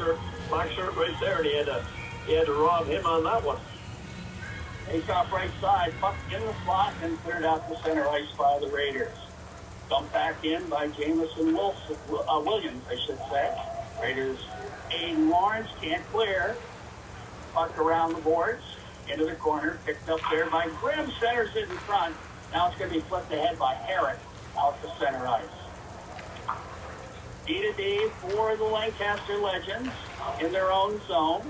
black shirt right there, and he had to rob him on that one. Face off right side, puck in the slot and cleared out to center ice by the Raiders. Dumped back in by Jamison Williams, I should say. Raiders, Aiden Lawrence can't clear. Puck around the boards, into the corner, picked up there by Grimm, centers it in front. Now it's going to be flipped ahead by Herrick out to center ice. D-to-D for the Lancaster Legends in their own zone.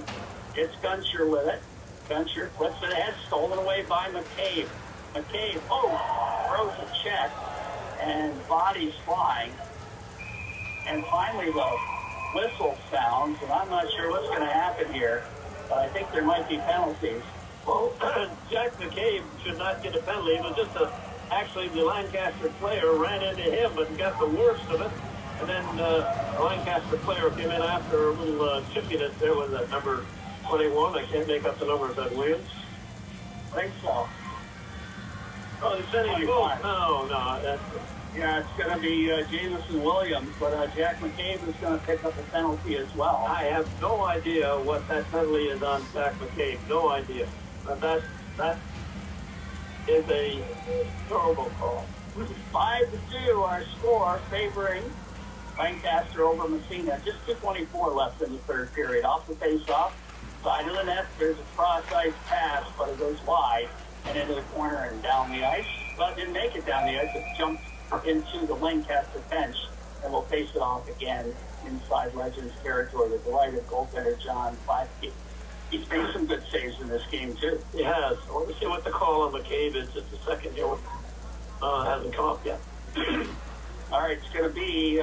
It's Guncher with it. Guncher flips it ahead, stolen away by McCabe. McCabe, throws a check, and bodies flying. And finally, the whistle sounds, and I'm not sure what's going to happen here, but I think there might be penalties. Well, Jack McCabe should not get a penalty. It was just actually the Lancaster player ran into him but got the worst of it. And then the Lancaster player came in after a little chippiness there with that number 21. I can't make up the number. Is that Williams? I think so. Oh, they said he both. No. Yeah, it's going to be Jamison Williams, but Jack McCabe is going to pick up a penalty as well. I have no idea what that penalty is on Jack McCabe. No idea. But that is a terrible call. 5-2, our score favoring Lancaster over Massena. Just 2:24 left in the third period. Off the face-off, side of the net, there's a cross-ice pass, but it goes wide and into the corner and down the ice. Well, it didn't make it down the ice. It jumped into the Lancaster bench, and we'll face it off again inside Legends territory. The delighted goaltender, John Platke. He's made some good saves in this game, too. He has. I want to see what the call on McCabe is. Just a second here. Hasn't come up yet. All right, it's going to be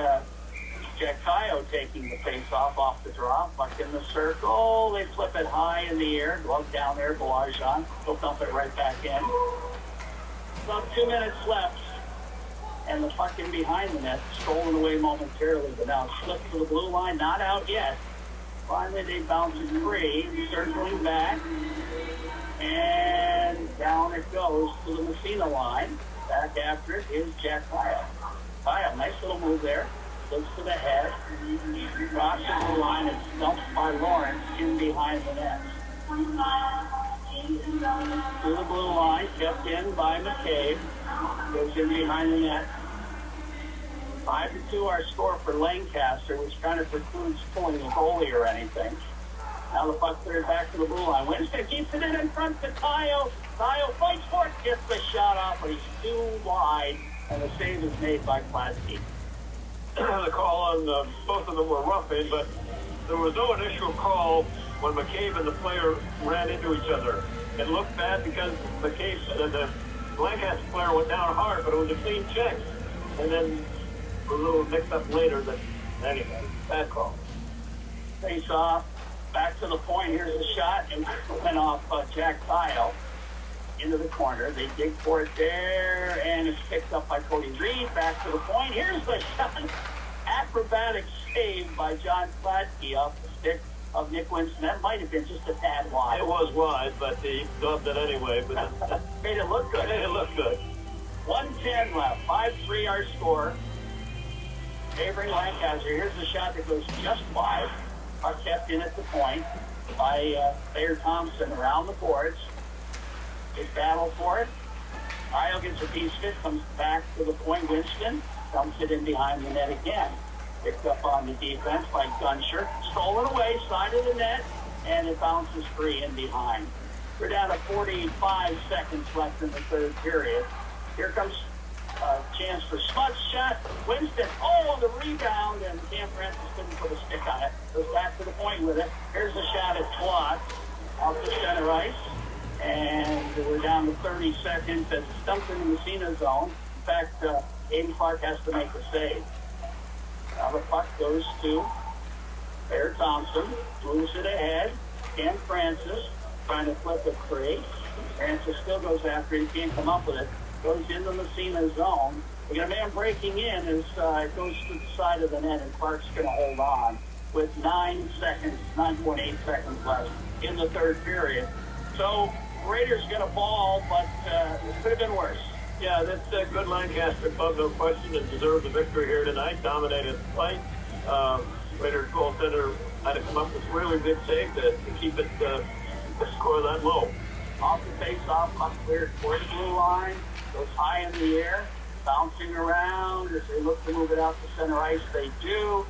Jack Tayo taking the face-off off the drop. Puck in the circle. They flip it high in the air. Glove down there, Balajan. He'll dump it right back in. About 2 minutes left. And the puck in behind the net, stolen away momentarily, but now slipped to the blue line, not out yet. Finally, they bounce it free, circling back, and down it goes to the Massena line. Back after it is Jack Tayo. Tayo, nice little move there. Looks to the head, crosses the line, and stumped by Lawrence in behind the net. To the blue line, kept in by McCabe. Goes in behind the net. 5-2 our score for Lancaster, which kind of precludes pulling the goalie or anything. Now the puck cleared back to the blue line. Winston keeps it in front to Tayo. Tayo fights for it, gets the shot off, but he's too wide, and the save is made by Klatsky. The call on both of them were roughing, but there was no initial call when McCabe and the player ran into each other. It looked bad because McCabe and the Lancaster player went down hard, but it was a clean check. And then a little mixed up later that, anyway, bad call. Face off, back to the point. Here's the shot, and went off Jack Tayo into the corner. They dig for it there, and it's picked up by Cody Reed. Back to the point. Here's the shot. Acrobatic save by John Klatsky off the stick of Nick Winston. That might have been just a tad wide. It was wide, but he dubbed it anyway. But made it look good. Made it look good. 1:10 left. 5-3 our score. Favoring Lancaster. Here's the shot that goes just wide. Are kept in at the point by Thayer Thompson around the boards. Big battle for it. Tayo gets a piece of it, comes back to the point. Winston dumps it in behind the net again. Picked up on the defense by Gunshire. Stolen away, side of the net, and it bounces free in behind. We're down to 45 seconds left in the third period. Here comes a chance for Smuts' shot. Winston, the rebound, and Cam Francis couldn't put a stick on it. Goes back to the point with it. Here's the shot at Plot off the center ice. And we're down to 30 seconds. It's stumped in the Massena zone. In fact, Aiden Clark has to make a save. Now the puck goes to Thayer Thompson. Moves it ahead. Cam Francis trying to flip it free. Francis still goes after it. He can't come up with it. Goes into the Massena zone. We got a man breaking in as it goes to the side of the net, and Clark's going to hold on with 9.8 seconds left in the third period. So Raiders get a ball, but it could have been worse. Yeah, that's a good Lancaster club, no question, and deserved the victory here tonight. Dominated the fight. Raiders goaltender had to come up with a really big save to keep it the score that low. Off the face-off, puck cleared toward the blue line, goes high in the air, bouncing around as they look to move it out to center ice. They do.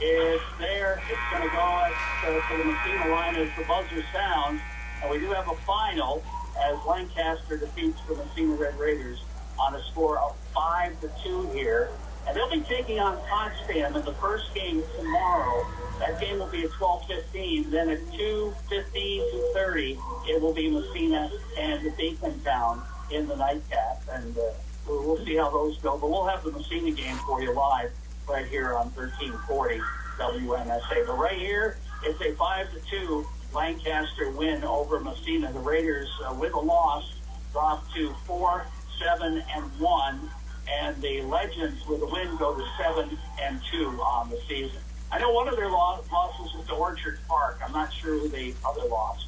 It's there. It's going to go to the Massena line as the buzzer sounds. And we do have a final as Lancaster defeats the Massena Red Raiders on a score of 5-2 here. And they'll be taking on Potsdam in the first game tomorrow. That game will be at 12:15. Then at 2:15 to 30, it will be Massena and the Beacon Town in the nightcap. And we'll see how those go. But we'll have the Massena game for you live right here on 1340 WMSA. But right here, it's a 5-2 Lancaster win over Massena. The Raiders, with a loss, drop to 4-7-1. And the Legends, with a win, go to 7-2 on the season. I know one of their losses was to Orchard Park. I'm not sure who the other losses.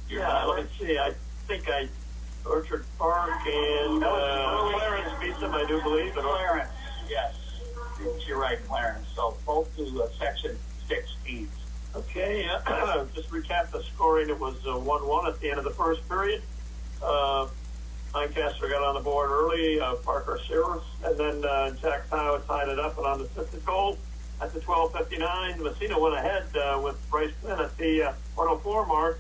Yeah, let's see. I think Orchard Park and Clarence beat them, I do believe. Clarence, yes. You're right, Clarence. So both to Section 6 teams. Okay, just recap the scoring. It was 1-1 at the end of the first period. Lancaster got on the board early, Parker Sears, and then Jack Tayo tied it up and on the 5th goal at the 12:59. Massena went ahead with Bryce Flynn at the 104 mark.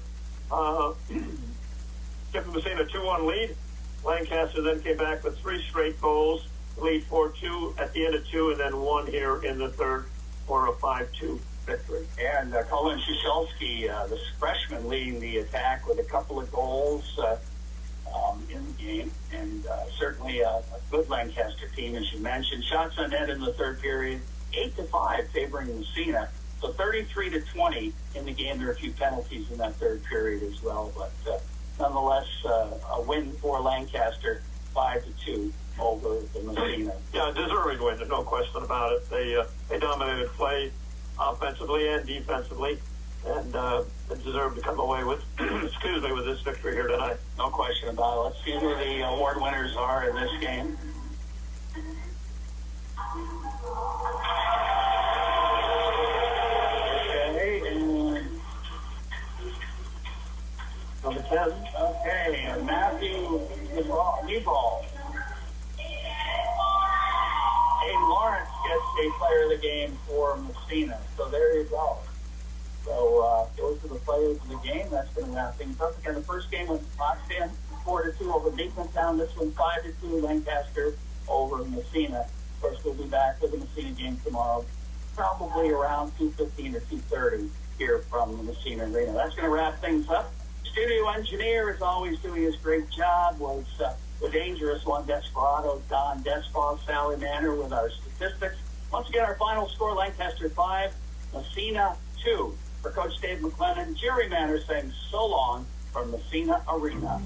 Giving Massena a 2-1 lead. Lancaster then came back with 3 straight goals, lead 4-2 at the end of 2, and then 1 here in the third for a 5-2 victory. And Colin Shushelski, the freshman, leading the attack with a couple of goals. in the game, and certainly a good Lancaster team, as you mentioned. Shots on net in the third period, 8-5 favoring Massena. So 33-20 in the game. There are a few penalties in that third period as well, but nonetheless, a win for Lancaster, 5-2 over the Massena. Yeah, deserving win. There's no question about it. They dominated play offensively and defensively, and they deserve to come away with, with this victory here tonight. No question about it. Let's see who the award winners are in this game. Okay, and number 10. Okay, and Matthew Neball. Hayden Lawrence gets a player of the game for Massena. So there you go. So those are the players of the game. That's going to wrap things up. Again, the first game was Massena 4-2 over Beacontown. This one 5-2 Lancaster over Massena. Of course, we'll be back with the Massena game tomorrow, probably around 2:15 or 2:30 here from the Massena Arena. That's going to wrap things up. Studio engineer, as always, doing his great job, was the dangerous one, Desperado, Don Despaw, Sally Manor with our statistics. Once again, our final score, Lancaster 5, Massena 2. For Coach Dave McLennan, Jerry Manor saying so long from Massena Arena.